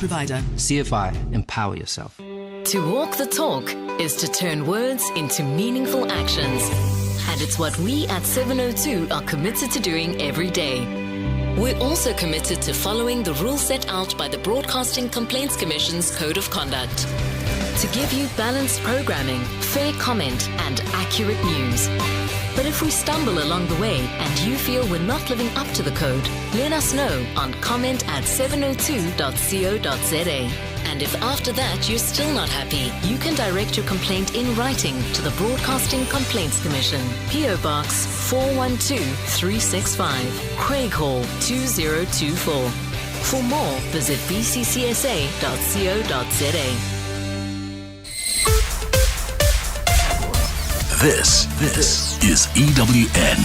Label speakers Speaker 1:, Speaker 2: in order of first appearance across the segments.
Speaker 1: provider.
Speaker 2: CFI, empower yourself.
Speaker 3: To walk the talk is to turn words into meaningful actions. And it's what we at 702 are committed to doing every day. We're also committed to following the rules set out by the Broadcasting Complaints Commission's Code of Conduct. To give you balanced programming, fair comment, and accurate news. But if we stumble along the way and you feel we're not living up to the code, let us know on comment@702.co.za. And if after that you're still not happy, you can direct your complaint in writing to the Broadcasting Complaints Commission, PO Box 412365, Craig Hall 2024. For more, visit bccsa.co.za.
Speaker 4: This is EWN.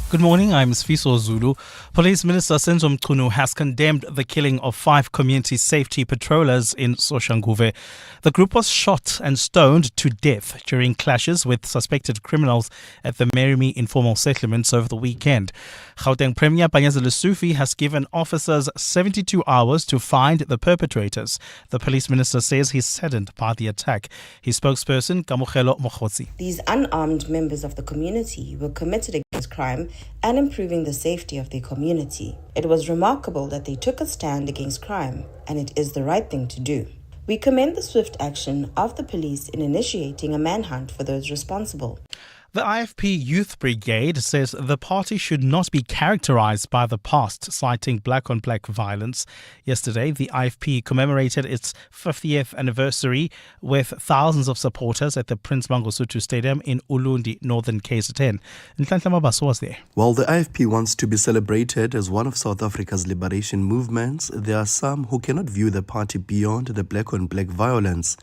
Speaker 5: Good morning, I'm Sfiso Zulu. Police Minister Senzo Mchunu has condemned the killing of 5 community safety patrollers in Soshanguve. The group was shot and stoned to death during clashes with suspected criminals at the Merimi informal settlements over the weekend. Gauteng Premier Banyazile Sufi has given officers 72 hours to find the perpetrators. The police minister says he's saddened by the attack. His spokesperson, Kamogelo Mokhotsi.
Speaker 6: These unarmed members of the community were committed against crime and improving the safety of their community. It was remarkable that they took a stand against crime, and it is the right thing to do. We commend the swift action of the police in initiating a manhunt for those responsible.
Speaker 5: The IFP Youth Brigade says the party should not be characterized by the past, citing black-on-black violence. Yesterday, the IFP commemorated its 50th anniversary with thousands of supporters at the Prince Mangosuthu Stadium in Ulundi, northern KZN. Nhlanhla Mabaso was there.
Speaker 7: While the IFP wants to be celebrated as one of South Africa's liberation movements, there are some who cannot view the party beyond the black-on-black violence.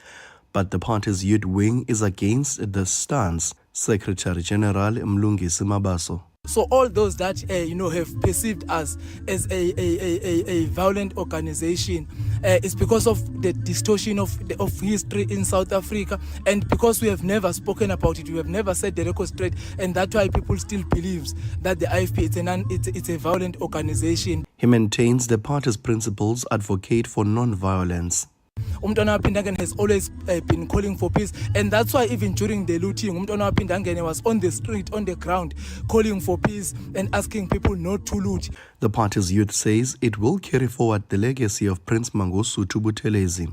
Speaker 7: But the party's youth wing is against the stance. Secretary General Mlungisi Mabaso.
Speaker 8: So all those that have perceived us as a violent organization is because of the distortion of history in South Africa, and because we have never spoken about it, we have never set the record straight, and that's why people still believes that the IFP it's a violent organization.
Speaker 7: He maintains the party's principles advocate for non-violence.
Speaker 8: Umntwana Pindangene has always been calling for peace, and that's why even during the looting, Umntwana Pindangene was on the street, on the ground, calling for peace and asking people not to loot.
Speaker 7: The party's youth says it will carry forward the legacy of Prince Mangosuthu Buthelezi.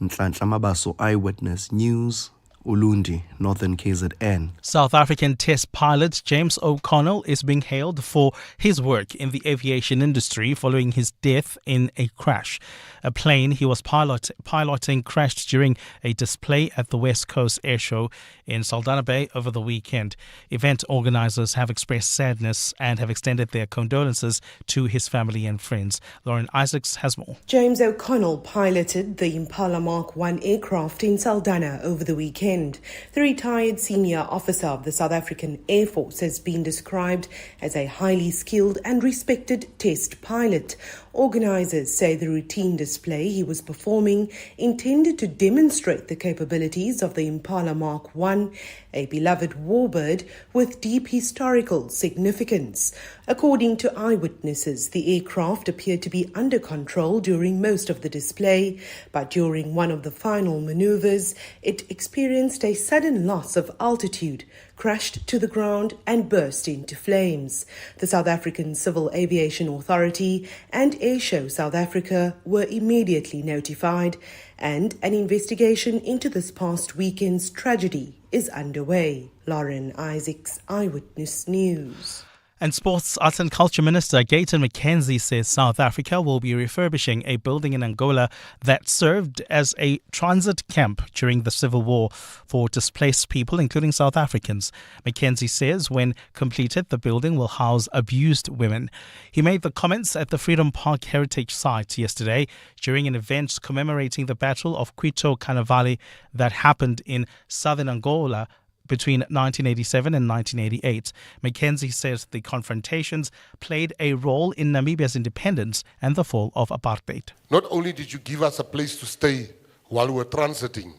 Speaker 7: Nhlanhla Mabaso, Eyewitness News, Ulundi, Northern KZN.
Speaker 5: South African test pilot James O'Connell is being hailed for his work in the aviation industry following his death in a crash. A plane he was piloting crashed during a display at the West Coast Air Show in Saldanha Bay over the weekend. Event organizers have expressed sadness and have extended their condolences to his family and friends. Lauren Isaacs has more.
Speaker 9: James O'Connell piloted the Impala Mark 1 aircraft in Saldanha over the weekend. The retired senior officer of the South African Air Force has been described as a highly skilled and respected test pilot. Organisers say the routine display he was performing intended to demonstrate the capabilities of the Impala Mark 1, a beloved warbird with deep historical significance. According to eyewitnesses, the aircraft appeared to be under control during most of the display, but during one of the final manoeuvres, it experienced a sudden loss of altitude, crashed to the ground and burst into flames. The South African Civil Aviation Authority and Airshow South Africa were immediately notified, and an investigation into this past weekend's tragedy is underway. Lauren Isaacs, Eyewitness News.
Speaker 5: And Sports, Arts and Culture Minister Gauteng McKenzie says South Africa will be refurbishing a building in Angola that served as a transit camp during the Civil War for displaced people, including South Africans. McKenzie says when completed, the building will house abused women. He made the comments at the Freedom Park Heritage Site yesterday during an event commemorating the Battle of Quito Carnivale that happened in southern Angola between 1987 and 1988. McKenzie says the confrontations played a role in Namibia's independence and the fall of apartheid.
Speaker 10: Not only did you give us a place to stay while we were transiting,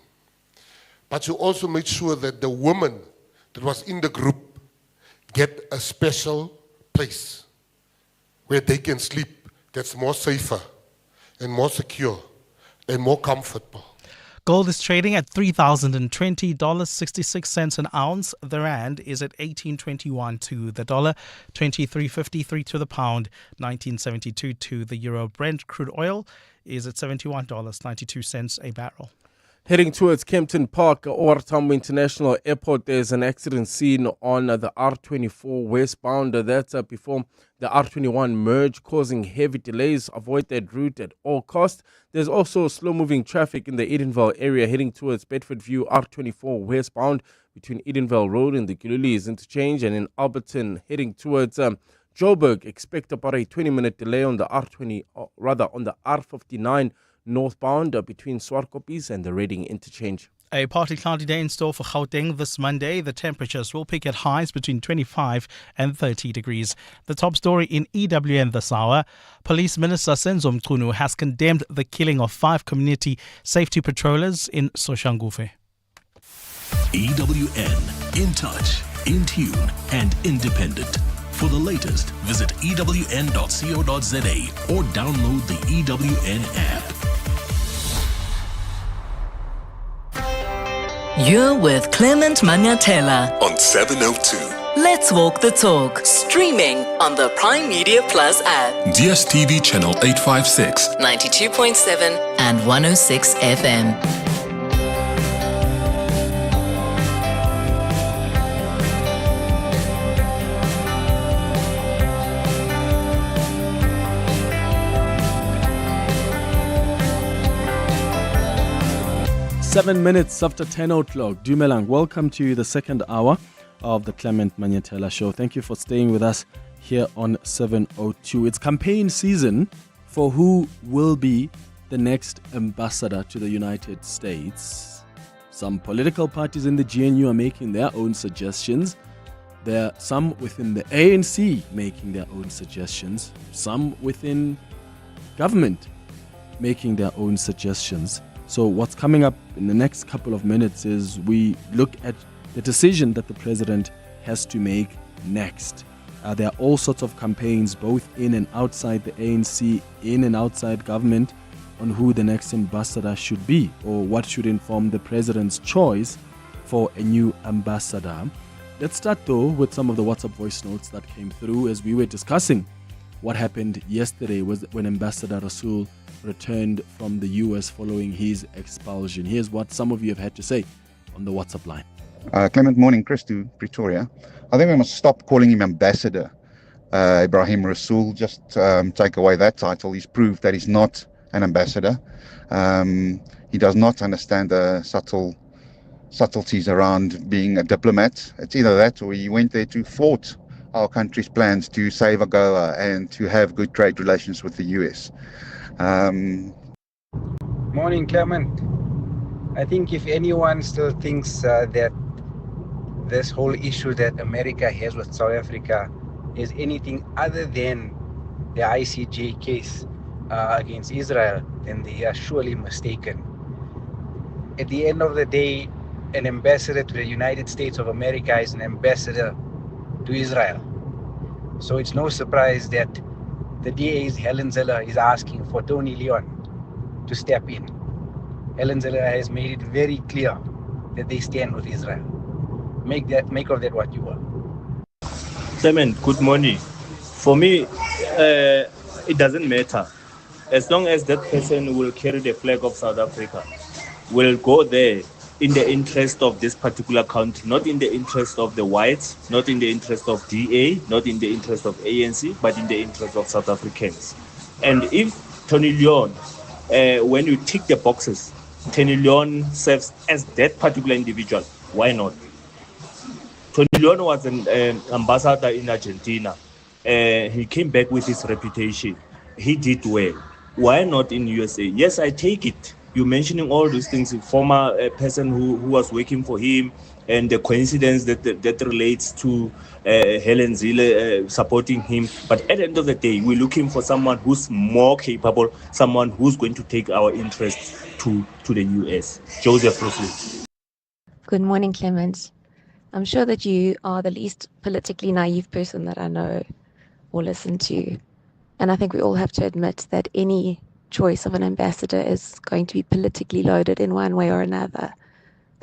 Speaker 10: but you also made sure that the women that was in the group get a special place where they can sleep that's more safer and more secure and more comfortable.
Speaker 5: Gold is trading at $3,020, 66 cents an ounce. The rand is at 18.21 to the dollar, 23.53 to the pound, 19.72 to the euro. Brent crude oil is at $71.92 a barrel.
Speaker 1: Heading towards Kempton Park or Tambo International Airport, there's an accident scene on the R24 westbound. That's before the R21 merge, causing heavy delays. Avoid that route at all costs. There's also slow-moving traffic in the Edenvale area heading towards Bedford View R24 westbound between Edenvale Road and the Gululis interchange, and in Alberton heading towards Joburg. Expect about a 20-minute delay on the on the R59 northbound between Swartkopies and the Reading interchange.
Speaker 5: A partly cloudy day in store for Gauteng this Monday. The temperatures will peak at highs between 25 and 30 degrees. The top story in EWN this hour. Police Minister Senzo Mchunu has condemned the killing of 5 community safety patrollers in Soshanguve.
Speaker 4: EWN, in touch, in tune, and independent. For the latest, visit ewn.co.za or download the EWN app.
Speaker 3: You're with Clement Manyathela
Speaker 4: On 702.
Speaker 3: Let's Walk the Talk, streaming on the Prime Media Plus app,
Speaker 4: DSTV channel 856.
Speaker 3: 92.7 and 106 FM.
Speaker 1: 7 minutes after 10 o'clock. Dumelang, welcome to the second hour of the Clement Manyathela Show. Thank you for staying with us here on 702. It's campaign season for who will be the next ambassador to the United States. Some political parties in the GNU are making their own suggestions. There are some within the ANC making their own suggestions. Some within government making their own suggestions. So what's coming up in the next couple of minutes is we look at the decision that the president has to make next. There are all sorts of campaigns, both in and outside the ANC, in and outside government, on who the next ambassador should be or what should inform the president's choice for a new ambassador. Let's start though with some of the WhatsApp voice notes that came through as we were discussing what happened yesterday was when Ambassador Rasool returned from the US following his expulsion. Here's what some of you have had to say on the WhatsApp line.
Speaker 11: Clement, morning, Chris to Pretoria. I think we must stop calling him Ambassador Ibrahim Rasool. Just take away that title. He's proved that he's not an ambassador. He does not understand the subtleties around being a diplomat. It's either that or he went there to thwart our country's plans to save Angola and to have good trade relations with the US.
Speaker 12: Morning, Clement. I think if anyone still thinks that this whole issue that America has with South Africa is anything other than the ICJ case against Israel, then they are surely mistaken. At the end of the day, an ambassador to the United States of America is an ambassador to Israel. So it's no surprise that the DA's Helen Zeller is asking for Tony Leon to step in. Helen Zeller has made it very clear that they stand with Israel. Make of that what you will.
Speaker 13: Clement, good morning. For me, it doesn't matter. As long as that person will carry the flag of South Africa, will go there in the interest of this particular country, not in the interest of the whites, not in the interest of DA, not in the interest of ANC, but in the interest of South Africans. And if Tony Leon, when you tick the boxes, Tony Leon serves as that particular individual, why not? Tony Leon was an ambassador in Argentina. He came back with his reputation. He did well. Why not in USA? Yes, I take it. You're mentioning all those things, a former person who was working for him, and the coincidence that relates to Helen Zille supporting him. But at the end of the day, we're looking for someone who's more capable, someone who's going to take our interests to the US. Joseph Russell.
Speaker 14: Good morning, Clement. I'm sure that you are the least politically naive person that I know or listen to. And I think we all have to admit that any choice of an ambassador is going to be politically loaded in one way or another.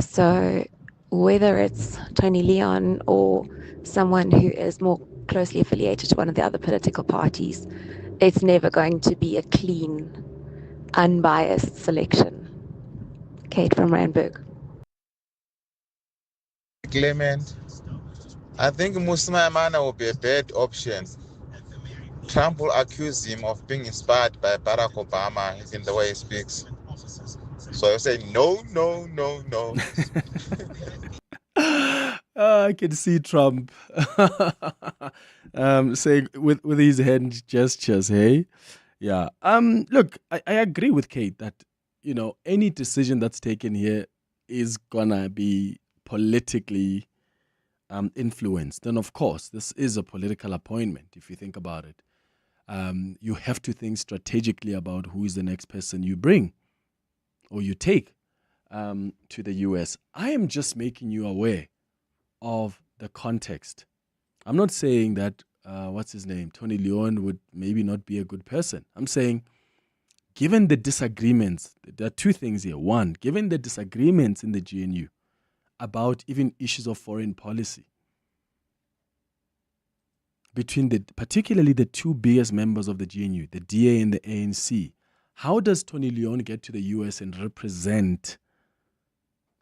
Speaker 14: So whether it's Tony Leon or someone who is more closely affiliated to one of the other political parties, it's never going to be a clean, unbiased selection. Kate from Randburg.
Speaker 15: Clement, I think Musmaimana will be a bad option. Trump will accuse him of being inspired by Barack Obama in the way he speaks. So I say no.
Speaker 1: I can see Trump saying with his hand gestures, hey? Yeah. Look, I agree with Kate that, any decision that's taken here is gonna be politically influenced. And of course, this is a political appointment, if you think about it. You have to think strategically about who is the next person you bring or you take to the US. I am just making you aware of the context. I'm not saying that, Tony Leon would maybe not be a good person. I'm saying, given the disagreements, there are two things here. One, given the disagreements in the GNU about even issues of foreign policy, between particularly the two biggest members of the GNU, the DA and the ANC, how does Tony Leon get to the US and represent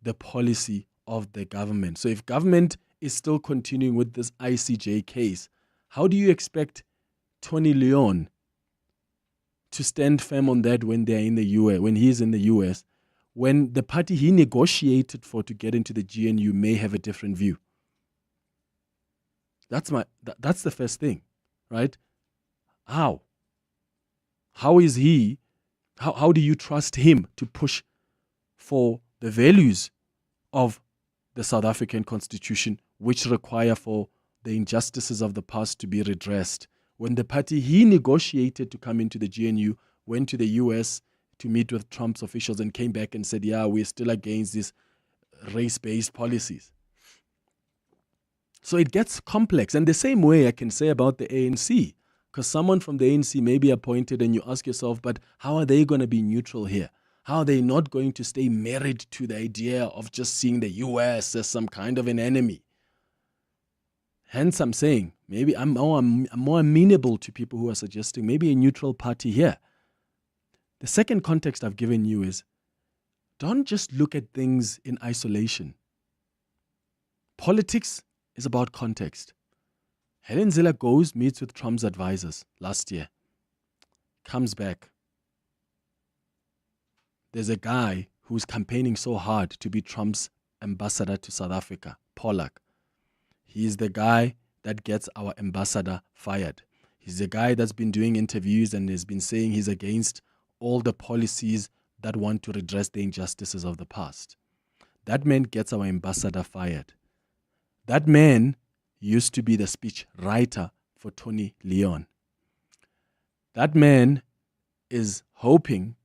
Speaker 1: the policy of the government? So if government is still continuing with this ICJ case, how do you expect Tony Leon to stand firm on that when they're in the US, when he's in the US, when the party he negotiated for to get into the GNU may have a different view? That's the first thing, right? How is he? How do you trust him to push for the values of the South African Constitution, which require for the injustices of the past to be redressed, when the party he negotiated to come into the GNU went to the US to meet with Trump's officials and came back and said, yeah, we're still against these race-based policies? So it gets complex. And the same way I can say about the ANC, because someone from the ANC may be appointed and you ask yourself, but how are they going to be neutral here? How are they not going to stay married to the idea of just seeing the US as some kind of an enemy? Hence, I'm saying maybe I'm more amenable to people who are suggesting maybe a neutral party here. The second context I've given you is, don't just look at things in isolation. Politics is about context. Helen Zille goes, meets with Trump's advisors last year, comes back. There's a guy who's campaigning so hard to be Trump's ambassador to South Africa, Pollack. He's the guy that gets our ambassador fired. He's the guy that's been doing interviews and has been saying he's against all the policies that want to redress the injustices of the past. That man gets our ambassador fired. That man used to be the speech writer for Tony Leon. That man is hoping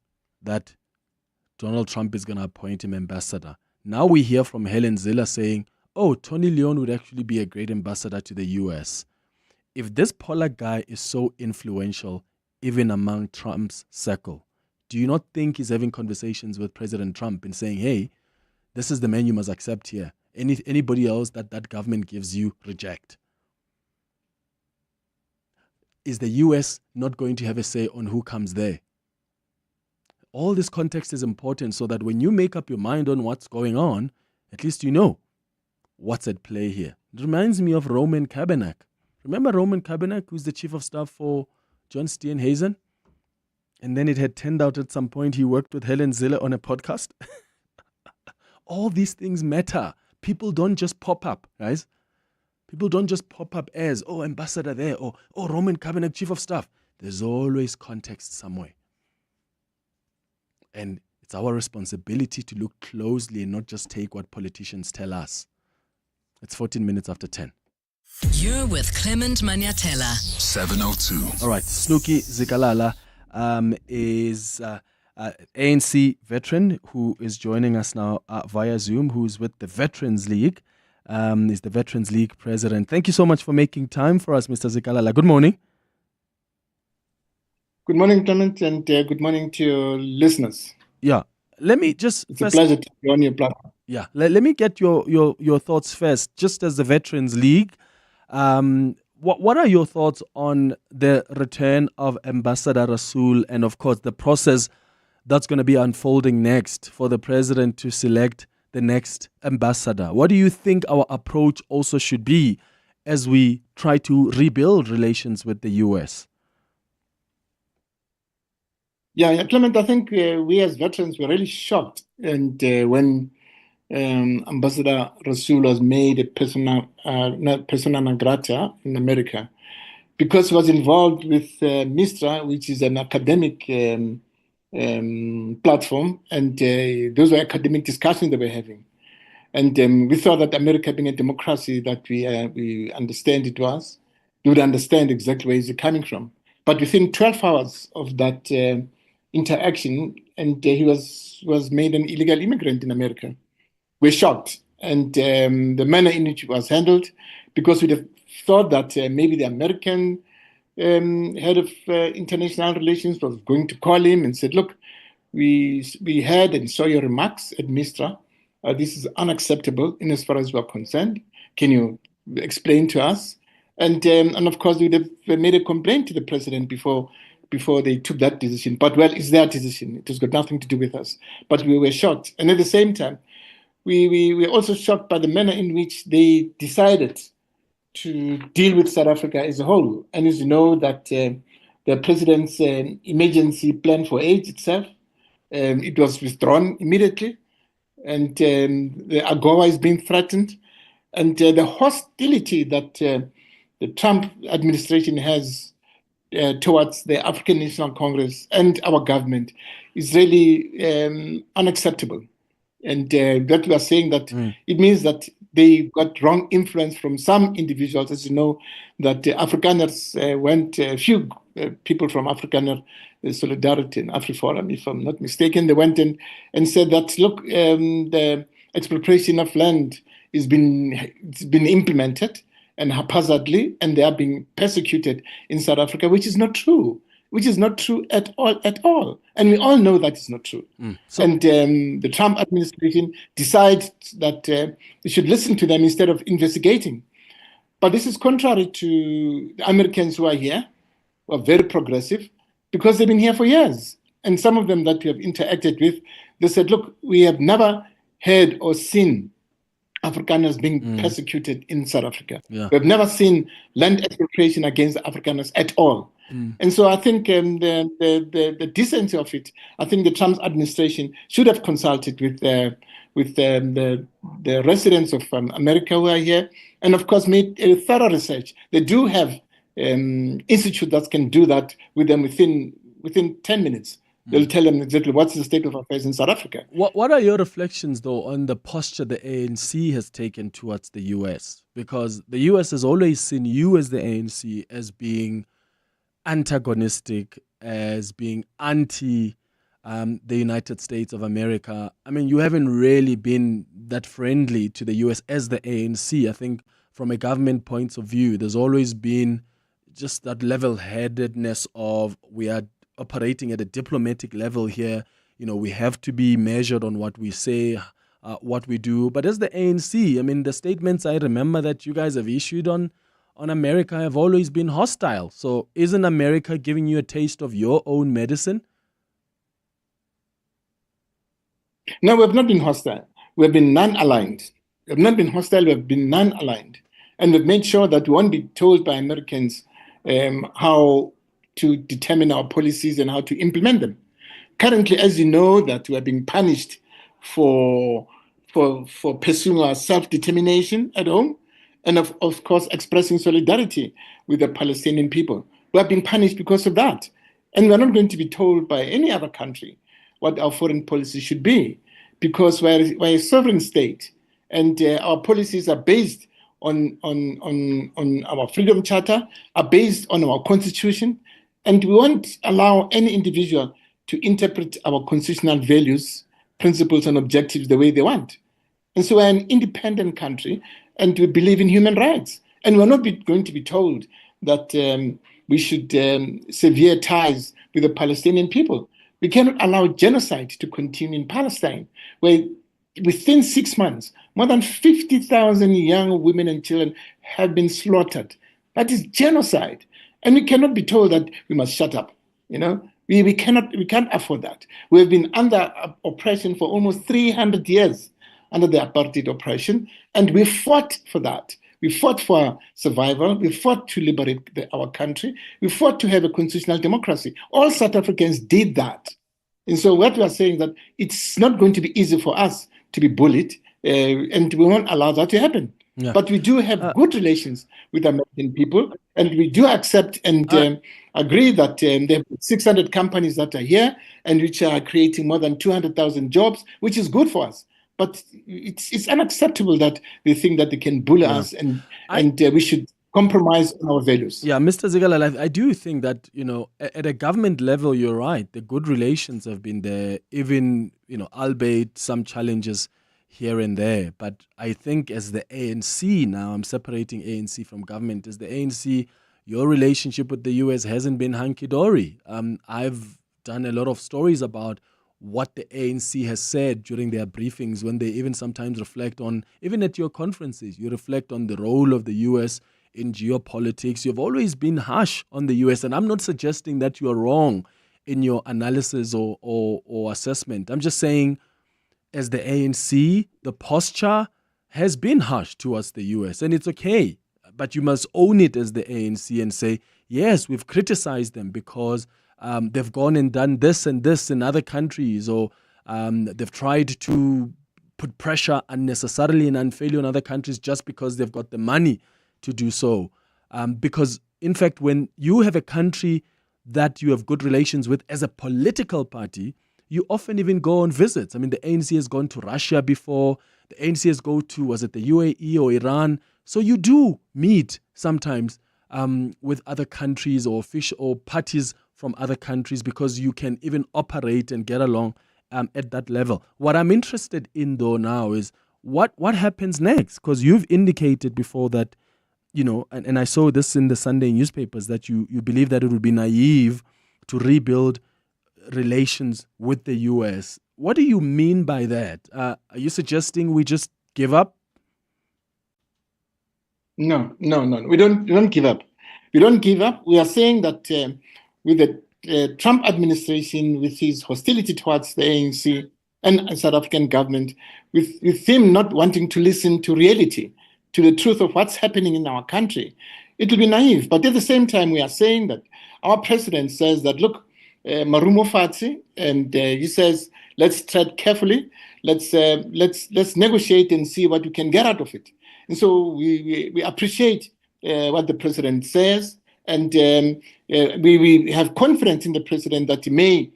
Speaker 1: that Donald Trump is going to appoint him ambassador. Now we hear from Helen Zille saying, oh, Tony Leon would actually be a great ambassador to the US. If this Pollack guy is so influential, even among Trump's circle, do you not think he's having conversations with President Trump and saying, hey, this is the man you must accept here. Anybody else that government gives you, reject? Is the US not going to have a say on who comes there? All this context is important so that when you make up your mind on what's going on, at least you know what's at play here. It reminds me of Roman Kabanak. Remember Roman Kabanak, who's the chief of staff for John Steenhuisen? And then it had turned out at some point he worked with Helen Zille on a podcast. All these things matter. People don't just pop up, guys. People don't just pop up as, oh, ambassador there, or oh, Roman Kabanak, chief of staff. There's always context somewhere. And it's our responsibility to look closely and not just take what politicians tell us. It's 14 minutes after 10.
Speaker 3: You're with Clement Manyathela.
Speaker 4: 702.
Speaker 1: All right, Snooki Zikalala is ANC veteran who is joining us now via Zoom, who's with the Veterans League. Is the Veterans League president. Thank you so much for making time for us, Mr. Zikalala. Good morning.
Speaker 16: Good morning, Clement, and good morning to your listeners.
Speaker 1: Yeah. Let me just
Speaker 16: It's a pleasure to be on your platform.
Speaker 1: Yeah. Let me get your thoughts first. Just as the Veterans League, what are your thoughts on the return of Ambassador Rasool and, of course, the process that's going to be unfolding next for the president to select the next ambassador? What do you think our approach also should be as we try to rebuild relations with the U.S.?
Speaker 16: Yeah, Clement, I think we as veterans were really shocked and when Ambassador Rasool was made a persona non grata in America, because he was involved with MISTRA, which is an academic platform, and those were academic discussions they were having. And we thought that America, being a democracy that we understand it was, we would understand exactly where he's coming from. But within 12 hours of that interaction, and he was made an illegal immigrant in America. We're shocked, and the manner in which it was handled, because we'd have thought that maybe the American head of international relations was going to call him and said, look, we heard and saw your remarks at MISTRA. This is unacceptable in as far as we're concerned. Can you explain to us? And of course, we'd have made a complaint to the president before they took that decision. But, well, it's their decision. It has got nothing to do with us. But we were shocked. And at the same time, we were also shocked by the manner in which they decided to deal with South Africa as a whole. And as you know, that the president's emergency plan for AIDS itself, it was withdrawn immediately. And the AGOA is being threatened. And the hostility that the Trump administration has towards the African National Congress and our government is really unacceptable. And that we are saying that it means that they got wrong influence from some individuals. As you know, that the Afrikaners went, a few people from Afrikaner Solidarity and AfriForum, if I'm not mistaken, they went in and said that, look, the expropriation of land it's been implemented and haphazardly, and they are being persecuted in South Africa, which is not true. Which is not true at all. And we all know that it's not true. And the Trump administration decides that they should listen to them instead of investigating. But this is contrary to the Americans who are here, who are very progressive, because they've been here for years. And some of them that we have interacted with, they said, look, we have never heard or seen Afrikaners being persecuted in South Africa.
Speaker 1: Yeah.
Speaker 16: We have never seen land expropriation against Afrikaners at all. And so I think the decency of it, I think the Trump administration should have consulted with the residents of America who are here, and of course made a thorough research. They do have institute that can do that with them within 10 minutes. They'll tell them exactly what's the state of affairs in South Africa.
Speaker 1: What are your reflections, though, on the posture the ANC has taken towards the U.S.? Because the U.S. has always seen you as the ANC as being antagonistic, as being anti the United States of America. I mean, you haven't really been that friendly to the U.S. as the ANC. I think from a government point of view, there's always been just that level-headedness of we are operating at a diplomatic level here. You know, we have to be measured on what we say, what we do. But as the ANC, I mean, the statements I remember that you guys have issued on America have always been hostile. So isn't America giving you a taste of your own medicine?
Speaker 16: No, we have not been hostile. We have been non-aligned. We have not been hostile, we have been non-aligned. And we've made sure that we won't be told by Americans how to determine our policies and how to implement them. Currently, as you know, that we are being punished for pursuing our self-determination at home, and of course expressing solidarity with the Palestinian people. We have been punished because of that. And we're not going to be told by any other country what our foreign policy should be, because we're a sovereign state, and our policies are based on our Freedom Charter, are based on our Constitution, and we won't allow any individual to interpret our constitutional values, principles, and objectives the way they want. And so we're an independent country, and we believe in human rights. And we're not going to be told that we should sever ties with the Palestinian people. We cannot allow genocide to continue in Palestine, where within 6 months, more than 50,000 young women and children have been slaughtered. That is genocide. And we cannot be told that we must shut up. We can't afford that. We have been under oppression for almost 300 years, under the apartheid oppression, and we fought for that. We fought for survival. We fought to liberate our country. We fought to have a constitutional democracy. All South Africans did that. And so what we are saying is that it's not going to be easy for us to be bullied, and we won't allow that to happen. Yeah. But we do have good relations with American people, and we do accept and agree that there are 600 companies that are here and which are creating more than 200,000 jobs, which is good for us. But it's unacceptable that they think that they can bully us, and we should compromise on our values.
Speaker 1: Yeah, Mr. Zikalala, I do think that, at a government level, you're right. The good relations have been there, even, albeit some challenges here and there. But I think as the ANC now, I'm separating ANC from government. As the ANC, your relationship with the US hasn't been hunky-dory. I've done a lot of stories about what the ANC has said during their briefings, when they even sometimes reflect on, even at your conferences, you reflect on the role of the US in geopolitics. You've always been harsh on the US, and I'm not suggesting that you are wrong in your analysis or assessment. I'm just saying, as the ANC, the posture has been harsh towards the US, and it's okay. But you must own it as the ANC and say, yes, we've criticized them because they've gone and done this and this in other countries, or they've tried to put pressure unnecessarily and unfairly on other countries just because they've got the money to do so. Because, in fact, when you have a country that you have good relations with as a political party, you often even go on visits. I mean, the ANC has gone to Russia before. The ANC has gone to, was it the UAE or Iran? So you do meet sometimes with other countries or parties from other countries, because you can even operate and get along at that level. What I'm interested in, though, now is what happens next? Because you've indicated before that, and I saw this in the Sunday newspapers, that you believe that it would be naive to rebuild relations with the US. What do you mean by that? Are you suggesting we just give up?
Speaker 16: No. We don't give up. We don't give up. We are saying that with the Trump administration, with his hostility towards the ANC and South African government, with him not wanting to listen to reality, to the truth of what's happening in our country, it will be naive. But at the same time, we are saying that our president says that, look, Marumo Fatsi, and he says, let's tread carefully, let's negotiate and see what we can get out of it. And so we appreciate what the president says, and we have confidence in the president that he may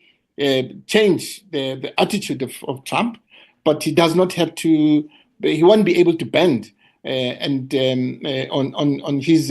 Speaker 16: change the attitude of Trump, but he does not have to. He won't be able to bend on his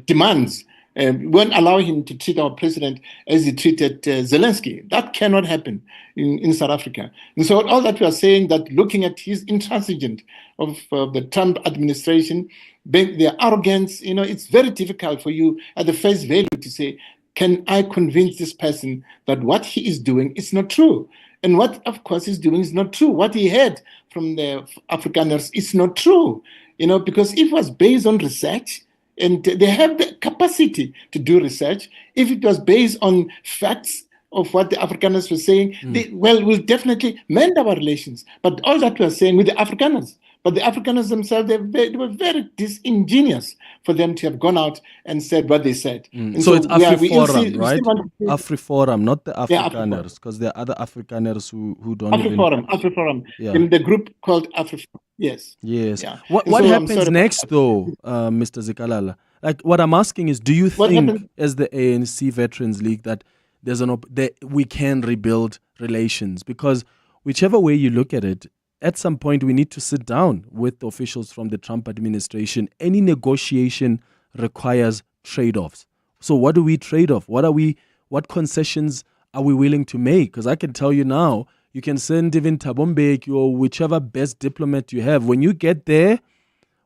Speaker 16: demands. Won't allow him to treat our president as he treated Zelensky. That cannot happen in South Africa. And so all that we are saying, that looking at his intransigence of the Trump administration, their arrogance, it's very difficult for you at the face value to say, can I convince this person that what he is doing is not true? And what, of course, he's doing is not true. What he heard from the Afrikaners is not true, because it was based on research, and they have the capacity to do research. If it was based on facts of what the Afrikaners were saying, we'll definitely mend our relations. But all that we are saying with the Afrikaners, but the Afrikaners themselves, they were very disingenuous for them to have gone out and said what they said.
Speaker 1: So it's AfriForum, right? AfriForum, not the Afrikaners, because there are other Afrikaners who don't
Speaker 16: AfriForum.
Speaker 1: Yeah.
Speaker 16: In the group called AfriForum. Yes.
Speaker 1: Yeah. What happens next, though, Mr. Zikalala? Like, what I'm asking is, do you think, as the ANC Veterans League, that there's that we can rebuild relations? Because whichever way you look at it, at some point we need to sit down with the officials from the Trump administration. Any negotiation requires trade-offs. So what do we trade off? What concessions are we willing to make? Because I can tell you now, you can send even Thabo Mbeki or whichever best diplomat you have. When you get there,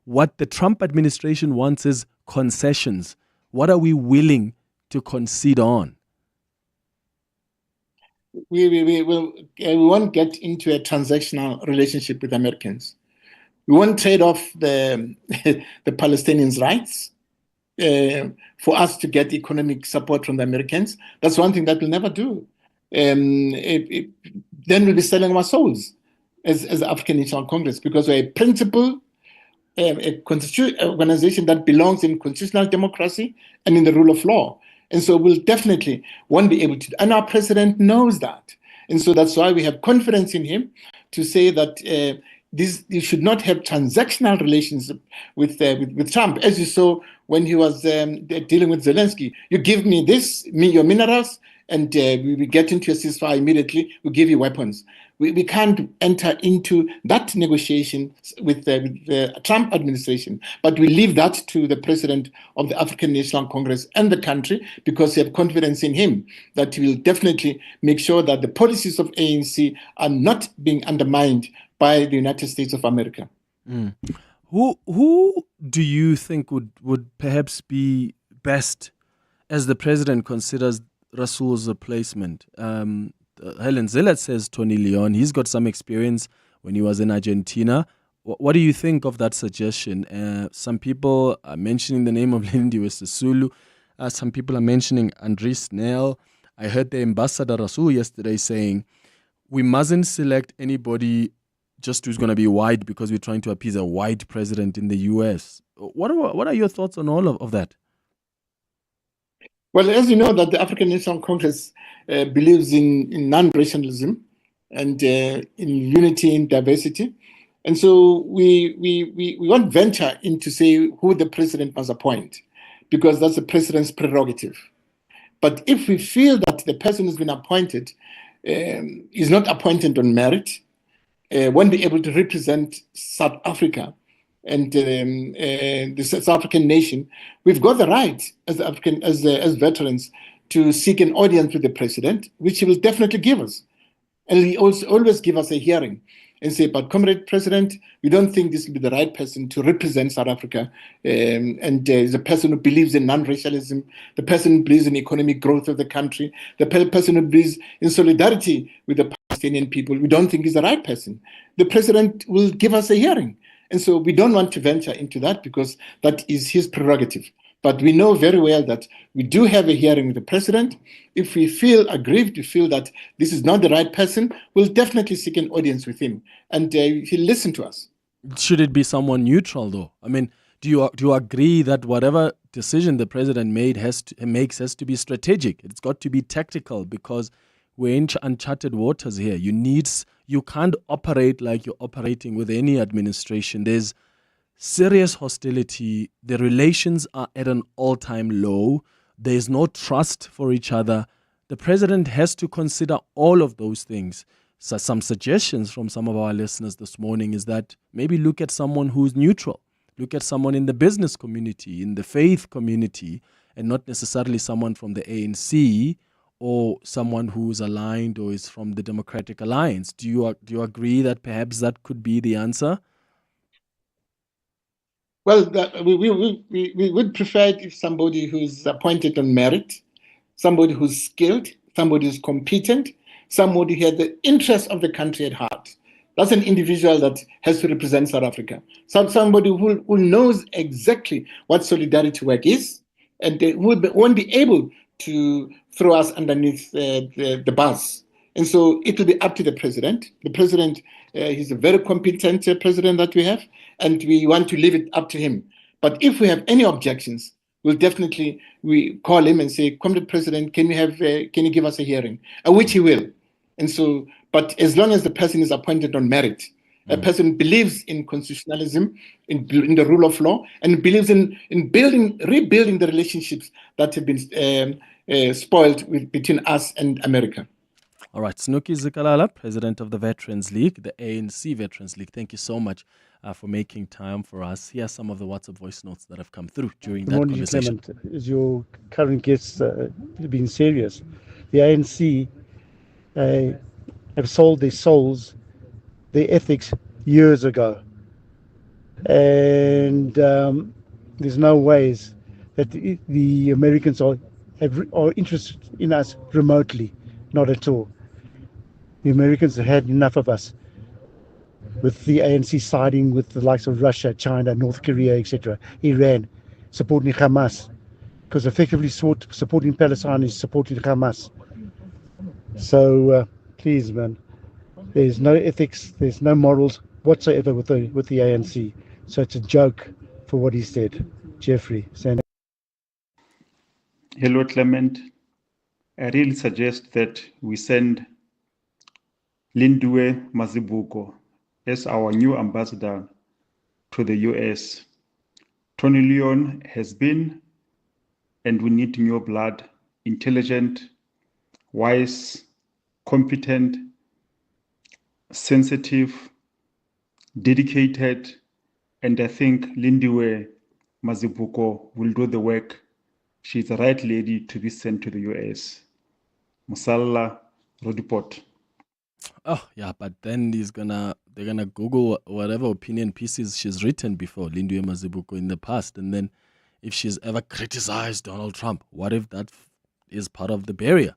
Speaker 1: what the Trump administration wants is concessions. What are we willing to concede on?
Speaker 16: We won't get into a transactional relationship with Americans. We won't trade off the the Palestinians' rights for us to get economic support from the Americans. That's one thing that we'll never do. Then we'll be selling our souls as the African National Congress, because we're a principle, a organization that belongs in constitutional democracy and in the rule of law. And so we'll definitely won't be able to, and our president knows that. And so that's why we have confidence in him to say that you should not have transactional relations with Trump. As you saw when he was dealing with Zelensky, you give me your minerals, and we get into a ceasefire immediately, we give you weapons. We can't enter into that negotiation with the Trump administration, but we leave that to the president of the African National Congress and the country, because we have confidence in him that he will definitely make sure that the policies of ANC are not being undermined by the United States of America.
Speaker 1: Mm. Who do you think would perhaps be best as the president considers Rasool's replacement? Helen Zillett says Tony Leon. He's got some experience when he was in Argentina. What do you think of that suggestion? Some people are mentioning the name of Lindiwe Sisulu. Some people are mentioning Andries Snell. I heard the ambassador Rasool yesterday saying we mustn't select anybody just who's going to be white because we're trying to appease a white president in the US. What are your thoughts on all of that?
Speaker 16: Well, as you know, that the African National Congress believes in non-racialism and in unity and diversity. And so we won't venture into say who the president must appoint, because that's the president's prerogative. But if we feel that the person who's been appointed is not appointed on merit, won't be able to represent South Africa and the South African nation, we've got the right as veterans to seek an audience with the president, which he will definitely give us. And he also always give us a hearing and say, but Comrade President, we don't think this will be the right person to represent South Africa. And the person who believes in non-racialism, the person who believes in economic growth of the country, the person who believes in solidarity with the Palestinian people, we don't think is the right person. The president will give us a hearing. And so we don't want to venture into that because that is his prerogative. But we know very well that we do have a hearing with the president. If we feel aggrieved, we feel that this is not the right person, we'll definitely seek an audience with him, and he'll listen to us.
Speaker 1: Should it be someone neutral, though? I mean, do you agree that whatever decision the president makes has to be strategic? It's got to be tactical, because we're in uncharted waters here. You can't operate like you're operating with any administration. There's serious hostility. The relations are at an all-time low. There's no trust for each other. The president has to consider all of those things. So some suggestions from some of our listeners this morning is that maybe look at someone who's neutral. Look at someone in the business community, in the faith community, and not necessarily someone from the ANC or someone who's aligned or is from the Democratic Alliance. Do you agree that perhaps that could be the answer?
Speaker 16: Well, we would prefer it if somebody who's appointed on merit, somebody who's skilled, somebody who's competent, somebody who has the interest of the country at heart. That's an individual that has to represent South Africa. Somebody who knows exactly what solidarity work is, and they won't be able to throw us underneath the bus. And so it will be up to the president. The president, he's a very competent president that we have, and we want to leave it up to him. But if we have any objections, we'll definitely call him and say, Comrade President, can you give us a hearing? Which he will. And so, but as long as the person is appointed on merit, a person believes in constitutionalism, in the rule of law, and believes in rebuilding the relationships that have been spoiled between us and America.
Speaker 1: All right, Snuki Zikalala, President of the Veterans League, the ANC Veterans League. Thank you so much for making time for us. Here are some of the WhatsApp voice notes that have come through during that conversation.
Speaker 17: Clement, as your current guests have been serious, the ANC have sold their souls, their ethics years ago. And there's no ways that the Americans are are interested in us remotely. Not at all. The Americans have had enough of us, with the ANC siding with the likes of Russia, China, North Korea, etc., Iran, supporting Hamas, because effectively supporting Palestine is supporting Hamas. So please, man, there's no ethics, there's no morals whatsoever with the ANC. So it's a joke for what he said. Jeffrey, Sandra.
Speaker 18: Hello, Clement. I really suggest that we send Lindiwe Mazibuko as our new ambassador to the US. Tony Leon has been, and we need new blood, intelligent, wise, competent, sensitive, dedicated, and I think Lindiwe Mazibuko will do the work. She's the right lady to be sent to the US. Musalla Rodipot.
Speaker 1: Oh yeah, but then they're gonna Google whatever opinion pieces she's written before, Lindiwe Mazibuko, in the past, and then if she's ever criticized Donald Trump, what if that is part of the barrier?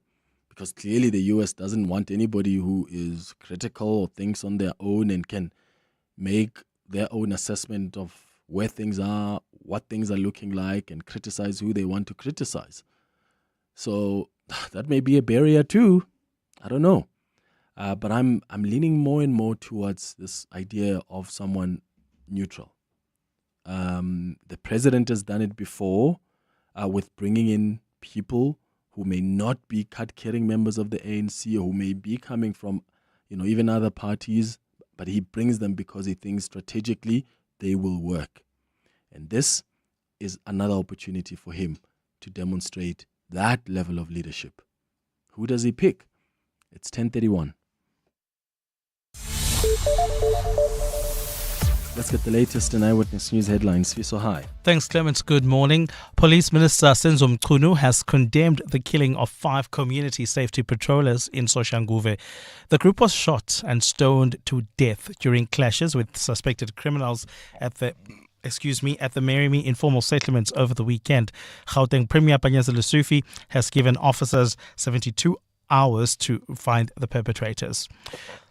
Speaker 1: Because clearly the US doesn't want anybody who is critical or thinks on their own and can make their own assessment of where things are, what things are looking like, and criticize who they want to criticize. So that may be a barrier too. I don't know. But I'm leaning more and more towards this idea of someone neutral. The president has done it before with bringing in people who may not be card-carrying members of the ANC or who may be coming from, even other parties, but he brings them because he thinks strategically they will work. And this is another opportunity for him to demonstrate that level of leadership. Who does he pick? It's 10:31. Let's get the latest in Eyewitness News headlines. Fiso, hi.
Speaker 5: Thanks, Clement. Good morning. Police Minister Senzo Mchunu has condemned the killing of 5 community safety patrollers in Soshanguve. The group was shot and stoned to death during clashes with suspected criminals at the Merimi informal settlements over the weekend. Gauteng Premier Panyaza Lesufi has given officers 72 hours to find the perpetrators.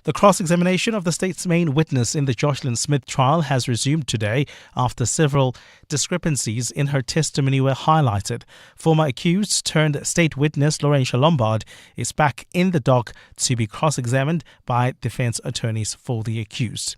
Speaker 5: The cross-examination of the state's main witness in the Joshyn Smith trial has resumed today after several discrepancies in her testimony were highlighted. Former accused turned state witness Laurentia Lombard is back in the dock to be cross-examined by defense attorneys for the accused.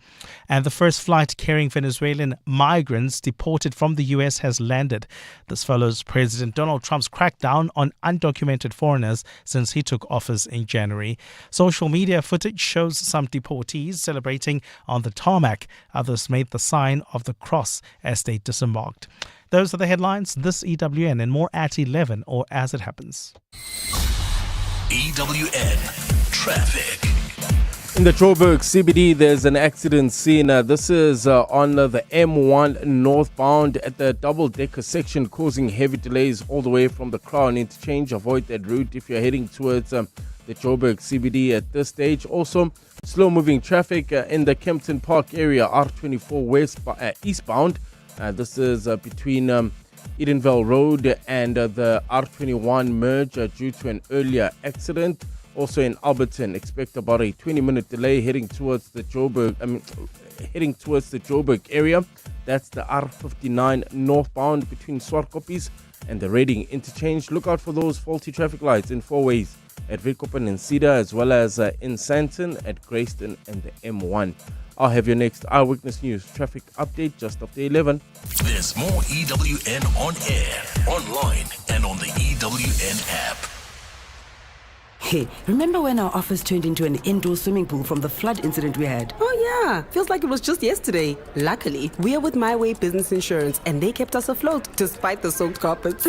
Speaker 5: And the first flight carrying Venezuelan migrants deported from the US has landed. This follows President Donald Trump's crackdown on undocumented foreigners since he took office in January. Social media footage shows some deportees celebrating on the tarmac. Others made the sign of the cross as they disembarked. Those are the headlines. This EWN and more at 11 or as it happens.
Speaker 4: EWN Traffic.
Speaker 19: In the Joburg CBD, there's an accident scene. This is on the M1 northbound at the double-decker section, causing heavy delays all the way from the Crown interchange. Avoid that route if you're heading towards the Joburg CBD at this stage. Also, slow-moving traffic in the Kempton Park area, R24 eastbound. This is between Edenvale Road and the R21 merge due to an earlier accident. Also in Alberton, expect about a 20-minute delay heading towards the Joburg area. That's the R59 northbound between Swartkoppies and the Reading interchange. Look out for those faulty traffic lights in 4 ways at Witkoppen and Cedar, as well as in Sandton, at Grayston and the M1. I'll have your next Eyewitness News traffic update just after 11.
Speaker 4: There's more EWN on air, online, and on the EWN app.
Speaker 20: Hey, remember when our office turned into an indoor swimming pool from the flood incident we had?
Speaker 21: Oh yeah, feels like it was just yesterday. Luckily, we are with My Way Business Insurance and they kept us afloat despite the soaked carpets.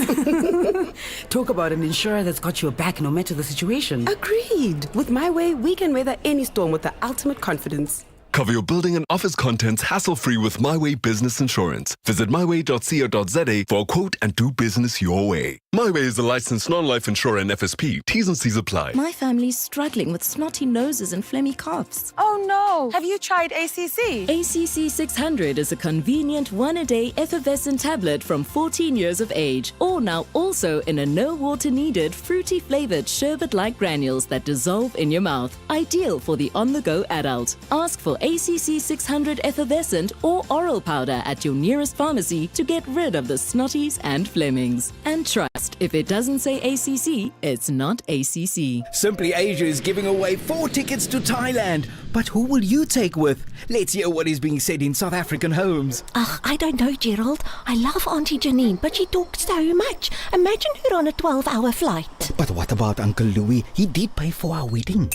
Speaker 20: Talk about an insurer that's got your back no matter the situation.
Speaker 21: Agreed. With My Way, we can weather any storm with the ultimate confidence.
Speaker 2: Cover your building and office contents hassle-free with MyWay Business Insurance. Visit myway.co.za for a quote and do business your way. MyWay is a licensed non-life insurer and FSP. T's and C's apply.
Speaker 22: My family's struggling with snotty noses and phlegmy coughs.
Speaker 23: Oh no! Have you tried ACC?
Speaker 22: ACC 600 is a convenient one-a-day effervescent tablet from 14 years of age. Or now also in a no-water-needed, fruity-flavored sherbet-like granules that dissolve in your mouth. Ideal for the on-the-go adult. Ask for ACC 600 effervescent or oral powder at your nearest pharmacy to get rid of the snotties and flemmings. And trust, if it doesn't say ACC, it's not ACC.
Speaker 24: Simply Asia is giving away 4 tickets to Thailand. But who will you take with? Let's hear what is being said in South African homes.
Speaker 25: I don't know, Gerald. I love Auntie Janine, but she talks so much. Imagine her on a 12-hour flight.
Speaker 24: But what about Uncle Louis? He did pay for our wedding.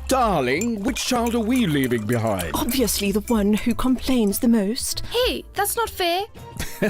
Speaker 24: Darling, which child are we leaving behind?
Speaker 25: Obviously the one who complains the most.
Speaker 26: Hey, that's not fair.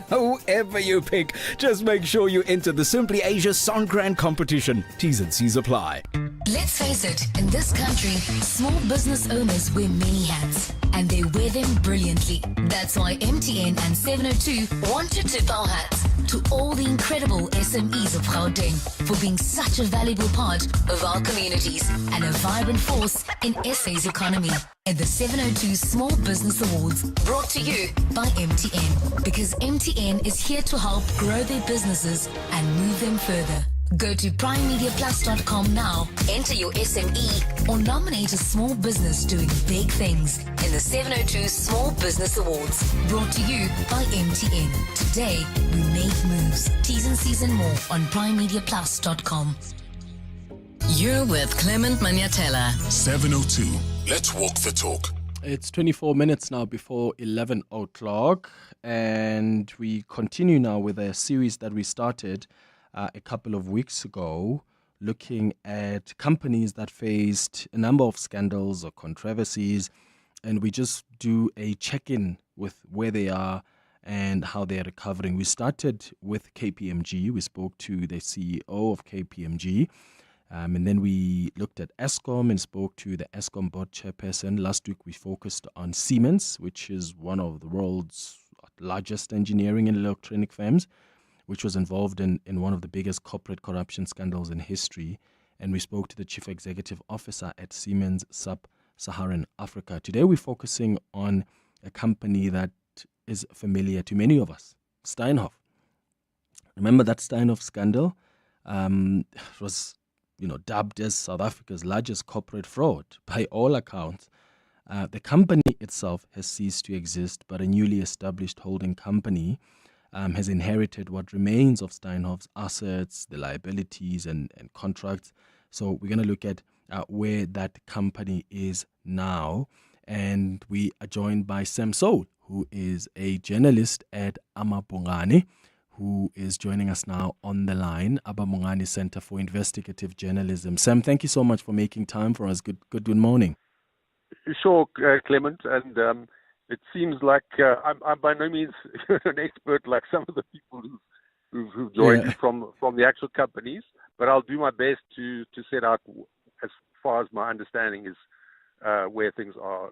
Speaker 24: Whoever you pick, just make sure you enter the Simply Asia Songkran competition. T's and C's apply.
Speaker 3: Let's face it, in this country, small business owners wear many hats, and they wear them brilliantly. That's why MTN and 702 wanted to bow hats to all the incredible SMEs of Gauteng for being such a valuable part of our communities and a vibrant force in SA's economy. At the 702 Small Business Awards, brought to you by MTN, because MTN is here to help grow their businesses and move them further. Go to primemediaplus.com now, enter your SME, or nominate a small business doing big things in the 702 Small Business Awards, brought to you by MTN. Today, we make moves. T's and C's and more on primemediaplus.com. You're with Clement Manyathela.
Speaker 4: 702. Let's walk the talk.
Speaker 1: It's 24 minutes now before 11 o'clock, and we continue now with a series that we started a couple of weeks ago, looking at companies that faced a number of scandals or controversies, and we just do a check-in with where they are and how they are recovering. We started with KPMG. We spoke to the CEO of KPMG, and then we looked at Eskom and spoke to the Eskom board chairperson. Last week we focused on Siemens, which is one of the world's largest engineering and electronic firms, which was involved in one of the biggest corporate corruption scandals in history. And we spoke to the chief executive officer at Siemens Sub-Saharan Africa. Today we're focusing on a company that is familiar to many of us, Steinhoff. Remember that Steinhoff scandal? It was dubbed as South Africa's largest corporate fraud by all accounts. The company itself has ceased to exist, but a newly established holding company has inherited what remains of Steinhoff's assets, the liabilities and contracts. So we're going to look at where that company is now. And we are joined by Sam Soul, who is a journalist at Amabongani, who is joining us now on the line, Abamongani Center for Investigative Journalism. Sam, thank you so much for making time for us. Good morning.
Speaker 27: Sure, Clement, and it seems like I'm by no means an expert like some of the people who've joined you from the actual companies, but I'll do my best to set out as far as my understanding is where things are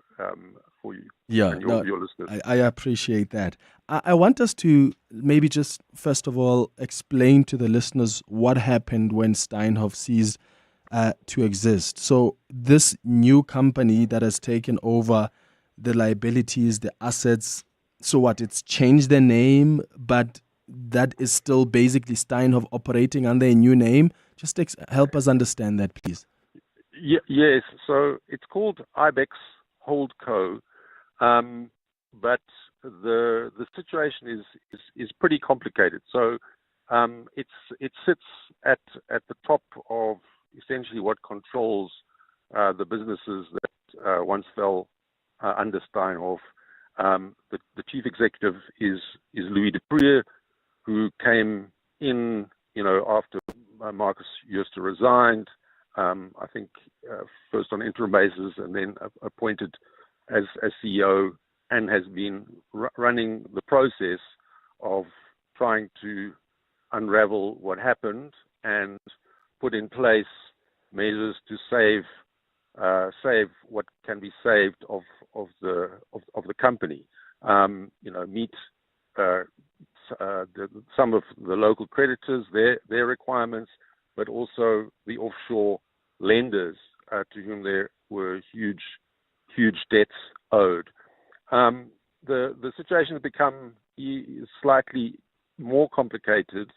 Speaker 27: for you and your listeners.
Speaker 1: I appreciate that. I want us to maybe just first of all explain to the listeners what happened when Steinhoff ceased to exist. So this new company that has taken over the liabilities, the assets, so what? It's changed the name, but that is still basically Steinhoff operating under a new name. Just help us understand that, please.
Speaker 27: Yes, so it's called IBEX Holdco, but the situation is pretty complicated. So it sits at the top of essentially what controls the businesses that once fell under Steinhoff. The chief executive is Louis de Preux, who came in, after Marcus Jooste resigned. I think first on interim basis and then appointed as CEO, and has been running the process of trying to unravel what happened and put in place measures to save save what can be saved of the company. Meet some of the local creditors, their requirements, but also the offshore lenders to whom there were huge debts owed. The situation has become slightly more complicated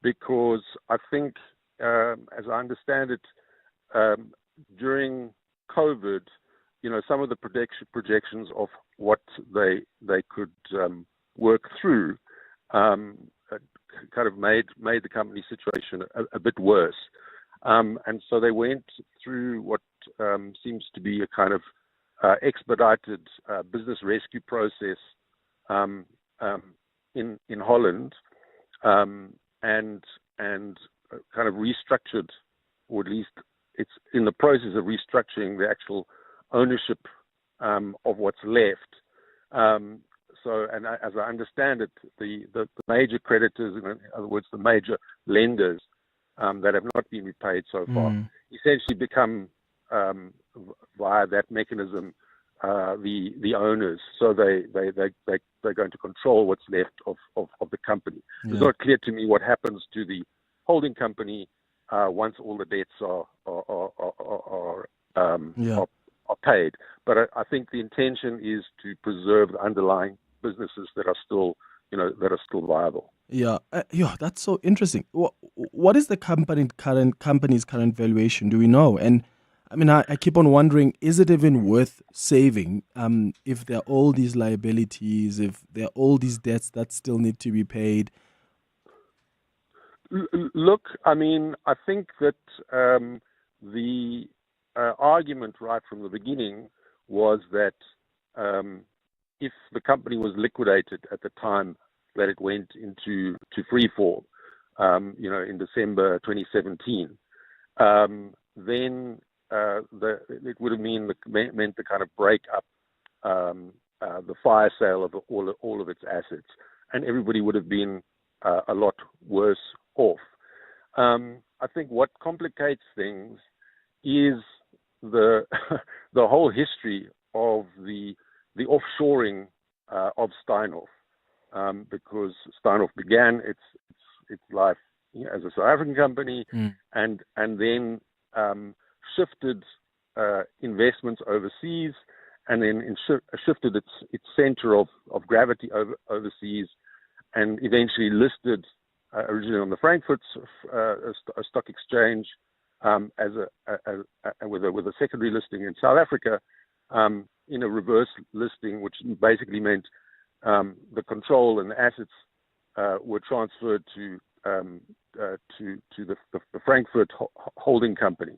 Speaker 27: because I think, as I understand it, during COVID, some of the projections of what they could work through kind of made the company situation a bit worse. And so they went through what seems to be a kind of expedited business rescue process in Holland, and kind of restructured, or at least it's in the process of restructuring the actual ownership of what's left. And as I understand it, the major creditors, in other words, the major lenders that have not been repaid so far, essentially become via that mechanism the owners. So they're going to control what's left of the company.
Speaker 1: Yeah.
Speaker 27: It's not clear to me what happens to the holding company once all the debts are paid. But I think the intention is to preserve the underlying businesses that are still viable.
Speaker 1: Yeah, that's so interesting. What is the company's current valuation? Do we know? And I mean, I keep on wondering, is it even worth saving if there are all these liabilities, if there are all these debts that still need to be paid?
Speaker 27: Look, I mean, I think that the argument right from the beginning was that if the company was liquidated at the time that it went into free fall, in December 2017, then it would have meant the kind of break up, the fire sale of all of its assets, and everybody would have been a lot worse off. I think what complicates things is the whole history of the offshoring of Steinhoff, because Steinhoff began its life as a South African company, and then shifted investments overseas, and then shifted its center of gravity overseas, and eventually listed originally on the Frankfurt stock exchange with a secondary listing in South Africa, in a reverse listing, which basically meant the control and the assets were transferred to the Frankfurt holding company.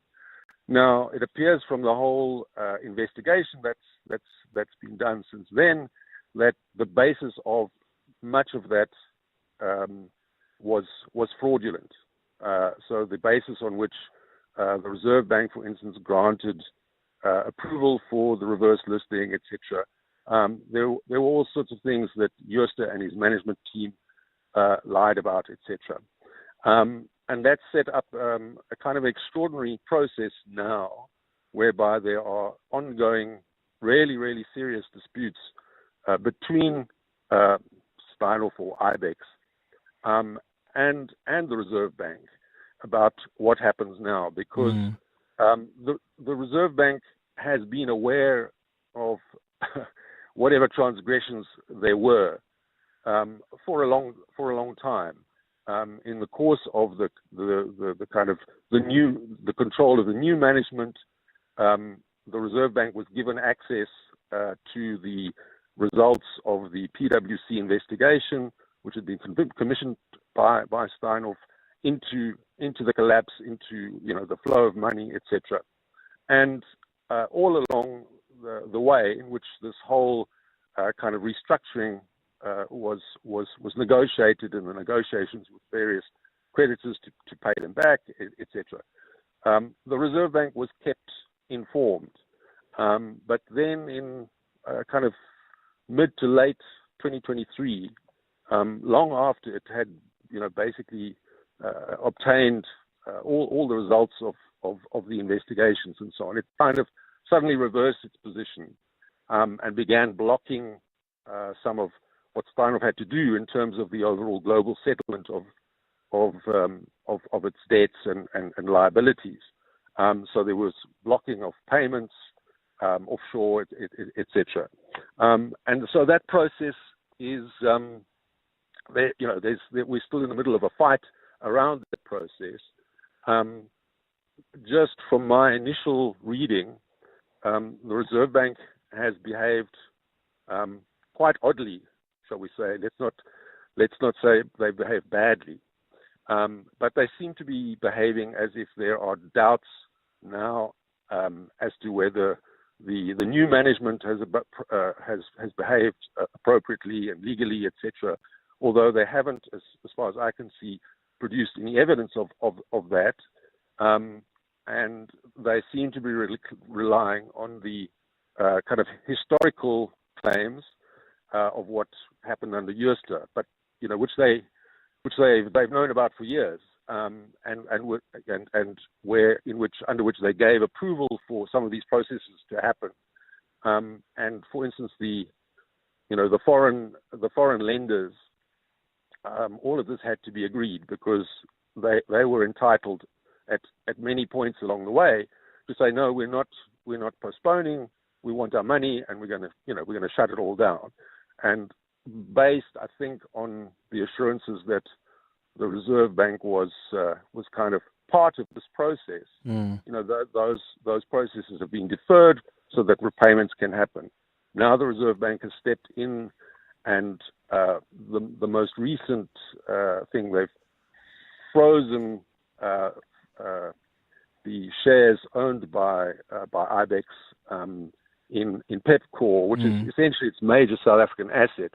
Speaker 27: Now, it appears from the whole investigation that's been done since then that the basis of much of that was fraudulent. So the basis on which the Reserve Bank, for instance, granted approval for the reverse listing, etc. There were all sorts of things that Jooste and his management team lied about, etc. And that set up a kind of extraordinary process now, whereby there are ongoing, really, really serious disputes between Steinhoff or IBEX and the Reserve Bank about what happens now, because the Reserve Bank has been aware of whatever transgressions there were for a long time. In the course of the kind of the control of the new management, the Reserve Bank was given access to the results of the PwC investigation, which had been commissioned by Steinhoff, into the collapse, into the flow of money, etc. And all along the way in which this whole kind of restructuring was negotiated, in the negotiations with various creditors to pay them back, etc. The Reserve Bank was kept informed, but then in kind of mid to late 2023, long after it had basically obtained all the results of of the investigations and so on. It kind of suddenly reversed its position and began blocking some of what Steinhoff had to do in terms of the overall global settlement of its debts and liabilities. So there was blocking of payments offshore, etc. And so that process is, we're still in the middle of a fight around that process. Just from my initial reading, the Reserve Bank has behaved quite oddly, shall we say. Let's not say they behave badly, but they seem to be behaving as if there are doubts now as to whether the new management has behaved appropriately and legally, etc. Although they haven't, as far as I can see, produced any evidence of that, and they seem to be relying on the kind of historical claims of what happened under Jooste, but which they've known about for years, and under which they gave approval for some of these processes to happen. And for instance, the foreign lenders, all of this had to be agreed because they were entitled at many points along the way to say, no, we're not postponing. We want our money, and we're going to shut it all down. And based, I think, on the assurances that the Reserve Bank was kind of part of this process, those processes have been deferred so that repayments can happen. Now the Reserve Bank has stepped in, and the most recent thing, they've frozen the shares owned by IBEX in Pepkor, which is essentially its major South African asset,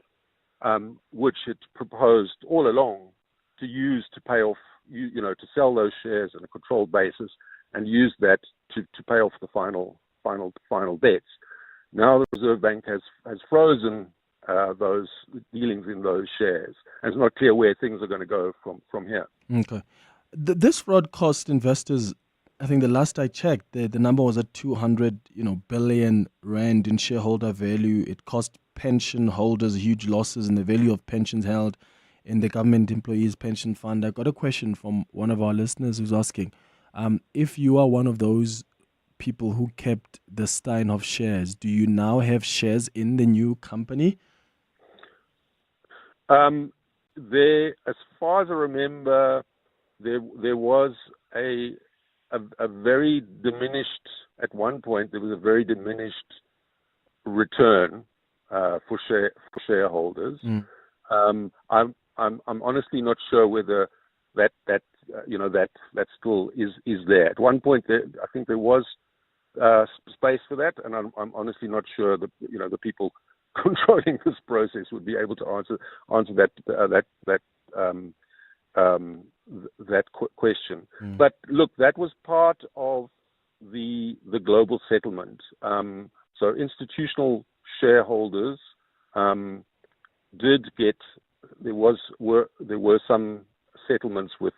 Speaker 27: which it proposed all along to use to pay off, to sell those shares on a controlled basis and use that to pay off the final debts. Now the Reserve Bank has frozen those dealings in those shares, and it's not clear where things are going to go from here.
Speaker 1: Okay. This fraud cost investors, I think the last I checked, the number was at 200 billion rand in shareholder value. It cost pension holders huge losses in the value of pensions held in the government employees pension fund. I got a question from one of our listeners who's asking, if you are one of those people who kept the Steinhoff shares, do you now have shares in the new company?
Speaker 27: As far as I remember, there was a very diminished, at one point, there was a very diminished return for shareholders. I'm honestly not sure whether that still is there. At one point, I think there was space for that, and I'm honestly not sure that the people controlling this process would be able to answer that question. But look, that was part of the global settlement. So institutional shareholders did get, there were some settlements with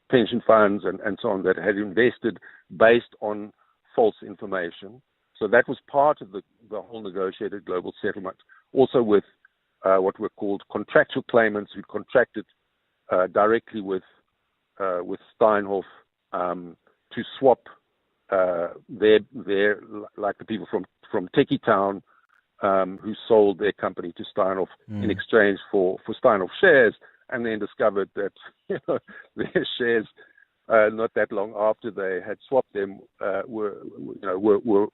Speaker 27: pension funds and so on that had invested based on false information. So that was part of the whole negotiated global settlement. Also with what were called contractual claimants who contracted directly with Steinhoff to swap their like the people from Techie Town who sold their company to Steinhoff in exchange for Steinhoff shares, and then discovered that their shares not that long after they had swapped them were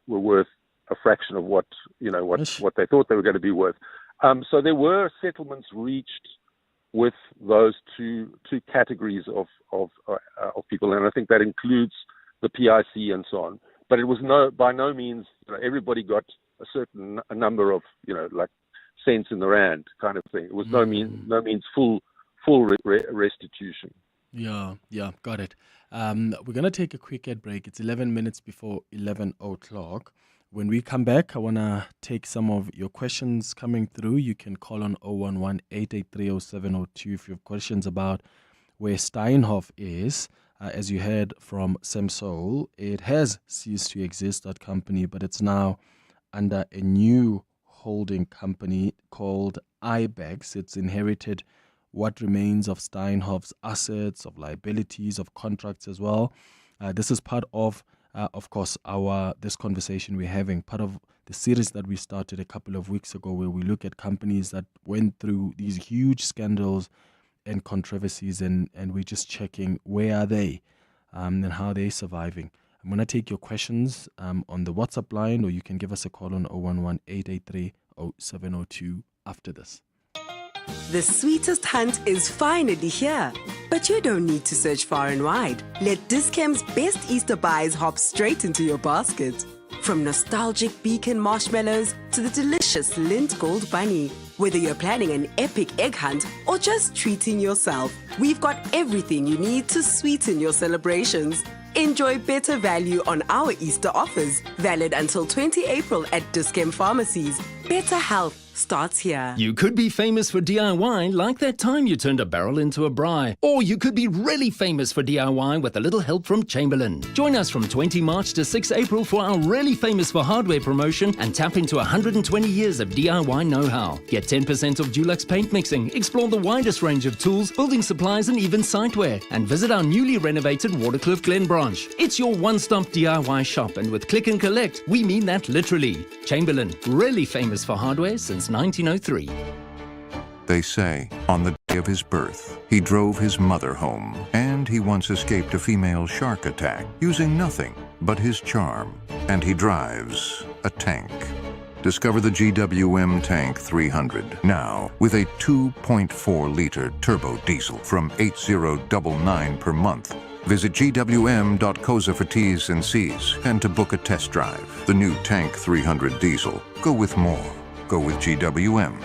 Speaker 27: worth a fraction of what they thought they were going to be worth. So there were settlements reached with those two categories of people, and I think that includes the PIC and so on. But it was by no means everybody got a number of like cents in the rand kind of thing. It was no means full restitution.
Speaker 1: Yeah, got it. We're going to take a quick ad break. It's 11 minutes before 11 o'clock. When we come back, I want to take some of your questions coming through. You can call on 011-883-0702 if you have questions about where Steinhoff is. As you heard from Semsol, it has ceased to exist, that company, but it's now under a new holding company called IBEX. It's inherited what remains of Steinhoff's assets, of liabilities, of contracts as well. This is part of course, this conversation we're having, part of the series that we started a couple of weeks ago, where we look at companies that went through these huge scandals and controversies, and we're just checking where are they and how they're surviving. I'm going to take your questions on the WhatsApp line, or you can give us a call on 011-883-0702 after this.
Speaker 21: The sweetest hunt is finally here. But you don't need to search far and wide. Let Dis-Chem's best Easter buys hop straight into your basket. From nostalgic beacon marshmallows to the delicious Lindt Gold Bunny. Whether you're planning an epic egg hunt or just treating yourself, we've got everything you need to sweeten your celebrations. Enjoy better value on our Easter offers, valid until 20 April at Dis-Chem pharmacies. Better health starts here.
Speaker 6: You could be famous for DIY like that time you turned a barrel into a braai. Or you could be really famous for DIY with a little help from Chamberlain. Join us from 20 March to 6 April for our Really Famous for Hardware promotion and tap into 120 years of DIY know-how. Get 10% off Dulux paint mixing, explore the widest range of tools, building supplies and even siteware. And visit our newly renovated Waterkloof Glen branch. It's your one-stop DIY shop, and with Click and Collect, we mean that literally. Chamberlain, really famous for hardware since 1903.
Speaker 7: They say, on the day of his birth, he drove his mother home, and he once escaped a female shark attack using nothing but his charm. And he drives a tank. Discover the GWM Tank 300, now with a 2.4-liter turbo diesel from 8099 per month. Visit gwm.coza for T's and C's and to book a test drive. The new Tank 300 diesel. Go with more. Go with GWM.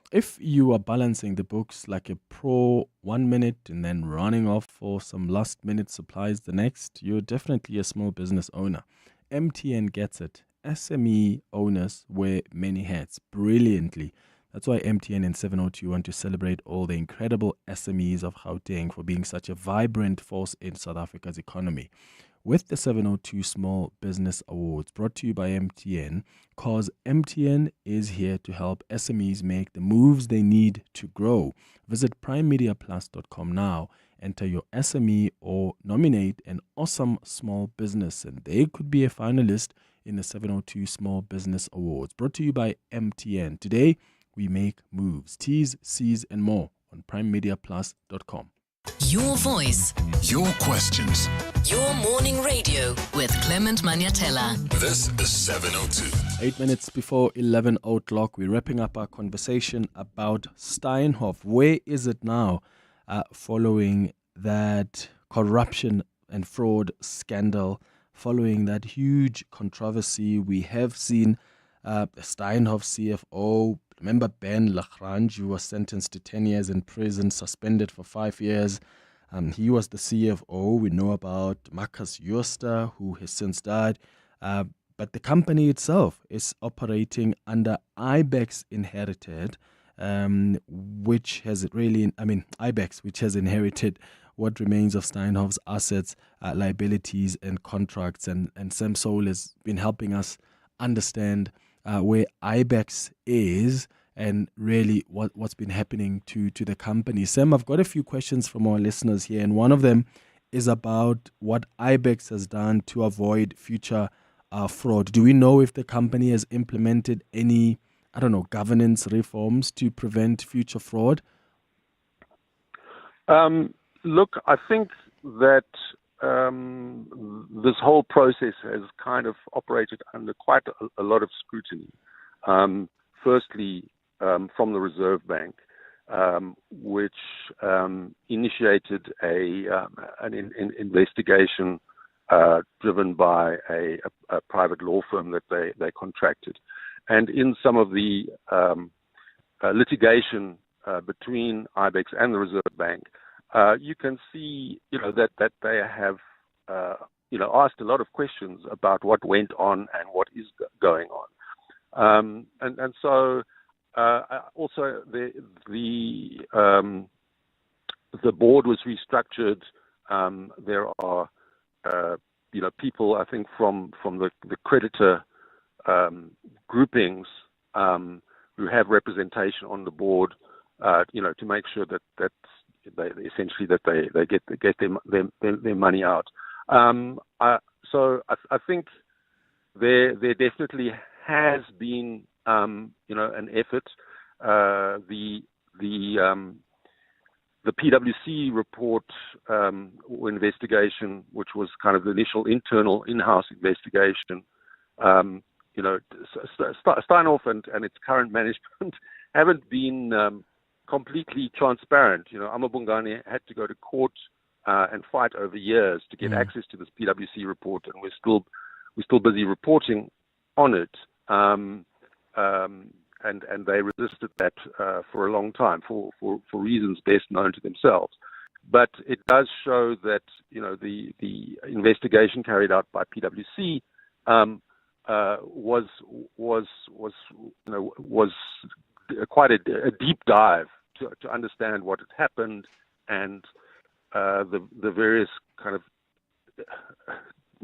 Speaker 1: If you are balancing the books like a pro 1 minute and then running off for some last minute supplies the next, you're definitely a small business owner. MTN gets it. SME owners wear many hats brilliantly. That's why MTN and 702 want to celebrate all the incredible SMEs of Gauteng for being such a vibrant force in South Africa's economy. With the 702 Small Business Awards brought to you by MTN, cause MTN is here to help SMEs make the moves they need to grow. Visit primemediaplus.com now, enter your SME or nominate an awesome small business, and they could be a finalist in the 702 Small Business Awards brought to you by MTN. Today, we make moves. T's, C's, and more on primemediaplus.com.
Speaker 3: Your voice.
Speaker 2: Your questions.
Speaker 3: Your morning radio with Clement Manyathela.
Speaker 2: This is 702.
Speaker 1: 8 minutes before 11 o'clock, we're wrapping up our conversation about Steinhoff. Where is it now following that corruption and fraud scandal, following that huge controversy? We have seen Steinhoff CFO, remember Ben Lagrange, who was sentenced to 10 years in prison, suspended for 5 years. He was the CFO. We know about Marcus Jooste, who has since died. But the company itself is operating under IBEX inherited, which has really, IBEX, which has inherited what remains of Steinhoff's assets, liabilities and contracts. And Semsol has been helping us understand where IBEX is and really what's been happening to the company. Sam, I've got a few questions from our listeners here, and one of them is about what IBEX has done to avoid future fraud. Do we know if the company has implemented any, governance reforms to prevent future fraud?
Speaker 27: Look, I think that this whole process has kind of operated under quite a lot of scrutiny. Firstly, from the Reserve Bank, which initiated an investigation driven by a private law firm that they contracted. And in some of the litigation between IBEX and the Reserve Bank, you can see, that they have, asked a lot of questions about what went on and what is going on. And so also the the board was restructured. There are people, I think, from the creditor groupings who have representation on the board, to make sure that they essentially they get their money out. So I think there definitely has been an effort. The PwC report or investigation, which was kind of the initial internal in-house investigation, Steinhoff and its current management haven't been completely transparent. Amabungane had to go to court and fight over years to get access to this PwC report, and we're still busy reporting on it. And they resisted that for a long time for reasons best known to themselves. But it does show that the investigation carried out by PwC was quite a deep dive to understand what had happened and the various kind of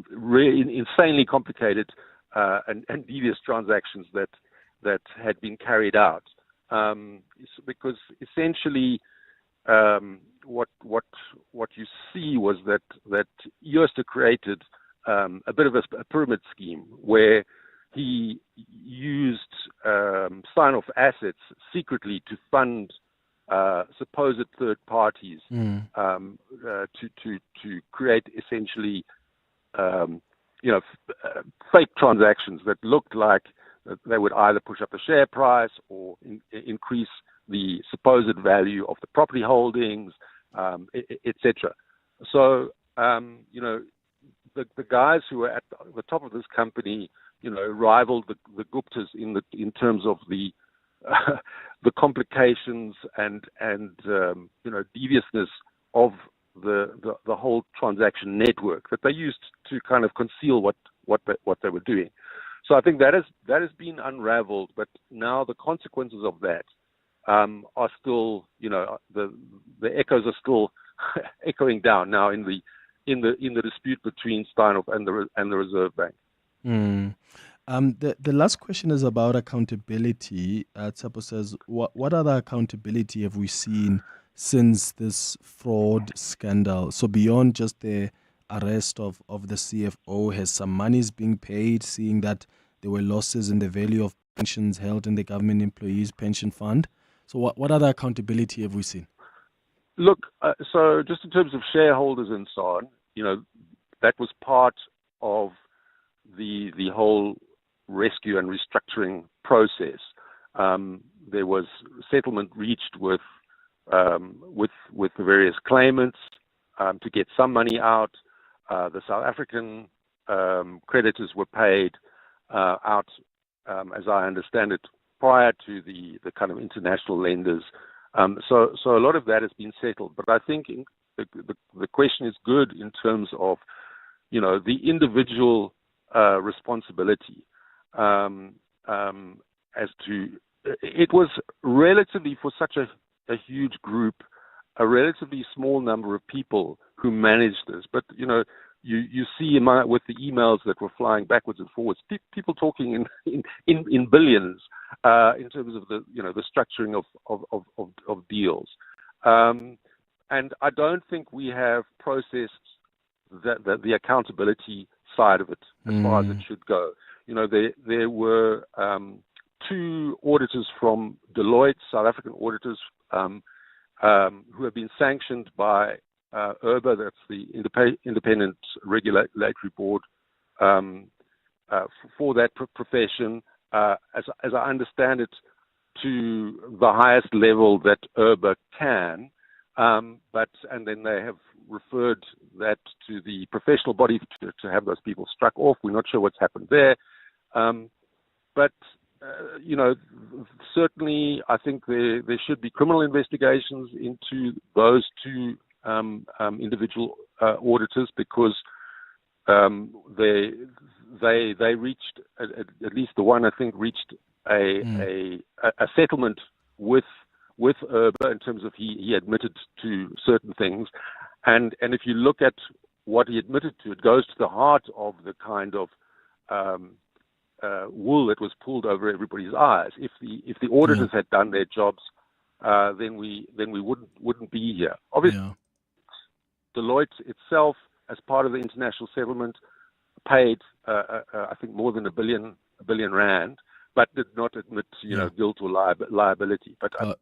Speaker 27: really insanely complicated and devious transactions that had been carried out, because essentially what you see was that Jooste created a bit of a pyramid scheme where he used Steinhoff assets secretly to fund supposed third parties to create essentially fake transactions that looked like they would either push up the share price or increase the supposed value of the property holdings, etc. So, the guys who were at the top of this company, rivaled the Guptas in terms of the complications and deviousness of the whole transaction network that they used to kind of conceal what they were doing. So I think that has been unraveled, but now the consequences of that are still, the echoes are still echoing down now in the dispute between Steinhoff and the Reserve Bank.
Speaker 1: The last question is about accountability. Tsapo says, what other accountability have we seen since this fraud scandal? So beyond just the arrest of the CFO, has some monies being paid, seeing that there were losses in the value of pensions held in the government employees pension fund? So what other accountability have we seen?
Speaker 27: Look, so just in terms of shareholders and so on, that was part of the whole rescue and restructuring process. There was settlement reached with the various claimants to get some money out. The South African creditors were paid out, as I understand it, prior to the kind of international lenders. So a lot of that has been settled. But I think the question is good in terms of, the individual responsibility as to, it was relatively, for such a huge group, a relatively small number of people who managed this. But, you see with the emails that were flying backwards and forwards, people talking in billions in terms of the structuring of deals. And I don't think we have processed the accountability side of it as far as it should go. There were two auditors from Deloitte, South African auditors, who have been sanctioned by IRBA, that's the Independent Regulatory Board, for that profession, as I understand it, to the highest level that IRBA can. And then they have referred that to the professional body to have those people struck off. We're not sure what's happened there. But certainly I think there should be criminal investigations into those two individual auditors, because they reached, at least the one I think reached a settlement with with Erba in terms of he admitted to certain things. And if you look at what he admitted to, it goes to the heart of the kind of wool that was pulled over everybody's eyes. If the auditors had done their jobs, then we wouldn't be here. Obviously, Deloitte itself, as part of the international settlement, paid I think more than a billion rand, but did not admit guilt or liability. But
Speaker 1: got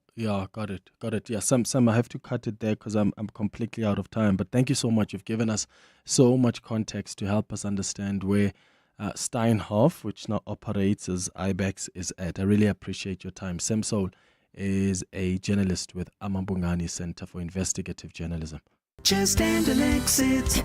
Speaker 1: it. Yeah, Sam, I have to cut it there because I'm completely out of time. But thank you so much. You've given us so much context to help us understand where Steinhoff, which now operates as IBEX, is at. I really appreciate your time. Sam Soul is a journalist with Amabungani Center for Investigative Journalism.
Speaker 8: Just handle exit.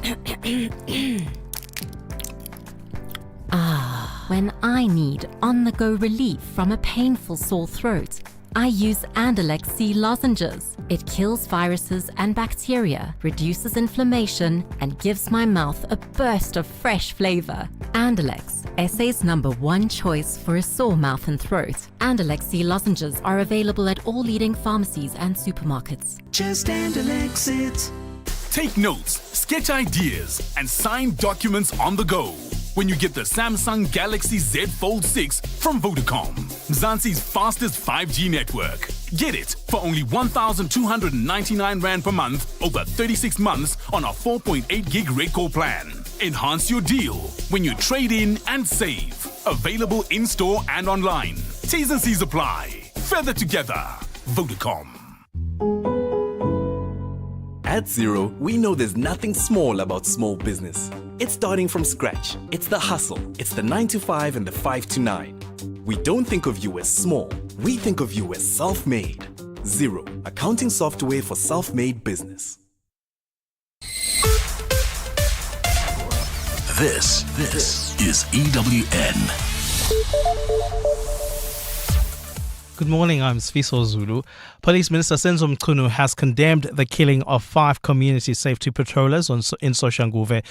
Speaker 9: When I need on-the-go relief from a painful sore throat, I use Andalex C lozenges. It kills viruses and bacteria, reduces inflammation, and gives my mouth a burst of fresh flavor. Andalex, SA's #1 choice for a sore mouth and throat. Andalex C lozenges are available at all leading pharmacies and supermarkets.
Speaker 8: Just handle exit.
Speaker 10: Take notes, sketch ideas, and sign documents on the go when you get the Samsung Galaxy Z Fold 6 from Vodacom, Mzansi's fastest 5G network. Get it for only 1,299 Rand per month over 36 months on our 4.8 gig Red Core plan. Enhance your deal when you trade in and save. Available in-store and online. T's and C's apply. Feather together. Vodacom.
Speaker 11: At Zero, we know there's nothing small about small business. It's starting from scratch. It's the hustle. It's the 9 to 5 and the 5 to 9. We don't think of you as small. We think of you as self-made. Zero, accounting software for self-made business.
Speaker 4: This is EWN.
Speaker 5: Good morning, I'm Sfiso Zulu. Police Minister Senzo Mchunu has condemned the killing of 5 community safety patrollers in Soshanguve.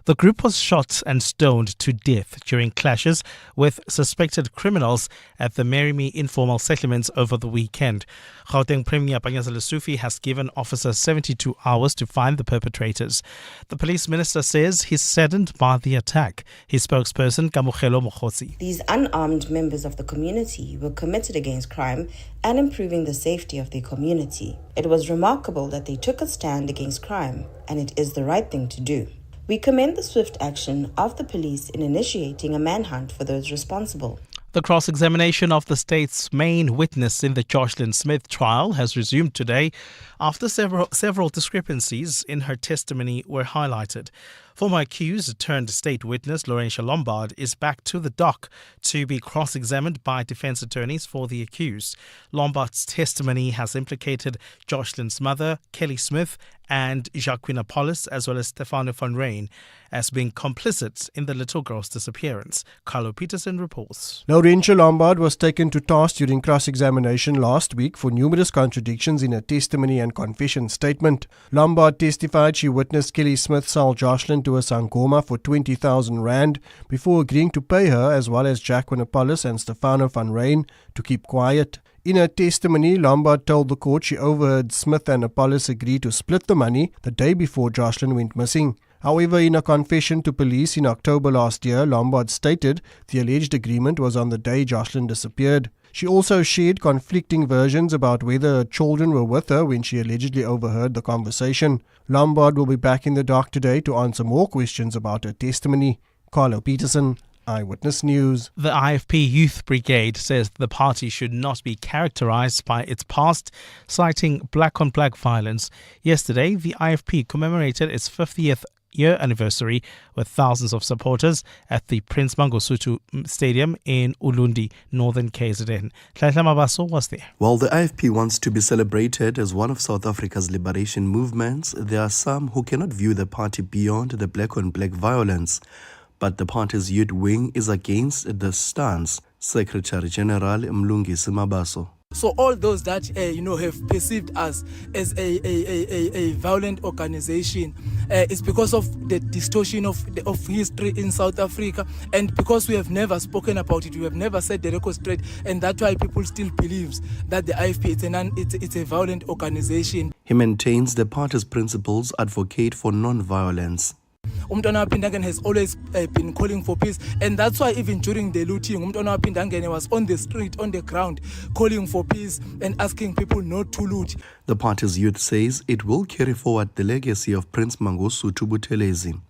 Speaker 5: The group was shot and stoned to death during clashes with suspected criminals at the Merimi informal settlements over the weekend. Gauteng Premier Panyaza Lesufi has given officers 72 hours to find the perpetrators. The police minister says he's saddened by the attack. His spokesperson, Kamukhelo Mokhosi.
Speaker 12: These unarmed members of the community were committed against crime and improving the safety of their community. It was remarkable that they took a stand against crime, and it is the right thing to do. We commend the swift action of the police in initiating a manhunt for those responsible.
Speaker 5: The cross-examination of the state's main witness in the Joshyn Smith trial has resumed today after several discrepancies in her testimony were highlighted. Former accused turned state witness Laurentia Lombard is back to the dock to be cross-examined by defense attorneys for the accused. Lombard's testimony has implicated Jocelyn's mother, Kelly Smith, and Jacqueline Apollos, as well as Stefano van Rijn, as being complicit in the little girl's disappearance. Carlo Peterson reports.
Speaker 13: Laurentia Lombard was taken to task during cross-examination last week for numerous contradictions in her testimony and confession statement. Lombard testified she witnessed Kelly Smith sell Jocelyn to a Sangoma for 20,000 Rand before agreeing to pay her, as well as Jacqueline Apollos and Stefano van Rijn, to keep quiet. In her testimony, Lombard told the court she overheard Smith and Apollos agree to split the money the day before Jocelyn went missing. However, in a confession to police in October last year, Lombard stated the alleged agreement was on the day Jocelyn disappeared. She also shared conflicting versions about whether her children were with her when she allegedly overheard the conversation. Lombard will be back in the dock today to answer more questions about her testimony. Carlo Peterson, Eyewitness News.
Speaker 5: The IFP Youth Brigade says the party should not be characterized by its past, citing black-on-black violence. Yesterday, the IFP commemorated its 50th year anniversary with thousands of supporters at the Prince Mangosuthu Stadium in Ulundi, northern KZN. Tlahla Mabaso was there.
Speaker 26: While the IFP wants to be celebrated as one of South Africa's liberation movements, there are some who cannot view the party beyond the black-on-black violence. But the party's youth wing is against this stance. Secretary General Mlungisi Mabaso.
Speaker 14: So all those that have perceived us as a violent organization is because of the distortion of history in South Africa, and because we have never spoken about it, we have never set the record straight, and that's why people still believes that the IFP it's a violent organization.
Speaker 26: He maintains the party's principles advocate for non-violence.
Speaker 14: Umntwana Pindangene has always been calling for peace, and that's why even during the looting, Umntwana Pindangene was on the street, on the ground, calling for peace and asking people not to loot.
Speaker 26: The party's youth says it will carry forward the legacy of Prince Mangosuthu Buthelezi.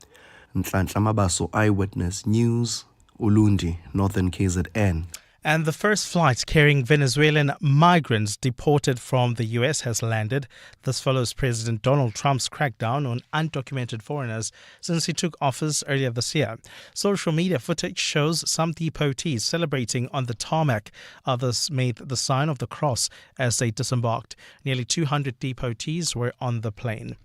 Speaker 26: Nhlanhla Mabaso, Eyewitness News, Ulundi, Northern KZN.
Speaker 5: And the first flight carrying Venezuelan migrants deported from the U.S. has landed. This follows President Donald Trump's crackdown on undocumented foreigners since he took office earlier this year. Social media footage shows some deportees celebrating on the tarmac. Others made the sign of the cross as they disembarked. Nearly 200 deportees were on the plane.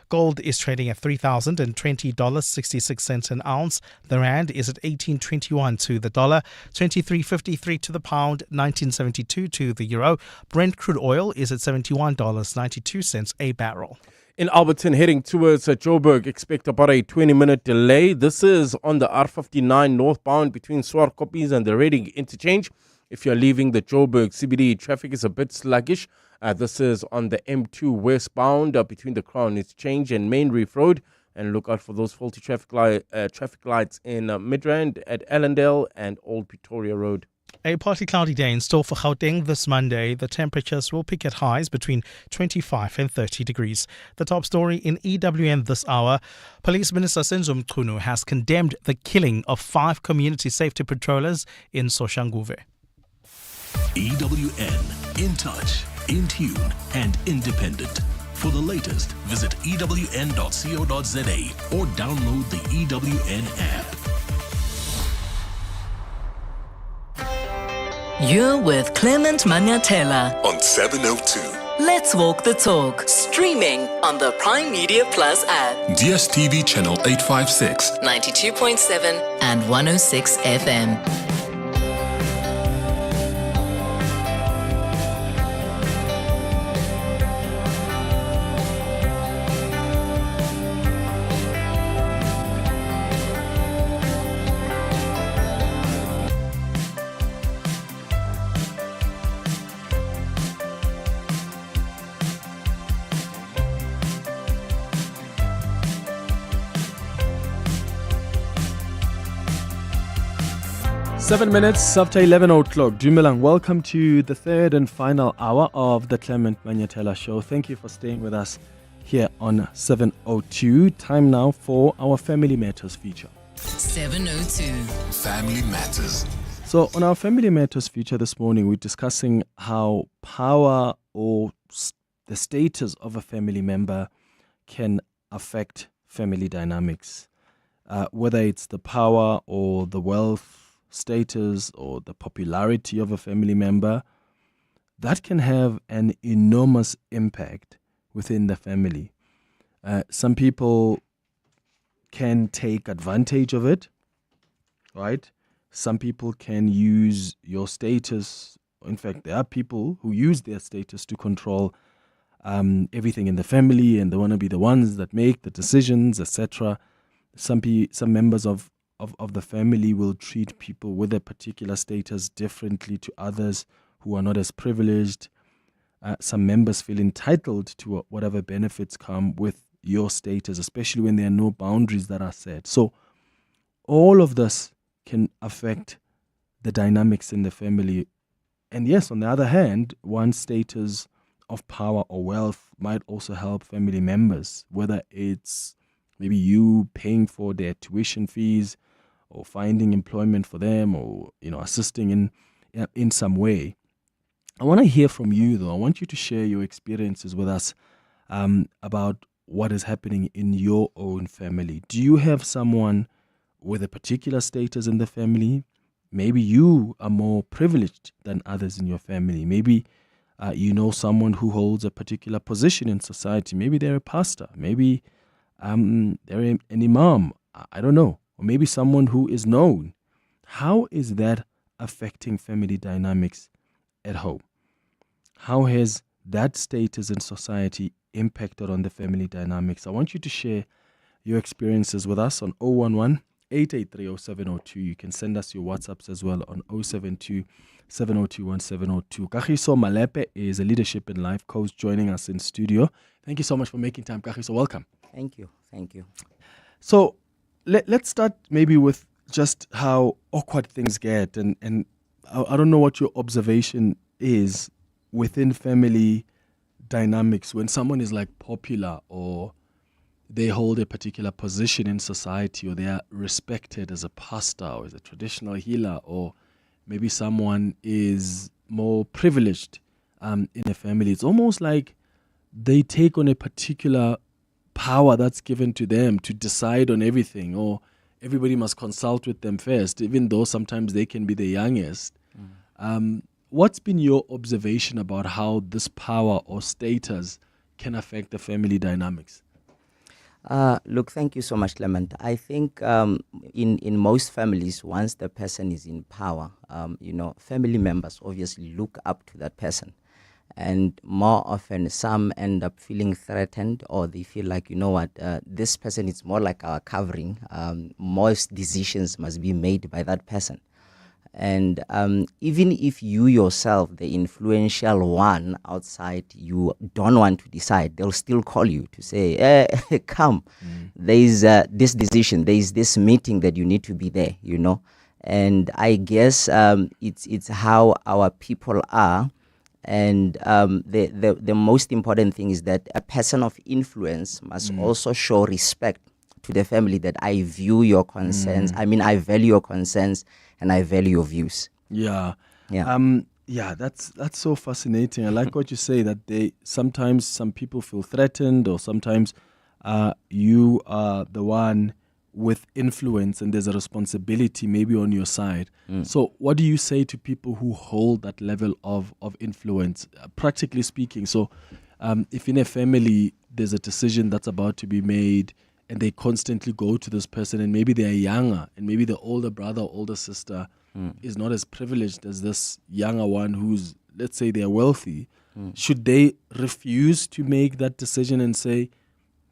Speaker 5: Gold is trading at $3,020.66 an ounce. The rand is at 18.21 to the dollar, 23.53 to the pound, 19.72 to the euro. Brent crude oil is at $71.92 a barrel.
Speaker 1: In Alberton, heading towards Joburg, expect about a 20-minute delay. This is on the R59 northbound between Swartkoppies and the Reading interchange. If you're leaving the Joburg CBD, traffic is a bit sluggish. This is on the M2 westbound between the Crown Exchange and Main Reef Road. And look out for those faulty traffic lights in Midrand at Allendale and Old Pretoria Road.
Speaker 5: A partly cloudy day in store for Gauteng this Monday. The temperatures will peak at highs between 25 and 30 degrees. The top story in EWN this hour. Police Minister Senzo Mchunu has condemned the killing of 5 community safety patrollers in Soshanguve.
Speaker 4: EWN, in touch, in tune and independent. For the latest, visit ewn.co.za or download the EWN app.
Speaker 3: You're with Clement Manyathela
Speaker 2: on 702.
Speaker 3: Let's walk the talk. Streaming on the Prime Media Plus app.
Speaker 2: DSTV channel 856.
Speaker 3: 92.7 and 106 FM.
Speaker 1: Seven minutes after 11 o'clock. Dumelang, welcome to the third and final hour of the Clement Manyathela Show. Thank you for staying with us here on 702. Time now for our Family Matters feature.
Speaker 3: 702.
Speaker 2: Family Matters.
Speaker 1: So on our Family Matters feature this morning, we're discussing how power or the status of a family member can affect family dynamics. Whether it's the power or the wealth, status or the popularity of a family member, that can have an enormous impact within the family. Some people can take advantage of it, right? Some people can use your status. In fact, there are people who use their status to control everything in the family, and they want to be the ones that make the decisions, etc. Some members of the family will treat people with a particular status differently to others who are not as privileged. Some members feel entitled to whatever benefits come with your status, especially when there are no boundaries that are set. So all of this can affect the dynamics in the family. And yes, on the other hand, one's status of power or wealth might also help family members, whether it's maybe you paying for their tuition fees or finding employment for them, or assisting in some way. I want to hear from you, though. I want you to share your experiences with us about what is happening in your own family. Do you have someone with a particular status in the family? Maybe you are more privileged than others in your family. Maybe you know someone who holds a particular position in society. Maybe they're a pastor. Maybe they're an imam. I don't know. Or maybe someone who is known. How is that affecting family dynamics at home? how has that status in society impacted on the family dynamics? I want you to share your experiences with us on 011 883 0702. You can send us your WhatsApps as well on 072 702 1702. Kagiso Malepe is a leadership and life coach joining us in studio. Thank you so much for making time, Kagiso. Welcome.
Speaker 15: Thank you.
Speaker 1: So let's start maybe with just how awkward things get. And I don't know what your observation is within family dynamics when someone is like popular, or they hold a particular position in society, or they are respected as a pastor or as a traditional healer, or maybe someone is more privileged in a family. It's almost like they take on a particular power that's given to them to decide on everything, or everybody must consult with them first, even though sometimes they can be the youngest. What's been your observation about how this power or status can affect the family dynamics?
Speaker 15: Look, thank you so much, Clement. I think in most families, once the person is in power, family members obviously look up to that person. And more often, some end up feeling threatened, or they feel like, this person is more like our covering. Most decisions must be made by that person. And even if you yourself, the influential one outside, you don't want to decide, they'll still call you to say, come, there is this decision, there is this meeting that you need to be there, And I guess it's how our people are. And the most important thing is that a person of influence must also show respect to the family, that I view your concerns. I value your concerns and I value your views.
Speaker 1: Yeah. That's so fascinating. I like what you say, that sometimes some people feel threatened, or sometimes you are the one with influence and there's a responsibility maybe on your side. So what do you say to people who hold that level of influence, practically speaking? So if in a family there's a decision that's about to be made, and they constantly go to this person, and maybe they're younger, and maybe the older brother or older sister is not as privileged as this younger one who's, let's say, they're wealthy, should they refuse to make that decision and say,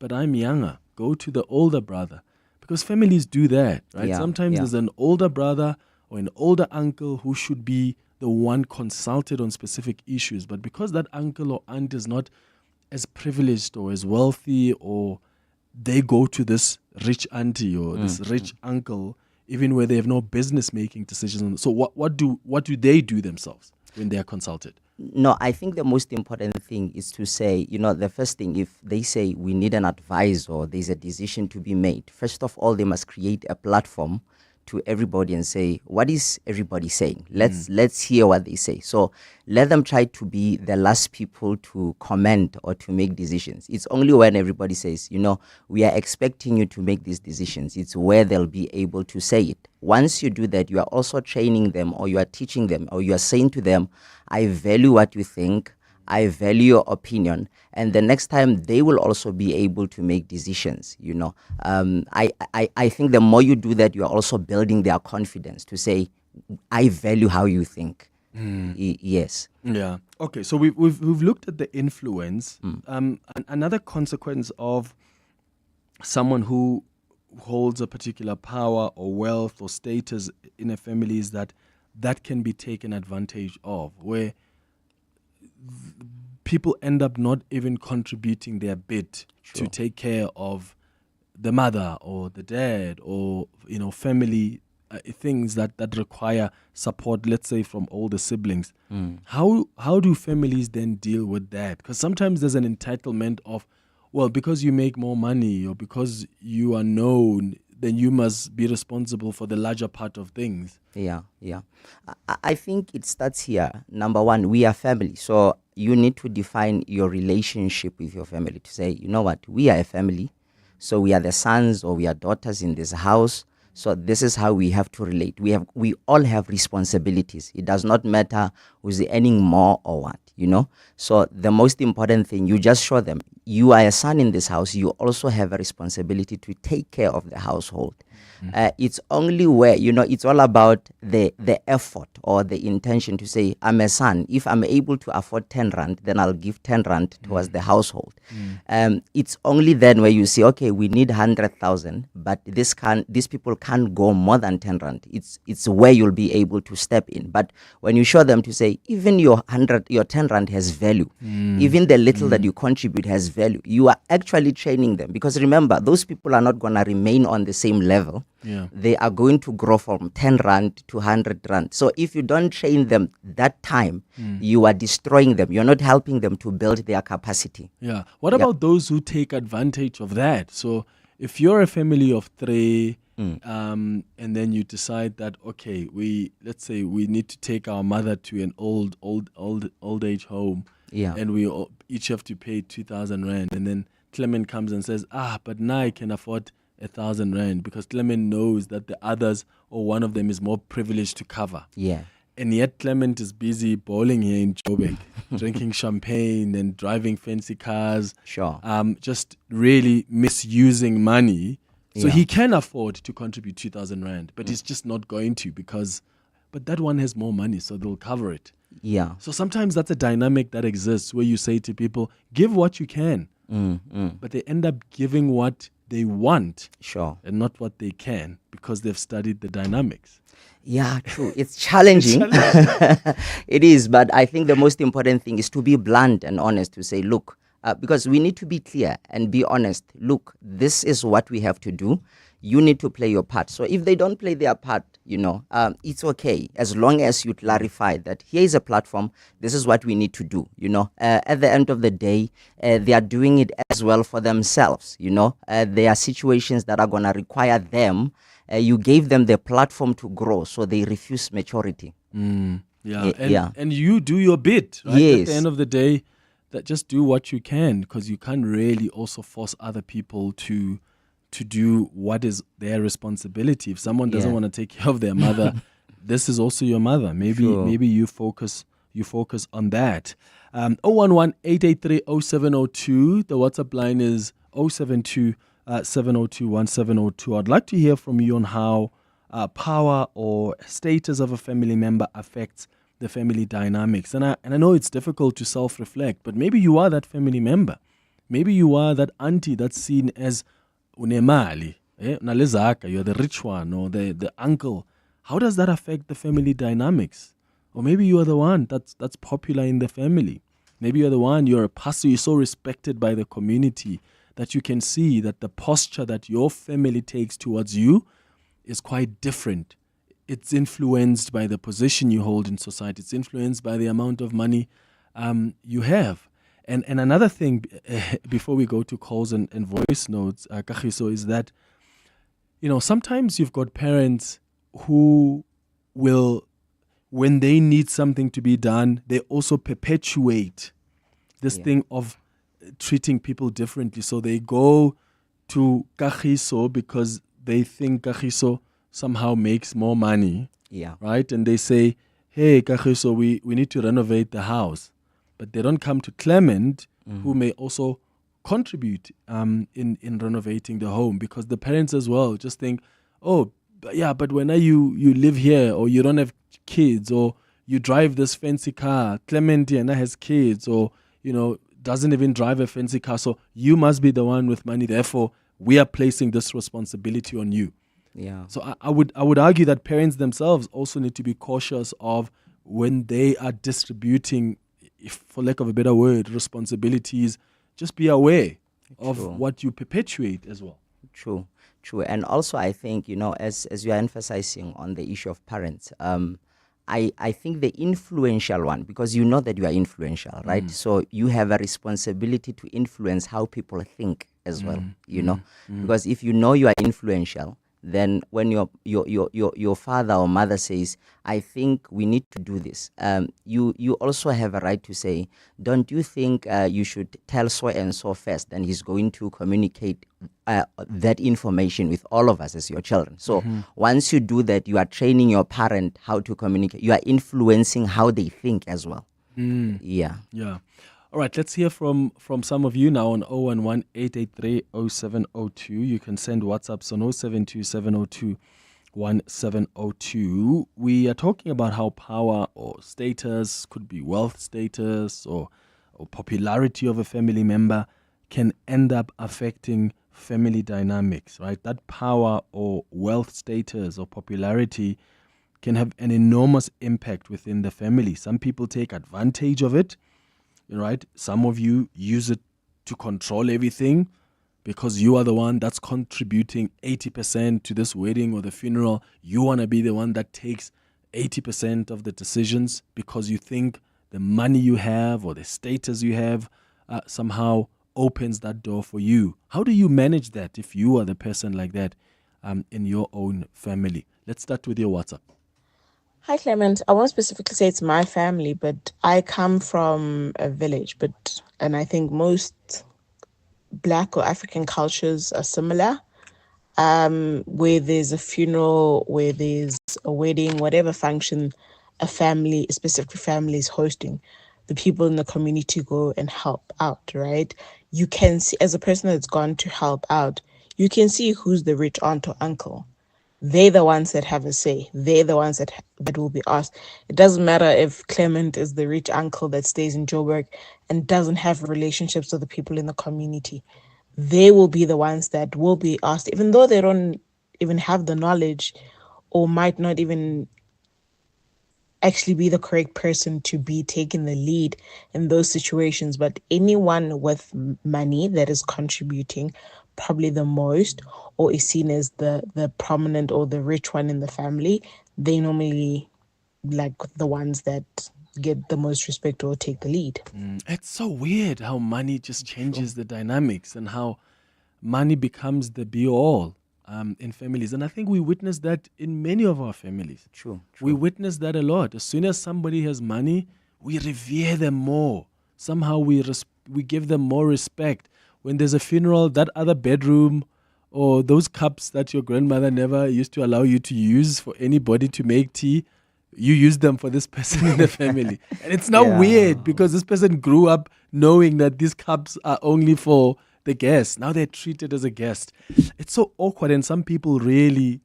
Speaker 1: but I'm younger, go to the older brother? Because families do that, right? Sometimes there's an older brother or an older uncle who should be the one consulted on specific issues, but because that uncle or aunt is not as privileged or as wealthy, or they go to this rich auntie or this rich uncle, even where they have no business making decisions. So what do they do themselves when they are consulted?
Speaker 15: No, I think the most important thing is to say, the first thing, if they say we need an advisor or there's a decision to be made, first of all, they must create a platform to everybody and say, what is everybody saying? Let's hear what they say. So let them try to be the last people to comment or to make decisions. It's only when everybody says, we are expecting you to make these decisions, it's where they'll be able to say it. Once you do that, you are also training them, or you are teaching them, or you are saying to them, I value what you think, I value your opinion, and the next time they will also be able to make decisions. I think the more you do that, you are also building their confidence to say, I value how you think. Yes.
Speaker 1: Yeah. Okay. So we've looked at the influence. Another consequence of someone who holds a particular power or wealth or status in a family is that can be taken advantage of, where people end up not even contributing their bit to take care of the mother or the dad, or family things that require support, let's say from older siblings. How do families then deal with that? Because sometimes there's an entitlement of, well, because you make more money or because you are known, then you must be responsible for the larger part of things.
Speaker 15: Yeah. I think it starts here. Number one, we are family. So you need to define your relationship with your family to say, you know what, we are a family. So we are the sons or we are daughters in this house. So this is how we have to relate. We all have responsibilities. It does not matter who's earning more or what, So the most important thing, you just show them, you are a son in this house, you also have a responsibility to take care of the household. It's only where, it's all about the effort or the intention to say, I'm a son. If I'm able to afford 10 rand, then I'll give 10 rand towards the household. It's only then where you say, okay, we need 100,000, but these people can't go more than 10 rand. It's where you'll be able to step in. But when you show them to say, even your 10 rand has value, even the little that you contribute has value, you are actually training them. Because remember, those people are not going to remain on the same level.
Speaker 1: Yeah.
Speaker 15: They are going to grow from 10 rand to 100 rand. So if you don't train them that time, you are destroying them. You're not helping them to build their capacity.
Speaker 1: Yeah. What about those who take advantage of that? So if you're a family of 3, and then you decide that, okay, let's say we need to take our mother to an old age home, and we each have to pay 2,000 rand, and then Clement comes and says, but now I can afford 1,000 rand, because Clement knows that the others or one of them is more privileged to cover.
Speaker 15: Yeah.
Speaker 1: And yet Clement is busy bowling here in Joburg, drinking champagne and driving fancy cars.
Speaker 15: Sure.
Speaker 1: Just really misusing money. So he can afford to contribute 2,000 rand, but he's just not going to, but that one has more money, so they'll cover it.
Speaker 15: Yeah.
Speaker 1: So sometimes that's a dynamic that exists where you say to people, give what you can, but they end up giving what they want,
Speaker 15: sure,
Speaker 1: and not what they can, because they've studied the dynamics.
Speaker 15: Yeah, true. It's challenging. It is, but I think the most important thing is to be blunt and honest, to say, look, because we need to be clear and be honest. Look, this is what we have to do. You need to play your part. So if they don't play their part, it's okay, as long as you clarify that here is a platform, this is what we need to do. At the end of the day, they are doing it as well for themselves. There are situations that are going to require them. You gave them the platform to grow, so they refuse maturity.
Speaker 1: And you do your bit, right?
Speaker 15: Yes.
Speaker 1: At the end of the day, that just do what you can, because you can't really also force other people to do what is their responsibility. If someone doesn't want to take care of their mother, this is also your mother. Maybe you focus on that. 011-883-0702. The WhatsApp line is 072 702 1702. I'd like to hear from you on how power or status of a family member affects the family dynamics. And I know it's difficult to self-reflect, but maybe you are that family member. Maybe you are that auntie that's seen as unemali, nalizaka, you're the rich one, or the uncle. How does that affect the family dynamics? Or maybe you are the one that's popular in the family. Maybe you're the one, you're a pastor, you're so respected by the community that you can see that the posture that your family takes towards you is quite different. It's influenced by the position you hold in society. It's influenced by the amount of money you have. And another thing, before we go to calls and voice notes, Kagiso, is that, sometimes you've got parents who will, when they need something to be done, they also perpetuate this thing of treating people differently. So they go to Kagiso because they think Kagiso somehow makes more money.
Speaker 15: Yeah.
Speaker 1: Right? And they say, hey, Kagiso, we need to renovate the house. But they don't come to Clement, who may also contribute in renovating the home, because the parents as well just think, but when you live here, or you don't have kids, or you drive this fancy car, Clement has kids, or doesn't even drive a fancy car, so you must be the one with money, therefore we are placing this responsibility on you.
Speaker 15: Yeah.
Speaker 1: So I would argue that parents themselves also need to be cautious of when they are distributing, if, for lack of a better word, responsibilities. Just be aware of what you perpetuate as well.
Speaker 15: True. And also I think, as you are emphasizing on the issue of parents, I think the influential one, because you know that you are influential, right? So you have a responsibility to influence how people think as well, because if you know you are influential, then when your father or mother says, I think we need to do this, you also have a right to say, don't you think you should tell so and so first? Then he's going to communicate that information with all of us as your children. So once you do that, you are training your parent how to communicate. You are influencing how they think as well.
Speaker 1: Yeah. All right, let's hear from some of you now on 011-883-0702. You can send WhatsApps on 072-702-1702. We are talking about how power or status, could be wealth status or popularity of a family member, can end up affecting family dynamics, right? That power or wealth status or popularity can have an enormous impact within the family. Some people take advantage of it, right? Some of you use it to control everything because you are the one that's contributing 80% to this wedding or the funeral. You want to be the one that takes 80% of the decisions because you think the money you have or the status you have somehow opens that door for you. How do you manage that if you are the person like that in your own family? Let's start with your WhatsApp.
Speaker 16: Hi, Clement. I won't specifically say it's my family, but I come from a village, and I think most Black or African cultures are similar, where there's a funeral, where there's a wedding, whatever function a specific family is hosting, the people in the community go and help out, right? You can see, as a person that's gone to help out, you can see who's the rich aunt or uncle. They're the ones that have a say. They're the ones that will be asked. It doesn't matter if Clement is the rich uncle that stays in Joburg and doesn't have relationships with the people in the community. They will be the ones that will be asked, even though they don't even have the knowledge or might not even actually be the correct person to be taking the lead in those situations. But anyone with money that is contributing probably the most or is seen as the prominent or the rich one in the family, they normally like the ones that get the most respect or take the lead.
Speaker 1: It's so weird how money just changes the dynamics and how money becomes the be-all in families. And I think we witness that in many of our families.
Speaker 15: True.
Speaker 1: We witness that a lot. As soon as somebody has money, we revere them more. Somehow we give them more respect. When there's a funeral, that other bedroom or those cups that your grandmother never used to allow you to use for anybody to make tea, you use them for this person in the family. And it's now weird because this person grew up knowing that these cups are only for the guest. Now they're treated as a guest. It's so awkward, and some people really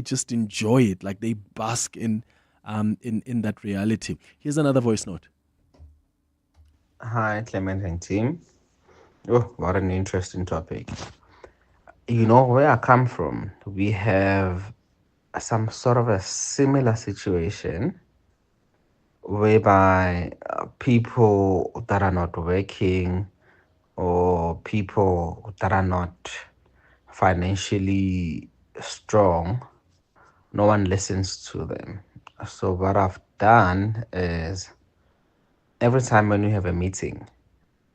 Speaker 1: just enjoy it. Like they bask in that reality. Here's another voice note.
Speaker 17: Hi, Clement and team. Oh, what an interesting topic. You know, where I come from, we have some sort of a similar situation whereby people that are not working or people that are not financially strong, no one listens to them. So what I've done is every time when we have a meeting,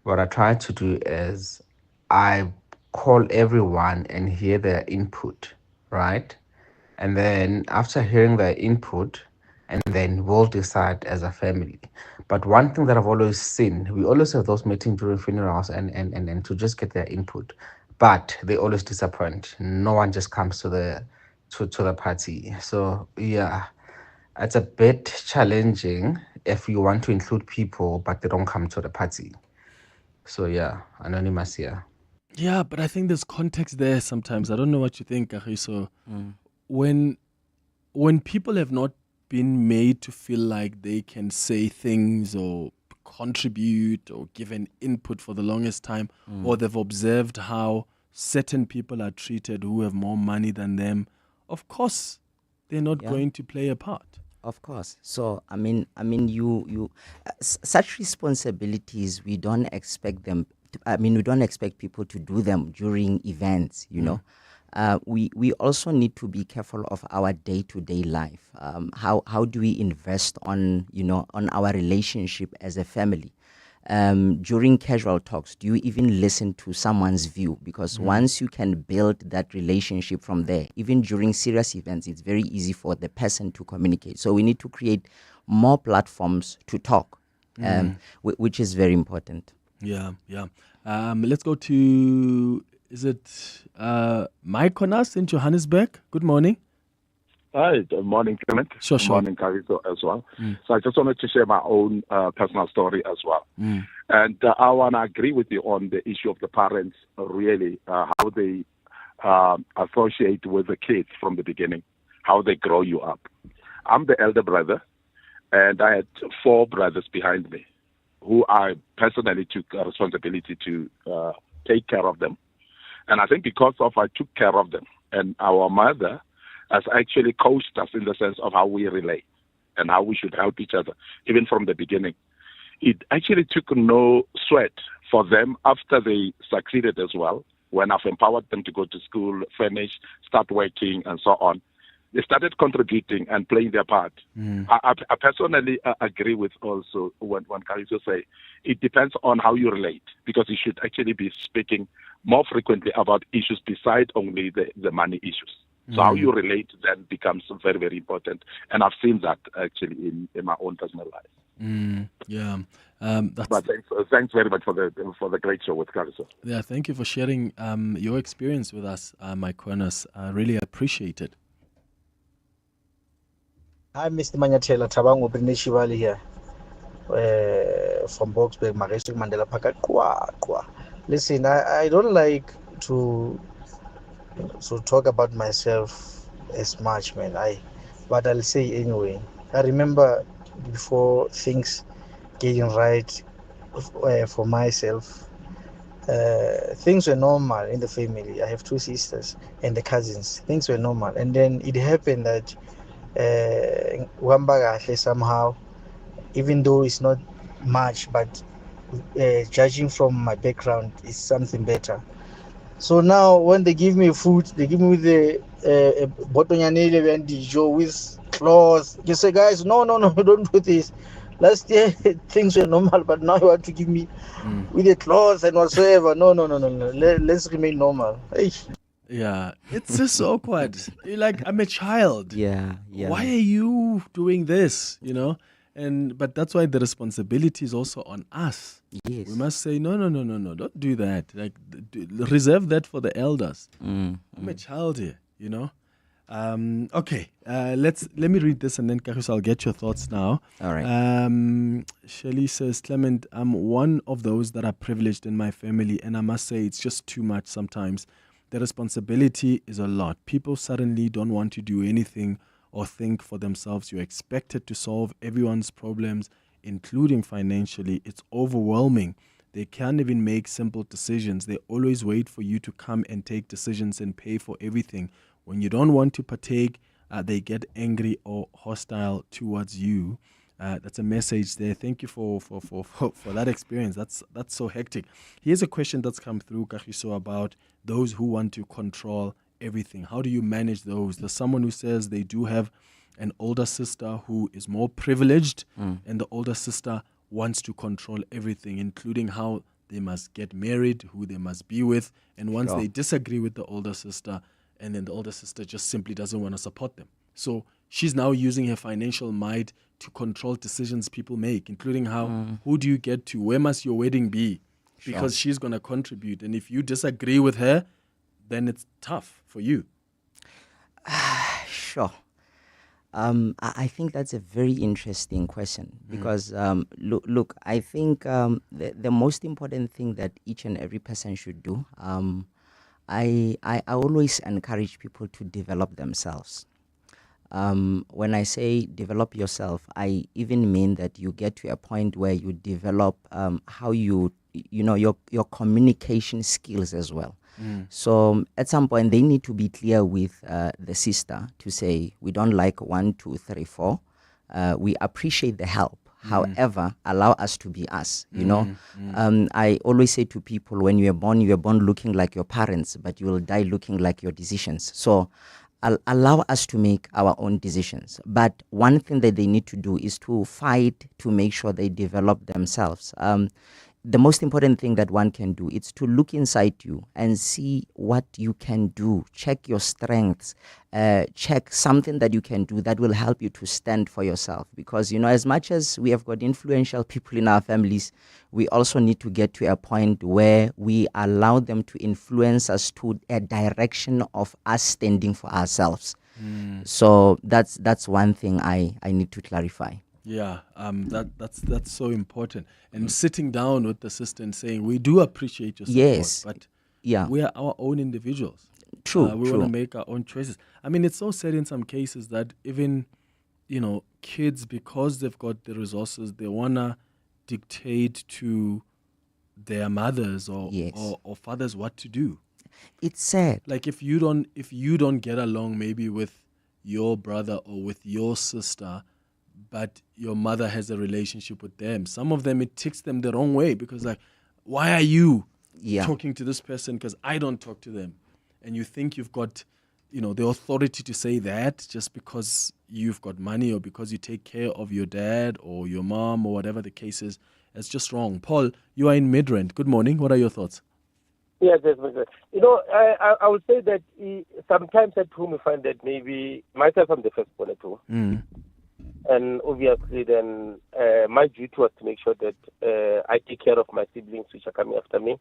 Speaker 17: what I try to do is I call everyone and hear their input, right? And then after hearing their input, and then we'll decide as a family. But one thing that I've always seen, we always have those meetings during funerals and to just get their input, but they always disappoint. No one just comes to the party. So yeah, it's a bit challenging if you want to include people, but they don't come to the party. So yeah, anonymous here.
Speaker 1: Yeah, but I think there's context there sometimes. I don't know what you think, Kagiso. When people have not been made to feel like they can say things or contribute or give an input for the longest time, or they've observed how certain people are treated who have more money than them, of course they're not going to play a part.
Speaker 15: Of course. So I mean, you such responsibilities, we don't expect them. We don't expect people to do them during events. You know, we also need to be careful of our day-to-day life. How do we invest on our relationship as a family? During casual talks, do you even listen to someone's view? Because once you can build that relationship from there, even during serious events, it's very easy for the person to communicate. So we need to create more platforms to talk, which is very important.
Speaker 1: Yeah. Let's go to, is it Mike on us in Johannesburg? Good morning.
Speaker 18: Hi, good morning, Clement.
Speaker 1: Sure.
Speaker 18: Good morning, Cariso, as well.
Speaker 1: Mm.
Speaker 18: So I just wanted to share my own personal story as well.
Speaker 1: Mm.
Speaker 18: And I want to agree with you on the issue of the parents, really, how they associate with the kids from the beginning, how they grow you up. I'm the elder brother, and I had 4 brothers behind me who I personally took responsibility to take care of them. And I think because of I took care of them, and our mother has actually coached us in the sense of how we relate and how we should help each other, even from the beginning. It actually took no sweat for them after they succeeded as well, when I've empowered them to go to school, finish, start working, and so on. They started contributing and playing their part. I personally agree with also when Kariso say it depends on how you relate, because you should actually be speaking more frequently about issues beside only the money issues. So how you relate then becomes very, very important. And I've seen that actually in my own personal life.
Speaker 1: Yeah.
Speaker 18: But thanks very much for the great show with Kariso.
Speaker 1: Yeah, thank you for sharing your experience with us, Mike Corners. I really appreciate it.
Speaker 19: Hi, Mr. Manyathela, Tabango Brinishivali here from Boksburg, Maresu Mandela Park. Listen, I don't like to talk about myself as much, man. But I'll say anyway. I remember before things getting right for myself, things were normal in the family. I have 2 sisters and the cousins. Things were normal, and then it happened that somehow, even though it's not much, but judging from my background, it's something better. So now when they give me food, they give me the botonyanele and dijo with clothes. You say, guys, no, don't do this. Last year things were normal, but now you want to give me with the clothes and whatsoever. No. Let's remain normal. Hey.
Speaker 1: Yeah, it's just awkward. You're like, I'm a child.
Speaker 15: Yeah.
Speaker 1: Why are you doing this? But that's why the responsibility is also on us.
Speaker 15: Yes.
Speaker 1: We must say, no, don't do that. Like, reserve that for the elders. I'm a child here, Okay, let me read this and then, Karis, I'll get your thoughts now.
Speaker 15: All right.
Speaker 1: Shelley says, Clement, I'm one of those that are privileged in my family, and I must say it's just too much sometimes. The responsibility is a lot. People suddenly don't want to do anything or think for themselves. You're expected to solve everyone's problems, including financially. It's overwhelming. They can't even make simple decisions. They always wait for you to come and take decisions and pay for everything. When you don't want to partake, they get angry or hostile towards you. That's a message there. Thank you for that experience. That's so hectic. Here's a question that's come through, Kagiso, about those who want to control everything. How do you manage those? There's someone who says they do have an older sister who is more privileged, and the older sister wants to control everything, including how they must get married, who they must be with. And once they disagree with the older sister, and then the older sister just simply doesn't want to support them. So she's now using her financial might to control decisions people make, including who do you get to, where must your wedding be? Because she's going to contribute. And if you disagree with her, then it's tough for you.
Speaker 15: Sure. I think that's a very interesting question because, look, I think the most important thing that each and every person should do, I always encourage people to develop themselves. When I say develop yourself, I even mean that you get to a point where you develop how your communication skills as well. So at some point they need to be clear with the sister to say, we don't like 1, 2, 3, 4. We appreciate the help. However, allow us to be us. I always say to people, when you are born looking like your parents, but you will die looking like your decisions. So allow us to make our own decisions. But one thing that they need to do is to fight to make sure they develop themselves. The most important thing that one can do is to look inside you and see what you can do. Check your strengths. Check something that you can do that will help you to stand for yourself. Because, as much as we have got influential people in our families, we also need to get to a point where we allow them to influence us to a direction of us standing for ourselves. So that's one thing I need to clarify.
Speaker 1: Yeah, that's so important. And sitting down with the sister and saying, we do appreciate your support,
Speaker 15: Yes.
Speaker 1: but
Speaker 15: Yeah.
Speaker 1: we are our own individuals.
Speaker 15: True,
Speaker 1: we
Speaker 15: true.
Speaker 1: want to make our own choices. I mean, it's so sad in some cases that even, kids, because they've got the resources, they want to dictate to their mothers or fathers what to do.
Speaker 15: It's sad.
Speaker 1: Like if you don't get along maybe with your brother or with your sister, but your mother has a relationship with them, some of them, it ticks them the wrong way because like, why are you talking to this person because I don't talk to them? And you think you've got, the authority to say that just because you've got money or because you take care of your dad or your mom or whatever the case is. It's just wrong. Paul, you are in Midrand. Good morning. What are your thoughts?
Speaker 6: Yes, I would say that sometimes at home we find that maybe myself I'm the firstborn at home. And obviously then my duty was to make sure that I take care of my siblings which are coming after me.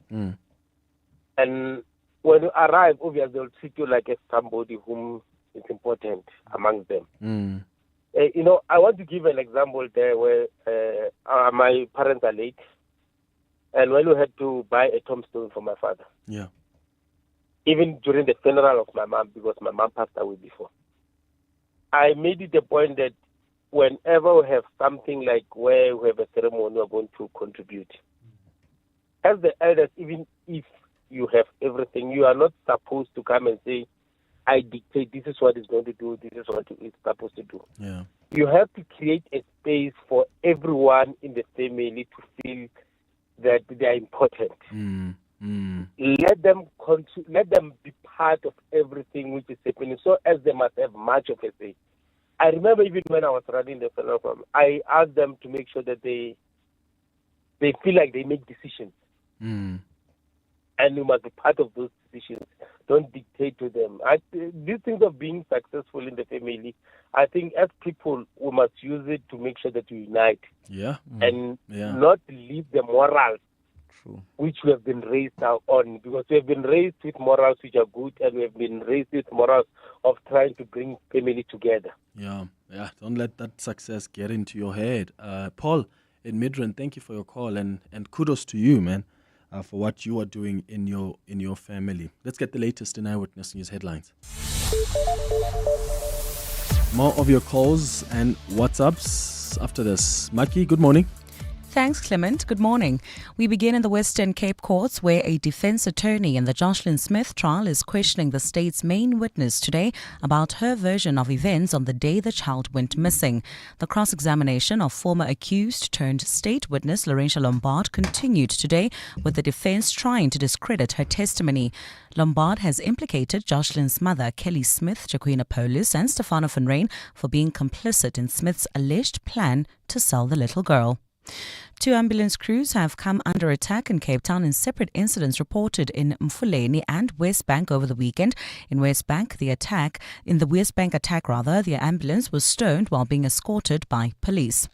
Speaker 6: And when you arrive, obviously they'll treat you like somebody whom is important among them. I want to give an example there where my parents are late. And when we had to buy a tombstone for my father.
Speaker 1: Yeah.
Speaker 6: Even during the funeral of my mom, because my mom passed away before. I made it a point that whenever we have something like where we have a ceremony, we're going to contribute. As the elders, even if you have everything, you are not supposed to come and say, I dictate this is what it's going to do, this is what it's supposed to do.
Speaker 1: Yeah.
Speaker 6: You have to create a space for everyone in the family to feel that they are important. Let them be part of everything which is happening, so as they must have much of a say. I remember even when I was running the funeral program, I asked them to make sure that they feel like they make decisions. And you must be part of those decisions. Don't dictate to them. These things of being successful in the family, I think as people, we must use it to make sure that we unite. And not leave the morals which we have been raised on. Because we have been raised with morals which are good, and we have been raised with morals of trying to bring family together.
Speaker 1: Yeah. Don't let that success get into your head. Paul, in Midrand, thank you for your call, and kudos to you, man. For what you are doing in your family. Let's get the latest in Eyewitness News headlines. More of your calls and WhatsApps after this. Maki, good morning.
Speaker 20: Thanks, Clement. Good morning. We begin in the Western Cape courts where a defense attorney in the Joshyn Smith trial is questioning the state's main witness today about her version of events on the day the child went missing. The cross-examination of former accused turned state witness Laurentia Lombard continued today with the defense trying to discredit her testimony. Lombard has implicated Jocelyn's mother, Kelly Smith, Jaquina Polis and Stefano van Ryn for being complicit in Smith's alleged plan to sell the little girl. 2 ambulance crews have come under attack in Cape Town in separate incidents reported in Mfuleni and West Bank over the weekend. In the West Bank attack, the ambulance was stoned while being escorted by police.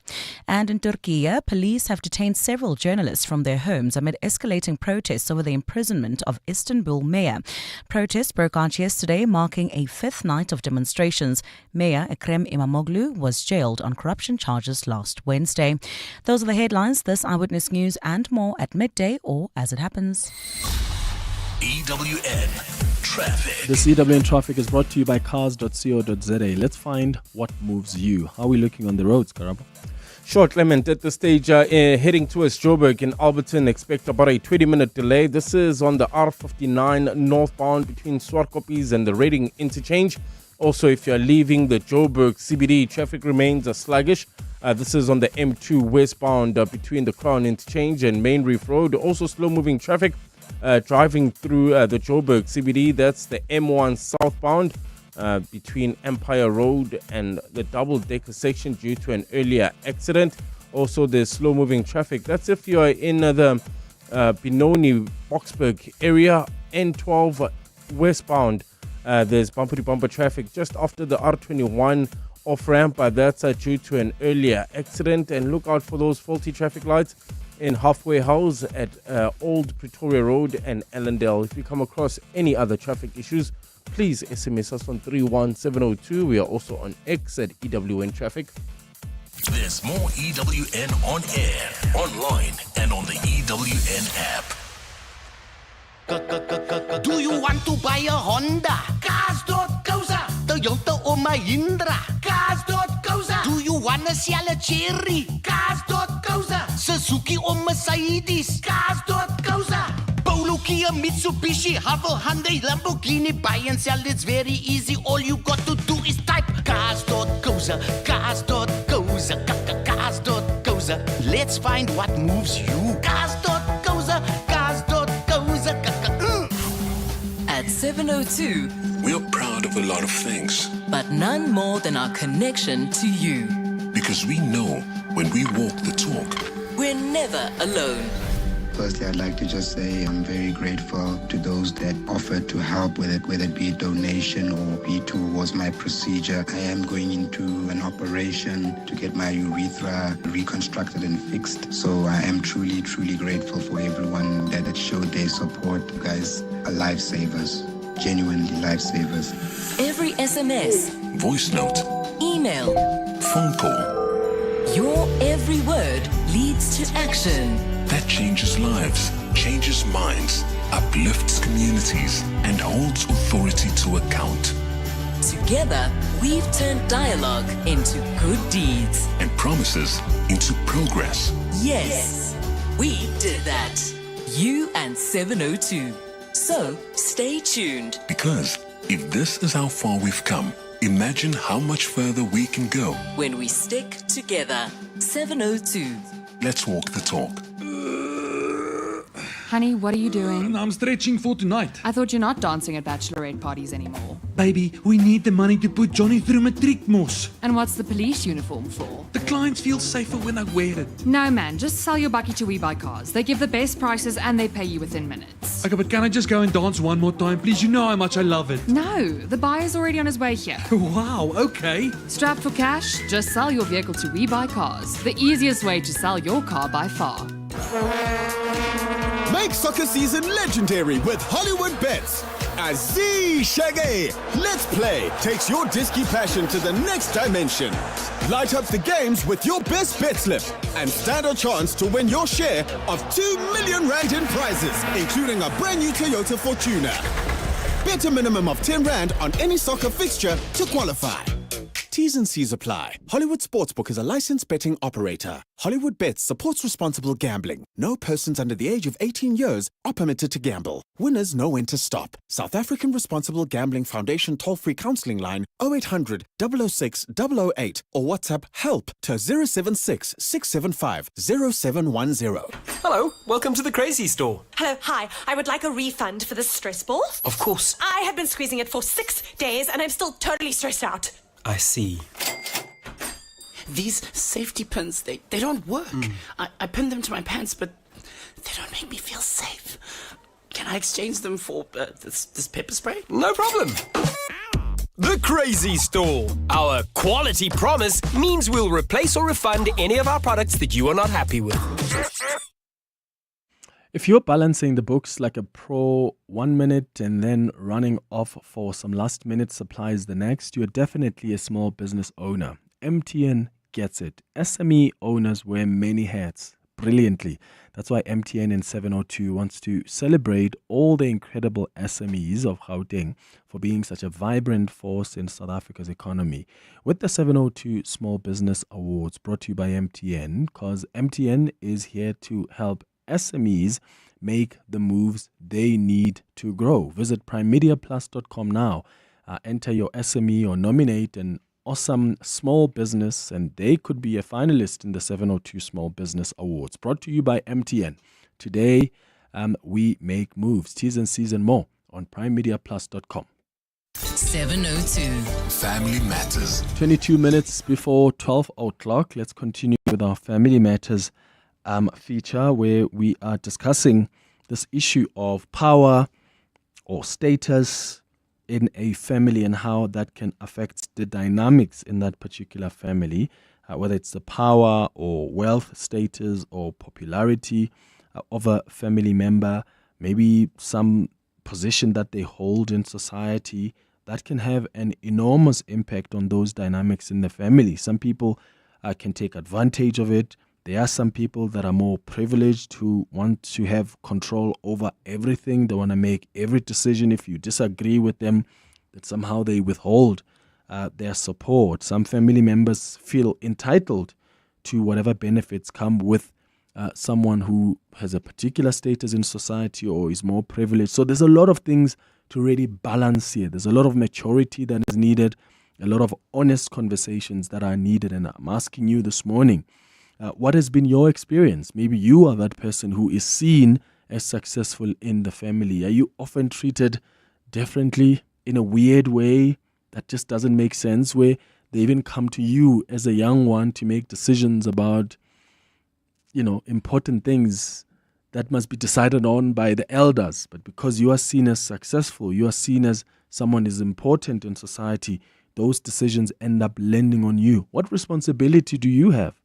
Speaker 20: And in Turkey, police have detained several journalists from their homes amid escalating protests over the imprisonment of Istanbul mayor. Protests broke out yesterday, marking a 5th night of demonstrations. Mayor Ekrem Imamoglu was jailed on corruption charges last Wednesday. Those are the headlines. This Eyewitness News and more at midday or as it happens.
Speaker 4: EWN Traffic.
Speaker 1: This EWN Traffic is brought to you by cars.co.za. Let's find what moves you. How are we looking on the roads, Karabo?
Speaker 21: Sure, Clement. At the stage, heading towards Joburg in Alberton, expect about a 20-minute delay. This is on the R59 northbound between Swartkopies and the Reading interchange. Also, if you're leaving the Joburg CBD, traffic remains sluggish. This is on the M2 westbound between the Crown Interchange and Main Reef Road. Also slow-moving traffic driving through the Joburg CBD. That's the M1 southbound between Empire Road and the double-decker section due to an earlier accident. Also, there's slow-moving traffic. That's if you're in the Benoni-Boksburg area. N12 westbound, there's bumper-to-bumper traffic just after the R21 off-ramp. That's due to an earlier accident. And look out for those faulty traffic lights in Halfway House at Old Pretoria Road and Ellendale. If you come across any other traffic issues, please SMS us on 31702. We are also on X at EWN Traffic.
Speaker 4: There's more EWN on air, online, and on the EWN app.
Speaker 7: Do you want to buy a Honda? Cars.coza. Toyota or Mahindra? Cars.coza. Do you want to sell a Cherry? Cars.coza. Suzuki or Mercedes? Cars.coza. Polo, Kia, Mitsubishi, Havel, Hyundai, Lamborghini. Buy and sell, it's very easy. All you got to do is type Cars.coza. Cars.coza. Cars.coza. Let's find what moves you. Cars.coza. Cars.coza.
Speaker 3: At 702,
Speaker 4: We're proud of a lot of things
Speaker 3: but none more than our connection to you.
Speaker 4: because we know when we walk the talk,
Speaker 3: We're never alone.
Speaker 9: Firstly, I'd like to just say I'm very grateful to those that offered to help with it, whether it be a donation or be towards my procedure. I am going into an operation to get my urethra reconstructed and fixed. So I am truly, truly grateful for everyone that showed their support. You guys are lifesavers, genuinely lifesavers.
Speaker 3: Every SMS,
Speaker 4: voice note,
Speaker 3: email,
Speaker 4: phone call,
Speaker 3: your every word leads to action.
Speaker 4: that changes lives, changes minds, uplifts communities, and holds authority to account.
Speaker 3: Together, we've turned dialogue into good deeds.
Speaker 4: And promises into progress.
Speaker 3: Yes, we did that. You and 702. So, stay tuned.
Speaker 4: Because if this is how far we've come, imagine how much further we can go.
Speaker 3: When we stick together. 702.
Speaker 4: Let's walk the talk.
Speaker 22: Honey, what are you doing?
Speaker 23: I'm stretching for tonight.
Speaker 22: I thought you're not dancing at bachelorette parties anymore.
Speaker 23: Baby, we need the money to put Johnny through matriek mos.
Speaker 22: And what's the police uniform for?
Speaker 23: The clients feel safer when I wear it.
Speaker 22: No, man, just sell your bucky to We Buy Cars. They give the best prices and they pay you within minutes.
Speaker 23: Okay, but can I just go and dance one more time, please? You know how much I love it.
Speaker 22: No, the buyer's already on his way here.
Speaker 23: Wow, okay.
Speaker 22: Strapped for cash? Just sell your vehicle to We Buy Cars. The easiest way to sell your car by far.
Speaker 24: Make soccer season legendary with Hollywood Bets. Aziz Shagay, Let's Play takes your disky passion to the next dimension. Light up the games with your best bet slip and stand a chance to win your share of 2 million rand in prizes, including a brand new Toyota Fortuner. Bet a minimum of 10 rand on any soccer fixture to qualify. T's and C's apply. Hollywood Sportsbook is a licensed betting operator. Hollywood Bets supports responsible gambling. No persons under the age of 18 years are permitted to gamble. Winners know when to stop. South African Responsible Gambling Foundation toll-free counselling line 0800 006 008 or WhatsApp help to 076 675 0710.
Speaker 25: Hello, welcome to the Crazy Store.
Speaker 27: Hello, hi. I would like a refund for the stress ball.
Speaker 25: Of course.
Speaker 27: I have been squeezing it for 6 days and I'm still totally stressed out.
Speaker 25: I see.
Speaker 28: These safety pins, they don't work. I pin them to my pants, but they don't make me feel safe. Can I exchange them for this pepper spray?
Speaker 25: No problem. The Crazy Store. Our quality promise means we'll replace or refund any of our products that you are not happy with.
Speaker 1: If you're balancing the books like a pro 1 minute and then running off for some last minute supplies the next, you're definitely a small business owner. MTN gets it. SME owners wear many hats brilliantly. That's why MTN in 702 wants to celebrate all the incredible SMEs of Gauteng for being such a vibrant force in South Africa's economy. With the 702 Small Business Awards brought to you by MTN, because MTN is here to help SMEs make the moves they need to grow. Visit primemediaplus.com now. Enter your SME or nominate an awesome small business and they could be a finalist in the 702 Small Business Awards. Brought to you by MTN. Today, we make moves. T's and C's and more on primemediaplus.com.
Speaker 3: 702.
Speaker 4: Family Matters.
Speaker 1: 22 minutes before 12 o'clock. Let's continue with our Family Matters feature where we are discussing this issue of power or status in a family and how that can affect the dynamics in that particular family, whether it's the power or wealth status or popularity of a family member. Maybe some position that they hold in society, that can have an enormous impact on those dynamics in the family. Some people can take advantage of it. There are some people that are more privileged who want to have control over everything. They want to make every decision. If you disagree with them, that somehow they withhold their support. Some family members feel entitled to whatever benefits come with someone who has a particular status in society or is more privileged. So there's a lot of things to really balance here. There's a lot of maturity that is needed, a lot of honest conversations that are needed. And I'm asking you this morning, what has been your experience? Maybe you are that person who is seen as successful in the family. Are you often treated differently in a weird way that just doesn't make sense, where they even come to you as a young one to make decisions about, important things that must be decided on by the elders? But because you are seen as successful, you are seen as someone is important in society, those decisions end up landing on you. What responsibility do you have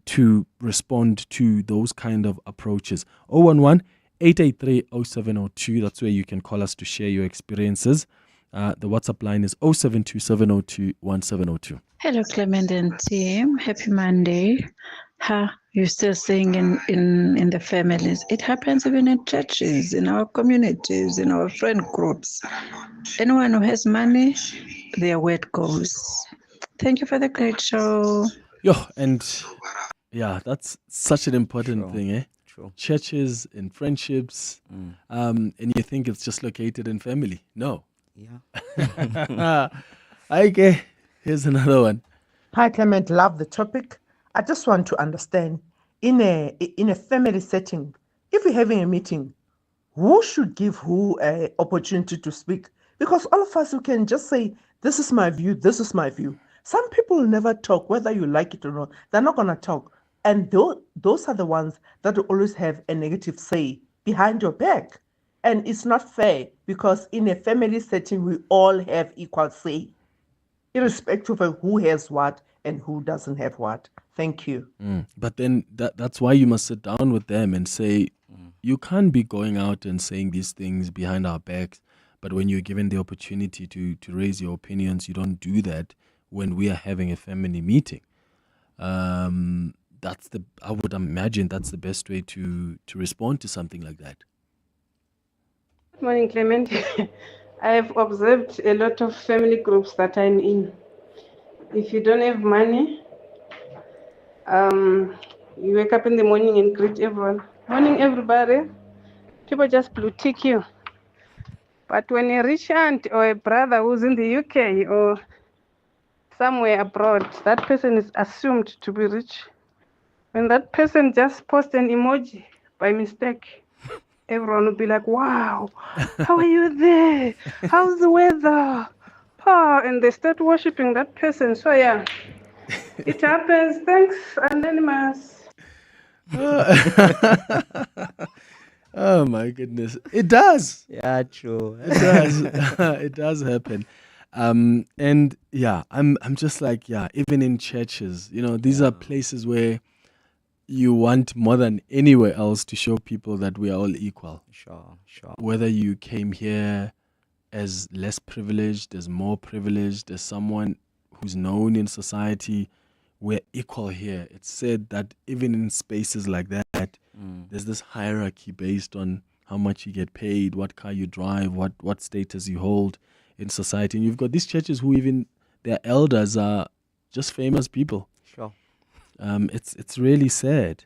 Speaker 1: to respond to those kind of approaches? 011-883-0702. That's where you can call us to share your experiences. The WhatsApp line is 0727021702.
Speaker 5: Hello, Clement and team. Happy Monday. You're still saying in the families. It happens even in churches, in our communities, in our friend groups. Anyone who has money, their word goes. Thank you for the great show.
Speaker 1: That's such an important thing, eh?
Speaker 15: True.
Speaker 1: Churches and friendships, and you think it's just located in family. No.
Speaker 15: Yeah.
Speaker 1: Okay, here's another one.
Speaker 8: Hi, Clement. Love the topic. I just want to understand, in a family setting, if we're having a meeting, who should give who an opportunity to speak? Because all of us, who can just say, this is my view, this is my view. Some people will never talk, whether you like it or not. They're not going to talk. And those are the ones that will always have a negative say behind your back. And it's not fair, because in a family setting, we all have equal say, irrespective of who has what and who doesn't have what. Thank you.
Speaker 1: But then that's why you must sit down with them and say, you can't be going out and saying these things behind our backs, but when you're given the opportunity to raise your opinions, you don't do that when we are having a family meeting. I would imagine that's the best way to respond to something like that.
Speaker 10: Good morning, Clement. I have observed a lot of family groups that I'm in. If you don't have money, you wake up in the morning and greet everyone. Morning, everybody. People just blue tick you. But when a rich aunt or a brother who's in the UK or somewhere abroad, that person is assumed to be rich. When that person just posts an emoji by mistake, everyone will be like, wow, how are you there? How's the weather? And they start worshipping that person. So yeah, it happens. Thanks, Anonymous.
Speaker 1: Oh my goodness. It does.
Speaker 15: Yeah, true.
Speaker 1: It does. It does happen. And yeah, I'm just like, even in churches, these are places where you want more than anywhere else to show people that we are all equal.
Speaker 15: Sure.
Speaker 1: Whether you came here as less privileged, as more privileged, as someone who's known in society, we're equal here. It's said that even in spaces like that, there's this hierarchy based on how much you get paid, what car you drive, what status you hold in society. And you've got these churches who even their elders are just famous people.
Speaker 15: Sure.
Speaker 1: It's really sad.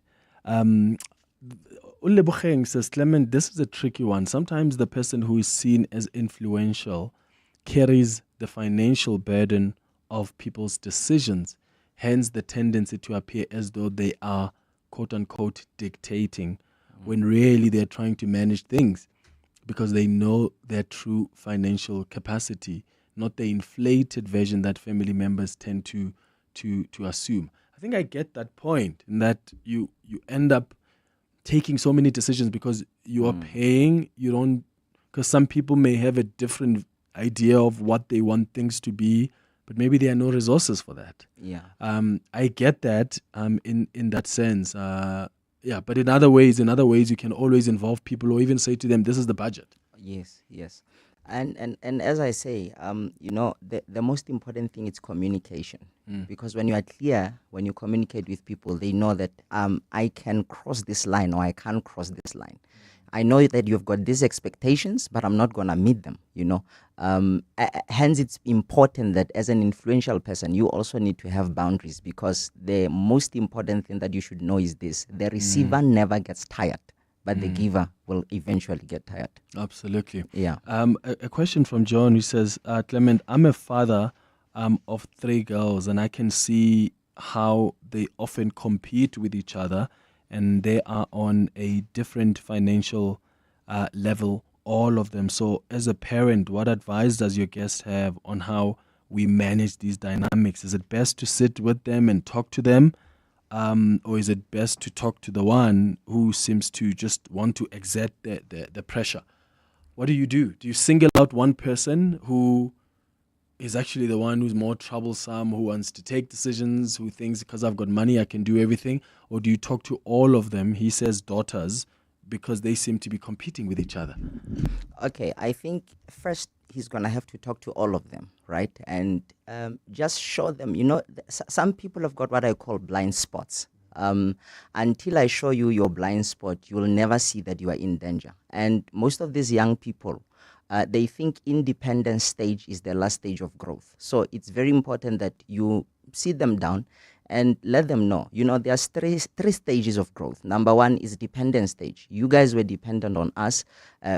Speaker 1: Ulebocheng says, Clement, this is a tricky one. Sometimes the person who is seen as influential carries the financial burden of people's decisions, hence the tendency to appear as though they are, quote unquote, dictating, when really they're trying to manage things because they know their true financial capacity, not the inflated version that family members tend to assume. I think I get that point, in that you end up taking so many decisions because you are paying, because some people may have a different idea of what they want things to be, but maybe there are no resources for that.
Speaker 15: Yeah.
Speaker 1: I get that in that sense. But in other ways you can always involve people, or even say to them, this is the budget.
Speaker 15: Yes, yes. And as I say, the most important thing is communication. Because when you are clear, when you communicate with people, they know that I can cross this line or I can't cross this line. I know that you've got these expectations, but I'm not going to meet them, Hence, it's important that as an influential person, you also need to have boundaries, because the most important thing that you should know is this: the receiver never gets tired, but the giver will eventually get tired.
Speaker 1: Absolutely.
Speaker 15: Yeah.
Speaker 1: A question from John, who says, Clement, I'm a father of 3 girls, and I can see how they often compete with each other, and they are on a different financial level, all of them. So as a parent, what advice does your guest have on how we manage these dynamics? Is it best to sit with them and talk to them? Or is it best to talk to the one who seems to just want to exert the pressure? What do? Do you single out one person who is actually the one who's more troublesome, who wants to take decisions, who thinks because I've got money I can do everything? Or do you talk to all of them? He says daughters, because they seem to be competing with each other.
Speaker 15: Okay, I think first he's going to have to talk to all of them, right? And just show them, some people have got what I call blind spots. Until I show you your blind spot, you will never see that you are in danger. And most of these young people, they think independence stage is the last stage of growth. So it's very important that you sit them down and let them know, there's three stages of growth. Number one is dependent stage. You guys were dependent on us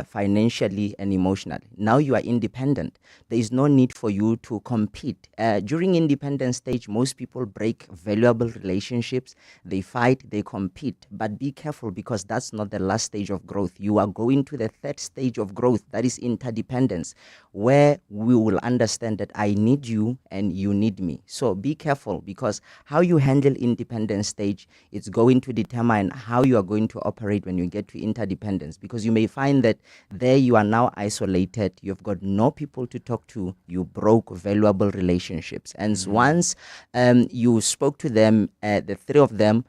Speaker 15: financially and emotionally. Now you are independent. There is no need for you to compete. During independent stage, most people break valuable relationships. They fight, they compete. But be careful, because that's not the last stage of growth. You are going to the third stage of growth, that is interdependence, where we will understand that I need you and you need me. So be careful, because how you handle independence stage, it's going to determine how you are going to operate when you get to interdependence, because you may find that there you are now isolated, you've got no people to talk to, you broke valuable relationships. And once you spoke to them, the 3 of them,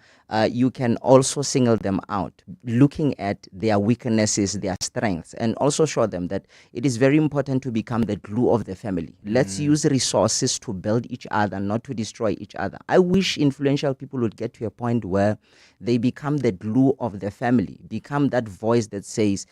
Speaker 15: you can also single them out, looking at their weaknesses, their strengths, and also show them that it is very important to become the glue of the family. Let's use resources to build each other, not to destroy each other. I wish influential people would get to a point where they become the glue of the family, become that voice that says,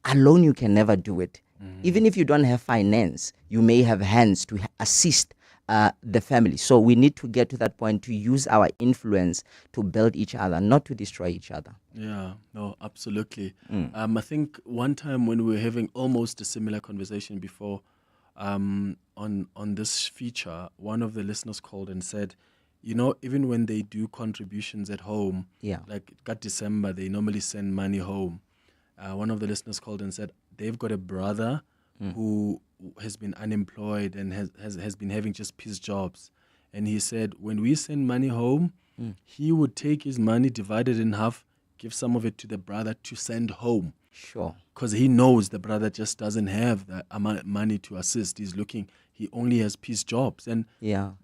Speaker 15: alone you can never do it. Even if you don't have finance, you may have hands to assist the family. So we need to get to that point to use our influence to build each other, not to destroy each other.
Speaker 1: Yeah, no, absolutely. I think one time when we were having almost a similar conversation before on this feature, one of the listeners called and said, even when they do contributions at home, like got December, they normally send money home. One of the listeners called and said they've got a brother who has been unemployed and has been having just piece jobs. And he said when we send money home, he would take his money, divide it in half, give some of it to the brother to send home.
Speaker 15: Sure.
Speaker 1: Because he knows the brother just doesn't have the amount of money to assist. He only has piece jobs. And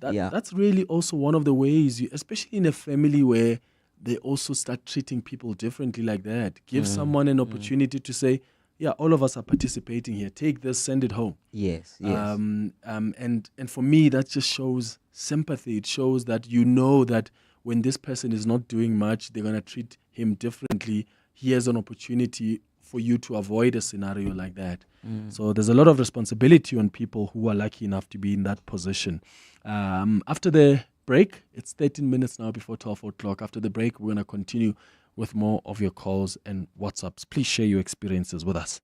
Speaker 1: that's really also one of the ways, especially in a family where they also start treating people differently like that. Give someone an opportunity to say, yeah, all of us are participating here. Take this, send it home.
Speaker 15: Yes.
Speaker 1: And for me, that just shows sympathy. It shows that that when this person is not doing much, they're going to treat him differently. He has an opportunity for you to avoid a scenario like that. So there's a lot of responsibility on people who are lucky enough to be in that position. After the break, it's 13 minutes now before 12 o'clock. After the break, we're going to continue with more of your calls and WhatsApps. Please share your experiences with us.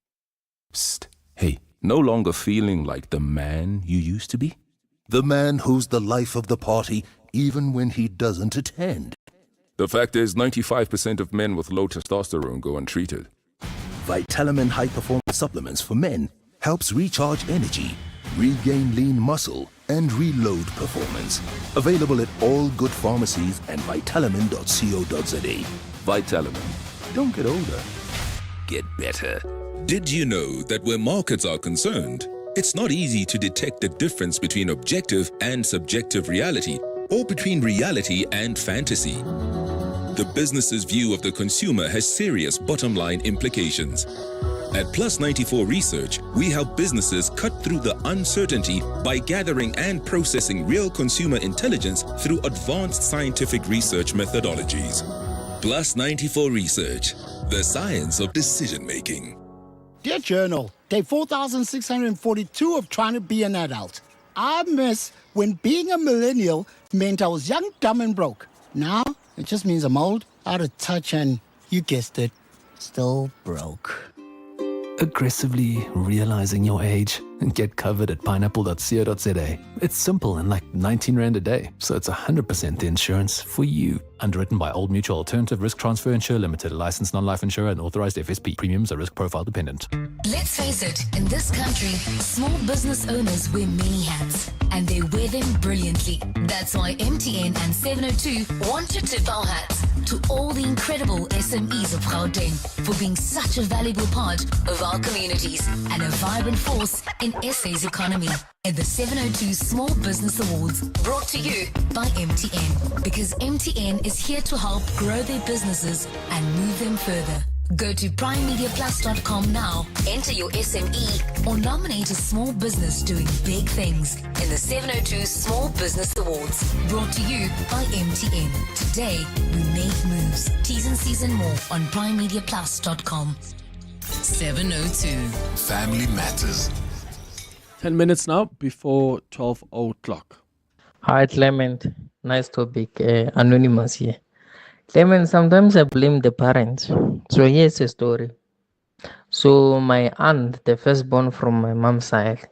Speaker 4: Psst. Hey, no longer feeling like the man you used to be? The man who's the life of the party even when he doesn't attend. The fact is, 95% of men with low testosterone go untreated. Vitamin High Performance Supplements for men helps recharge energy, regain lean muscle, and reload performance. Available at all good pharmacies and vitamin.co.za. Vitamin. Don't get older. Get better.
Speaker 2: Did you know that where markets are concerned, it's not easy to detect the difference between objective and subjective reality, or between reality and fantasy? The business's view of the consumer has serious bottom-line implications. At Plus 94 Research, we help businesses cut through the uncertainty by gathering and processing real consumer intelligence through advanced scientific research methodologies. Plus 94 Research, the science of decision making.
Speaker 11: Dear Journal, day 4642 of trying to be an adult. I miss when being a millennial meant I was young, dumb, and broke. Now, it just means I'm old, out of touch, and you guessed it, still broke.
Speaker 12: Aggressively realizing your age? Get covered at pineapple.co.za. It's simple and like 19 Rand a day, so it's 100% the insurance for you. Underwritten by Old Mutual Alternative Risk Transfer Insurer Limited, a licensed non-life insurer and authorized FSP. Premiums are risk profile dependent.
Speaker 3: Let's face it, in this country, small business owners wear many hats, and they wear them brilliantly. That's why MTN and 702 want to tip our hats to all the incredible SMEs of Gauteng for being such a valuable part of our communities and a vibrant force in SA's economy. At the 702 Small Business Awards, brought to you by MTN, because MTN is here to help grow their businesses and move them further. Go to primemediaplus.com now, enter your SME, or nominate a small business doing big things in the 702 Small Business Awards, brought to you by MTN. Today, we make moves. T's and C's and more on primemediaplus.com. 702.
Speaker 13: Family Matters.
Speaker 1: 10 minutes now before 12 o'clock.
Speaker 14: Hi, Clement. Nice topic. Anonymous here. Clement, sometimes I blame the parents. So here's a story. So my aunt, the firstborn from my mom's side,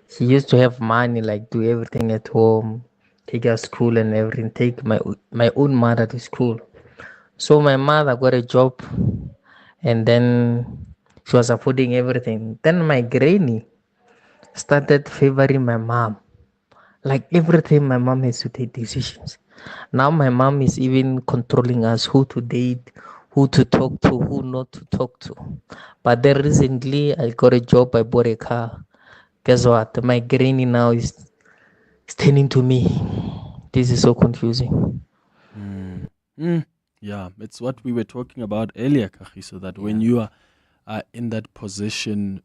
Speaker 14: she used to have money, like do everything at home, take her to school and everything, take my own mother to school. So my mother got a job and then she was affording everything. Then my granny started favoring my mom. Like everything, my mom has to take decisions. Now my mom is even controlling us, who to date, who to talk to, who not to talk to. But then recently, I got a job, I bought a car. Guess what? My granny now is turning to me. This is so confusing.
Speaker 1: Yeah, it's what we were talking about earlier, Kagiso, that when you are in that position,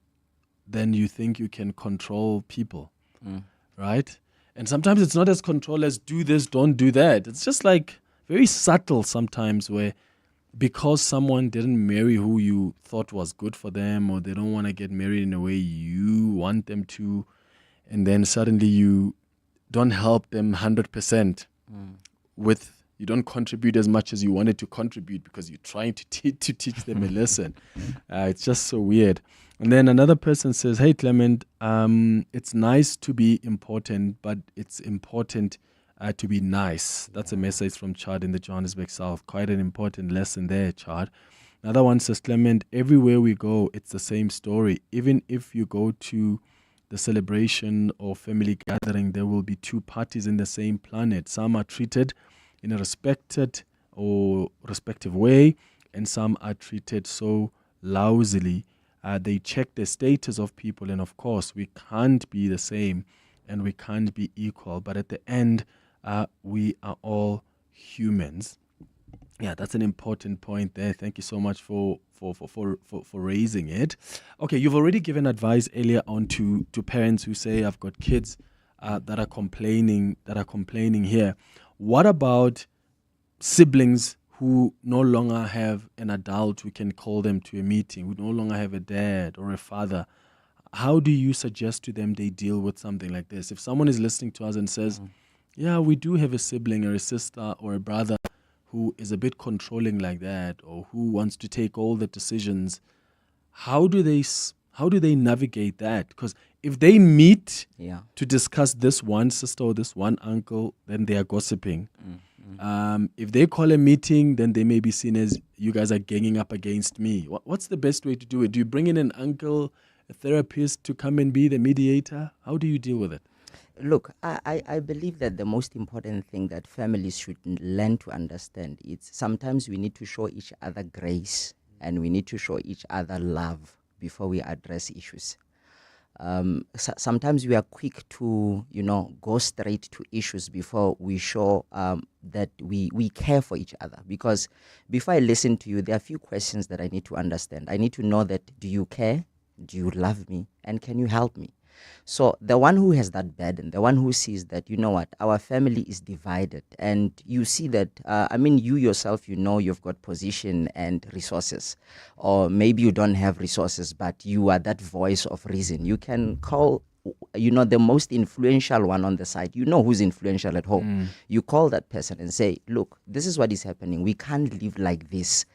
Speaker 1: then you think you can control people, right? And sometimes it's not as control as do this, don't do that. It's just like very subtle sometimes, where because someone didn't marry who you thought was good for them, or they don't want to get married in a way you want them to, and then suddenly you don't help them 100% with, you don't contribute as much as you wanted to contribute because you're trying to teach them a lesson. It's just so weird. And then another person says, hey, Clement, it's nice to be important, but it's important to be nice. That's a message from Chad in the Johannesburg South. Quite an important lesson there, Chad. Another one says, Clement, everywhere we go, it's the same story. Even if you go to the celebration or family gathering, there will be two parties in the same planet. Some are treated in a respected or respective way, and some are treated so lousily. They check the status of people, and of course, we can't be the same and we can't be equal. But at the end, we are all humans. Yeah, that's an important point there. Thank you so much for raising it. Okay, you've already given advice earlier on to parents who say, I've got kids that are complaining here. What about siblings who no longer have an adult who can call them to a meeting, who no longer have a dad or a father? How do you suggest to them they deal with something like this? If someone is listening to us and says, yeah, we do have a sibling or a sister or a brother who is a bit controlling like that, or who wants to take all the decisions, how do they navigate that? Because if they meet to discuss this one sister or this one uncle, then they are gossiping. If they call a meeting, then they may be seen as, you guys are ganging up against me. What's the best way to do it? Do you bring in an uncle, a therapist to come and be the mediator? How do you deal with it?
Speaker 15: Look, I believe that the most important thing that families should learn to understand is sometimes we need to show each other grace and we need to show each other love before we address issues. Sometimes we are quick to, go straight to issues before we show that we care for each other. Because before I listen to you, there are a few questions that I need to understand. I need to know that, do you care? Do you love me? And can you help me? So the one who has that burden, the one who sees that, our family is divided, and you see that, you yourself, you've got position and resources, or maybe you don't have resources, but you are that voice of reason. You can call, the most influential one on the side, who's influential at home. You call that person and say, look, this is what is happening. We can't live like this.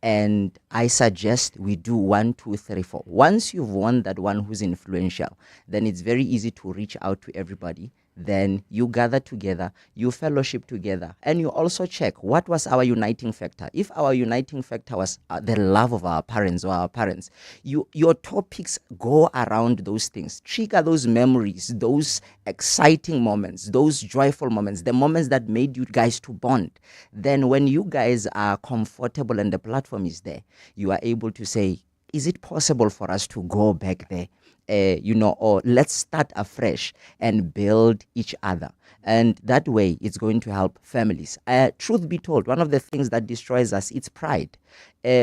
Speaker 15: And I suggest we do 1, 2, 3, 4. Once you've won that one who's influential, then it's very easy to reach out to everybody. Then you gather together, you fellowship together, and you also check what was our uniting factor. If our uniting factor was the love of our parents or our parents, your topics go around those things, trigger those memories, those exciting moments, those joyful moments, the moments that made you guys to bond. Then when you guys are comfortable and the platform is there, you are able to say, is it possible for us to go back there? Or let's start afresh and build each other. And that way, it's going to help families. Truth be told, one of the things that destroys us, it's pride.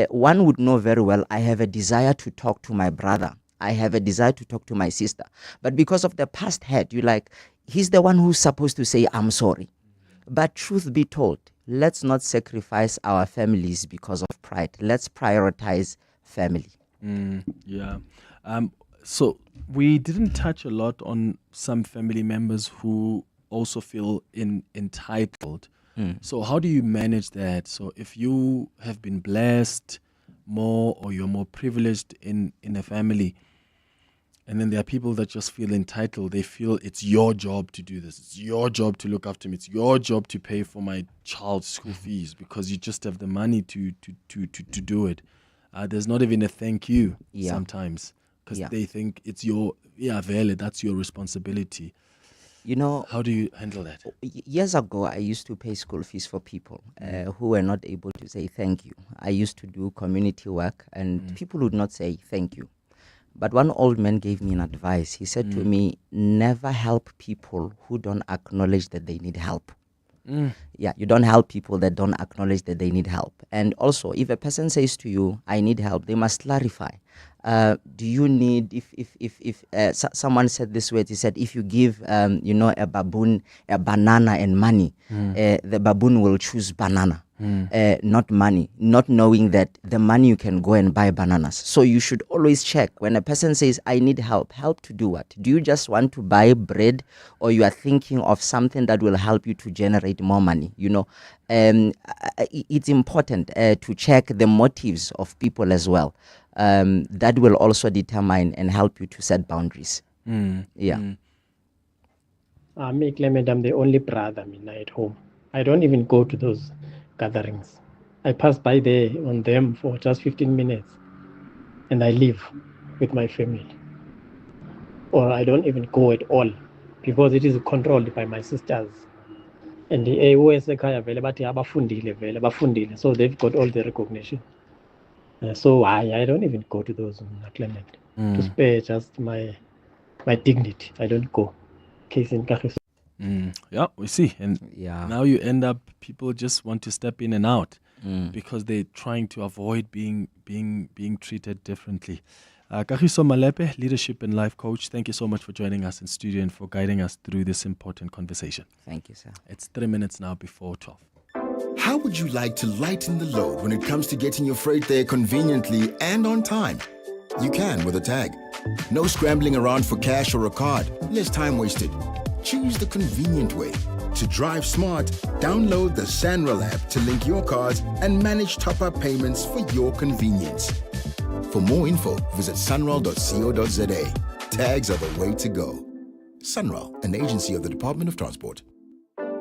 Speaker 15: One would know very well, I have a desire to talk to my brother. I have a desire to talk to my sister. But because of the past hurt, you're like, he's the one who's supposed to say, I'm sorry. But truth be told, let's not sacrifice our families because of pride. Let's prioritize family.
Speaker 1: Yeah. So we didn't touch a lot on some family members who also feel entitled. So how do you manage that? So if you have been blessed more, or you're more privileged in a family, and then there are people that just feel entitled, they feel it's your job to do this, it's your job to look after me, it's your job to pay for my child's school fees because you just have the money to do it. There's not even a thank you sometimes. Because they think it's that's your responsibility. How do you handle that?
Speaker 15: Years ago, I used to pay school fees for people who were not able to say thank you. I used to do community work, and people would not say thank you. But one old man gave me an advice. He said to me, never help people who don't acknowledge that they need help. Yeah, you don't help people that don't acknowledge that they need help. And also, if a person says to you, I need help, they must clarify. Do you need, if someone said this way, he said, if you give, a baboon a banana and money, the baboon will choose banana, not money, not knowing that the money you can go and buy bananas. So you should always check when a person says, I need help to do what? Do you just want to buy bread, or you are thinking of something that will help you to generate more money? It's important to check the motives of people as well. That will also determine and help you to set boundaries. Me,
Speaker 6: Clement, I'm the only brother at home. I don't even go to those gatherings. I pass by there on them for just 15 minutes and I leave with my family. Or I don't even go at all because it is controlled by my sisters. And the AOS so they've got all the recognition. So I don't even go to those, Clement. To spare just my dignity, I don't go. Case in Kagiso.
Speaker 1: Yeah, we see. And now you end up, people just want to step in and out because they're trying to avoid being treated differently. Kagiso Malepe, leadership and life coach, thank you so much for joining us in studio and for guiding us through this important conversation.
Speaker 15: Thank you, sir.
Speaker 1: It's 3 minutes now before 12.
Speaker 16: How would you like to lighten the load when it comes to getting your freight there conveniently and on time? You can with a tag. No scrambling around for cash or a card. Less time wasted. Choose the convenient way. To drive smart, download the Sanral app to link your cards and manage top-up payments for your convenience. For more info, visit sunral.co.za. Tags are the way to go. Sunral, an agency of the Department of Transport.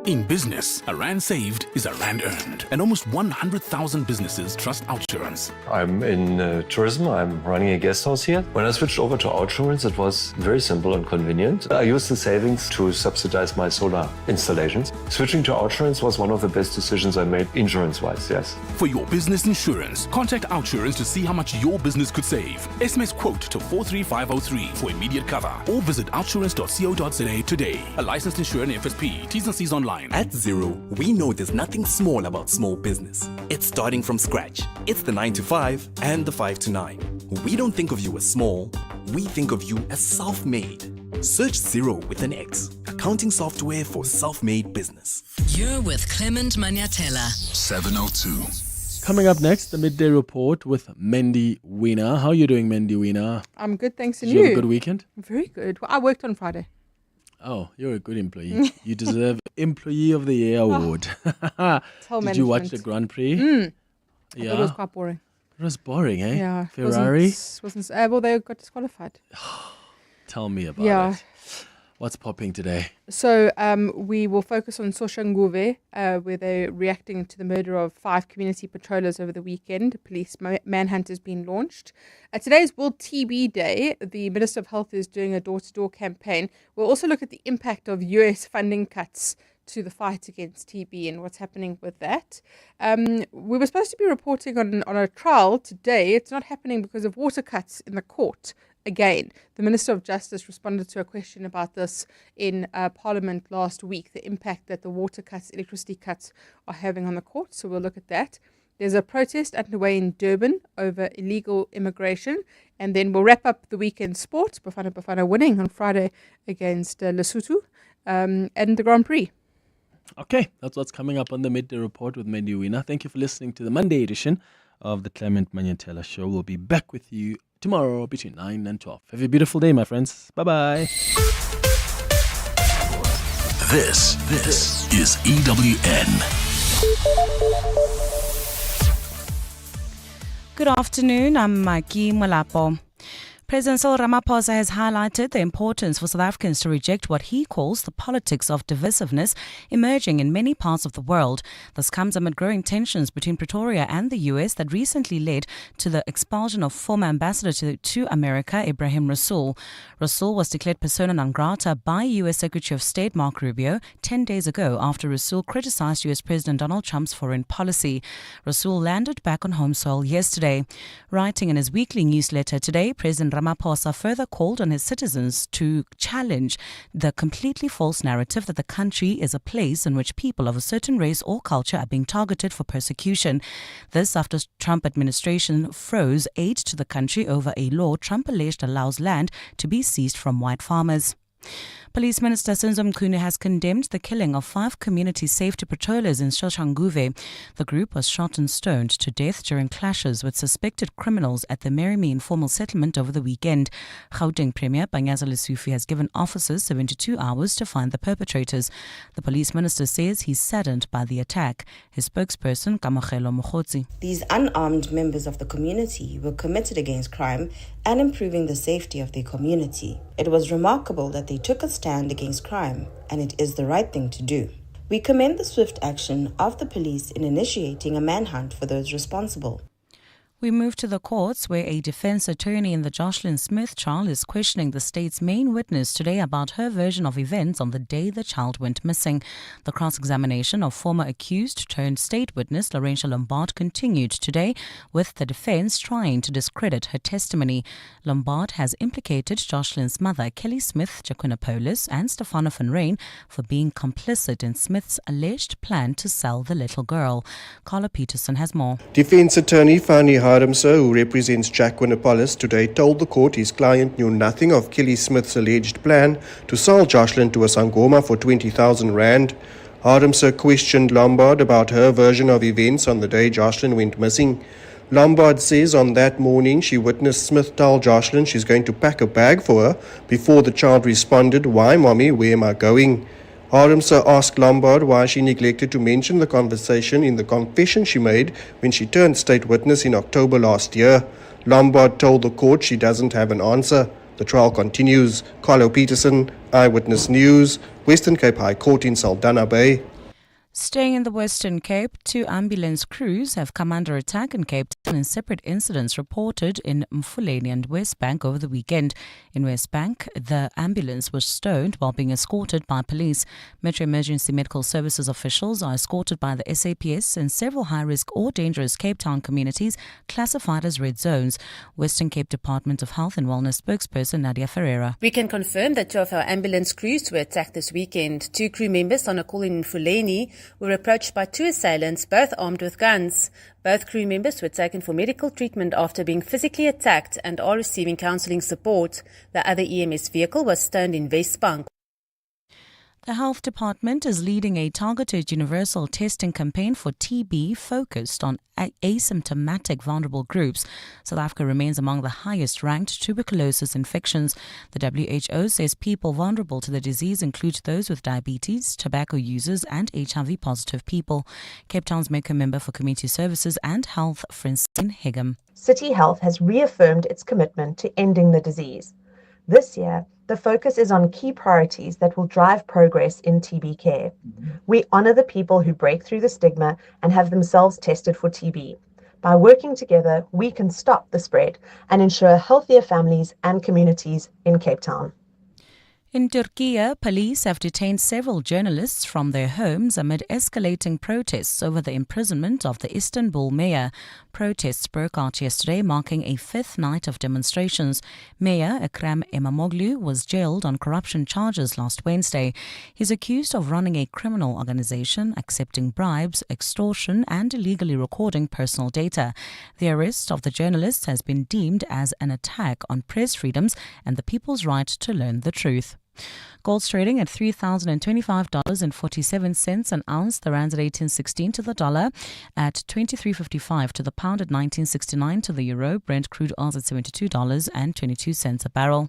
Speaker 7: In business, a rand saved is a rand earned. And almost 100,000 businesses trust OutSurance.
Speaker 9: I'm in tourism. I'm running a guest house here. When I switched over to OutSurance, it was very simple and convenient. I used the savings to subsidize my solar installations. Switching to OutSurance was one of the best decisions I made insurance-wise, yes.
Speaker 7: For your business insurance, contact OutSurance to see how much your business could save. SMS quote to 43503 for immediate cover or visit outsurance.co.za today. A licensed insurer and FSP. T's and C's online.
Speaker 17: At Zero, we know there's nothing small about small business. It's starting from scratch. It's the 9 to 5 and the 5 to 9. We don't think of you as small, we think of you as self-made. Search Zero with an X, accounting software for self-made business.
Speaker 3: You're with Clement Manyathela.
Speaker 13: 702.
Speaker 1: Coming up next, the Midday Report with Mandy Weena. How are you doing, Mandy Weena?
Speaker 18: I'm good, thanks. And
Speaker 1: Did you have a good weekend?
Speaker 18: Very good. Well, I worked on Friday.
Speaker 1: Oh, you're a good employee. You deserve Employee of the Year award. Did you watch the Grand Prix?
Speaker 18: I
Speaker 1: Yeah.
Speaker 18: thought it was quite boring.
Speaker 1: It was boring, eh?
Speaker 18: Yeah.
Speaker 1: Ferrari?
Speaker 18: Wasn't well, they got disqualified.
Speaker 1: Tell me about it. What's popping today?
Speaker 18: So we will focus on Soshanguve, where they're reacting to the murder of 5 community patrollers over the weekend. Police manhunt has been launched. Today's World TB Day. The Minister of Health is doing a door-to-door campaign. We'll also look at the impact of US funding cuts to the fight against TB and what's happening with that. We were supposed to be reporting on a trial today. It's not happening because of water cuts in the court. Again, the Minister of Justice responded to a question about this in Parliament last week, the impact that the water cuts, electricity cuts are having on the court. So we'll look at that. There's a protest underway in Durban over illegal immigration. And then we'll wrap up the weekend sports. Bafana winning on Friday against Lesotho and the Grand Prix.
Speaker 1: Okay, that's what's coming up on the Midday Report with Mandy Weena. Thank you for listening to the Monday edition of the Clement Manyathela Show. We'll be back with you tomorrow between 9 and 12. Have a beautiful day, my friends. Bye-bye.
Speaker 13: This is EWN.
Speaker 19: Good afternoon, I'm Maki Molapo. President Cyril Ramaphosa has highlighted the importance for South Africans to reject what he calls the politics of divisiveness emerging in many parts of the world. This comes amid growing tensions between Pretoria and the US that recently led to the expulsion of former ambassador to America, Ibrahim Rasool. Rasool was declared persona non grata by US Secretary of State Marco Rubio 10 days ago after Rasool criticized US President Donald Trump's foreign policy. Rasool landed back on home soil yesterday. Writing in his weekly newsletter today, President Ramaphosa further called on his citizens to challenge the completely false narrative that the country is a place in which people of a certain race or culture are being targeted for persecution. This after Trump administration froze aid to the country over a law Trump alleged allows land to be seized from white farmers. Police Minister Senzo Mchunu has condemned the killing of 5 community safety patrollers in Soshanguve. The group was shot and stoned to death during clashes with suspected criminals at the Merimi informal settlement over the weekend. Gauteng Premier Panyaza Lesufi has given officers 72 hours to find the perpetrators. The police minister says he's saddened by the attack. His spokesperson, Kamogelo Mokgotsi.
Speaker 20: These unarmed members of the community were committed against crime and improving the safety of their community. It was remarkable that they took a stand against crime, and it is the right thing to do. We commend the swift action of the police in initiating a manhunt for those responsible.
Speaker 19: We move to the courts where a defense attorney in the Joshyn Smith trial is questioning the state's main witness today about her version of events on the day the child went missing. The cross-examination of former accused turned state witness Laurentia Lombard continued today, with the defense trying to discredit her testimony. Lombard has implicated Jocelyn's mother, Kelly Smith, Jaquinopolis, and Stefano van Rijn for being complicit in Smith's alleged plan to sell the little girl. Carla Peterson has more.
Speaker 21: Defense attorney Fani Harmse, who represents Jaquinopolis, today told the court his client knew nothing of Kelly Smith's alleged plan to sell Jocelyn to a Sangoma for 20,000 rand. Harmse questioned Lombard about her version of events on the day Jocelyn went missing. Lombard says on that morning she witnessed Smith tell Jocelyn she's going to pack a bag for her before the child responded, "Why, mommy, where am I going?" Harmse asked Lombard why she neglected to mention the conversation in the confession she made when she turned state witness in October last year. Lombard told the court she doesn't have an answer. The trial continues. Carlo Peterson, Eyewitness News, Western Cape High Court in Saldanha Bay.
Speaker 19: Staying in the Western Cape, 2 ambulance crews have come under attack in Cape Town in separate incidents reported in Mfuleni and West Bank over the weekend. In West Bank, the ambulance was stoned while being escorted by police. Metro Emergency Medical Services officials are escorted by the SAPS in several high-risk or dangerous Cape Town communities classified as red zones. Western Cape Department of Health and Wellness spokesperson Nadia Ferreira.
Speaker 5: We can confirm that 2 of our ambulance crews were attacked this weekend. 2 crew members on a call in Mfuleni were approached by 2 assailants, both armed with guns. Both crew members were taken for medical treatment after being physically attacked and are receiving counselling support. The other EMS vehicle was stoned in Westbank.
Speaker 19: The Health Department is leading a targeted universal testing campaign for TB focused on asymptomatic vulnerable groups. South Africa remains among the highest ranked tuberculosis infections. The WHO says people vulnerable to the disease include those with diabetes, tobacco users and HIV positive people. Cape Town's Maker Member for Community Services and Health, Francine Higham.
Speaker 22: City Health has reaffirmed its commitment to ending the disease. This year, the focus is on key priorities that will drive progress in TB care. We honour the people who break through the stigma and have themselves tested for TB. By working together, we can stop the spread and ensure healthier families and communities in Cape Town.
Speaker 19: In Turkey, police have detained several journalists from their homes amid escalating protests over the imprisonment of the Istanbul mayor. Protests broke out yesterday, marking a 5th night of demonstrations. Mayor Ekrem İmamoğlu was jailed on corruption charges last Wednesday. He's accused of running a criminal organization, accepting bribes, extortion, and illegally recording personal data. The arrest of the journalists has been deemed as an attack on press freedoms and the people's right to learn the truth. Gold's trading at $3,025.47 an ounce. The rand's at 18.16 to the dollar, at 23.55 to the pound, at 19.69 to the euro. Brent crude oil's at $72.22 a barrel.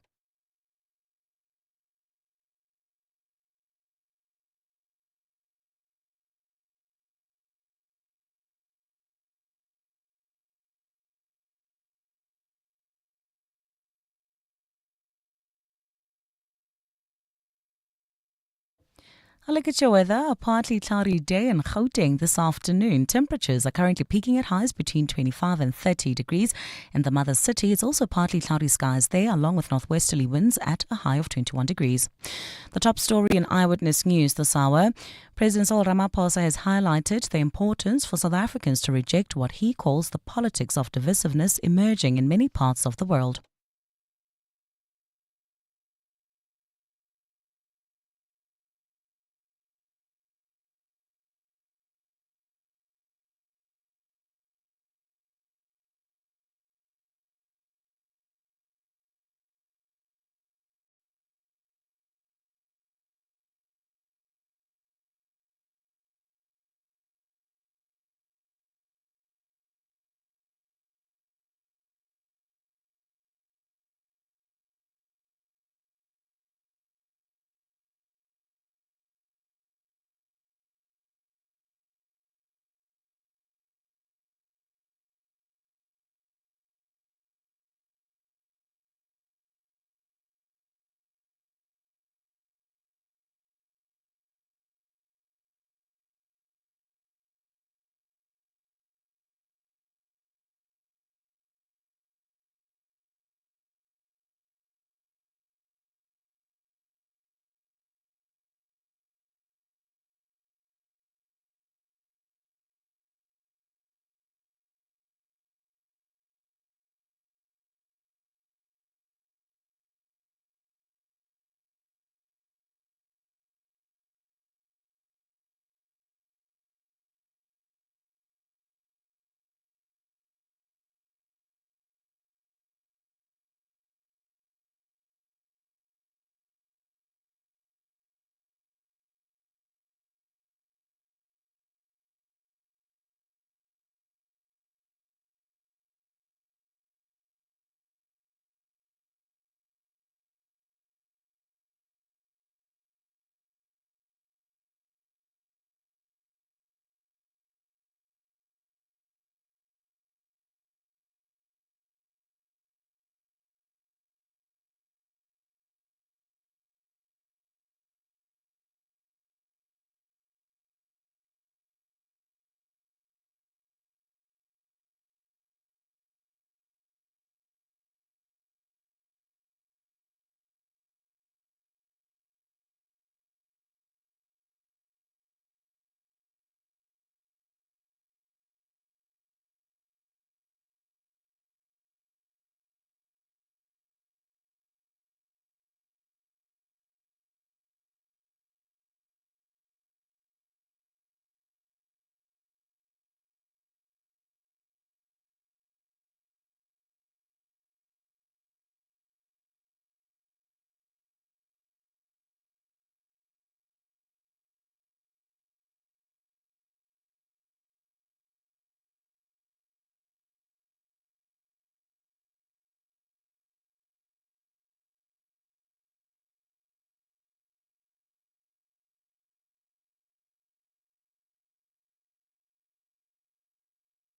Speaker 19: A look at your weather. A partly cloudy day in Gauteng this afternoon. Temperatures are currently peaking at highs between 25 and 30 degrees. In the mother city, it's also partly cloudy skies there, along with northwesterly winds at a high of 21 degrees. The top story in Eyewitness News this hour. President Cyril Ramaphosa has highlighted the importance for South Africans to reject what he calls the politics of divisiveness emerging in many parts of the world.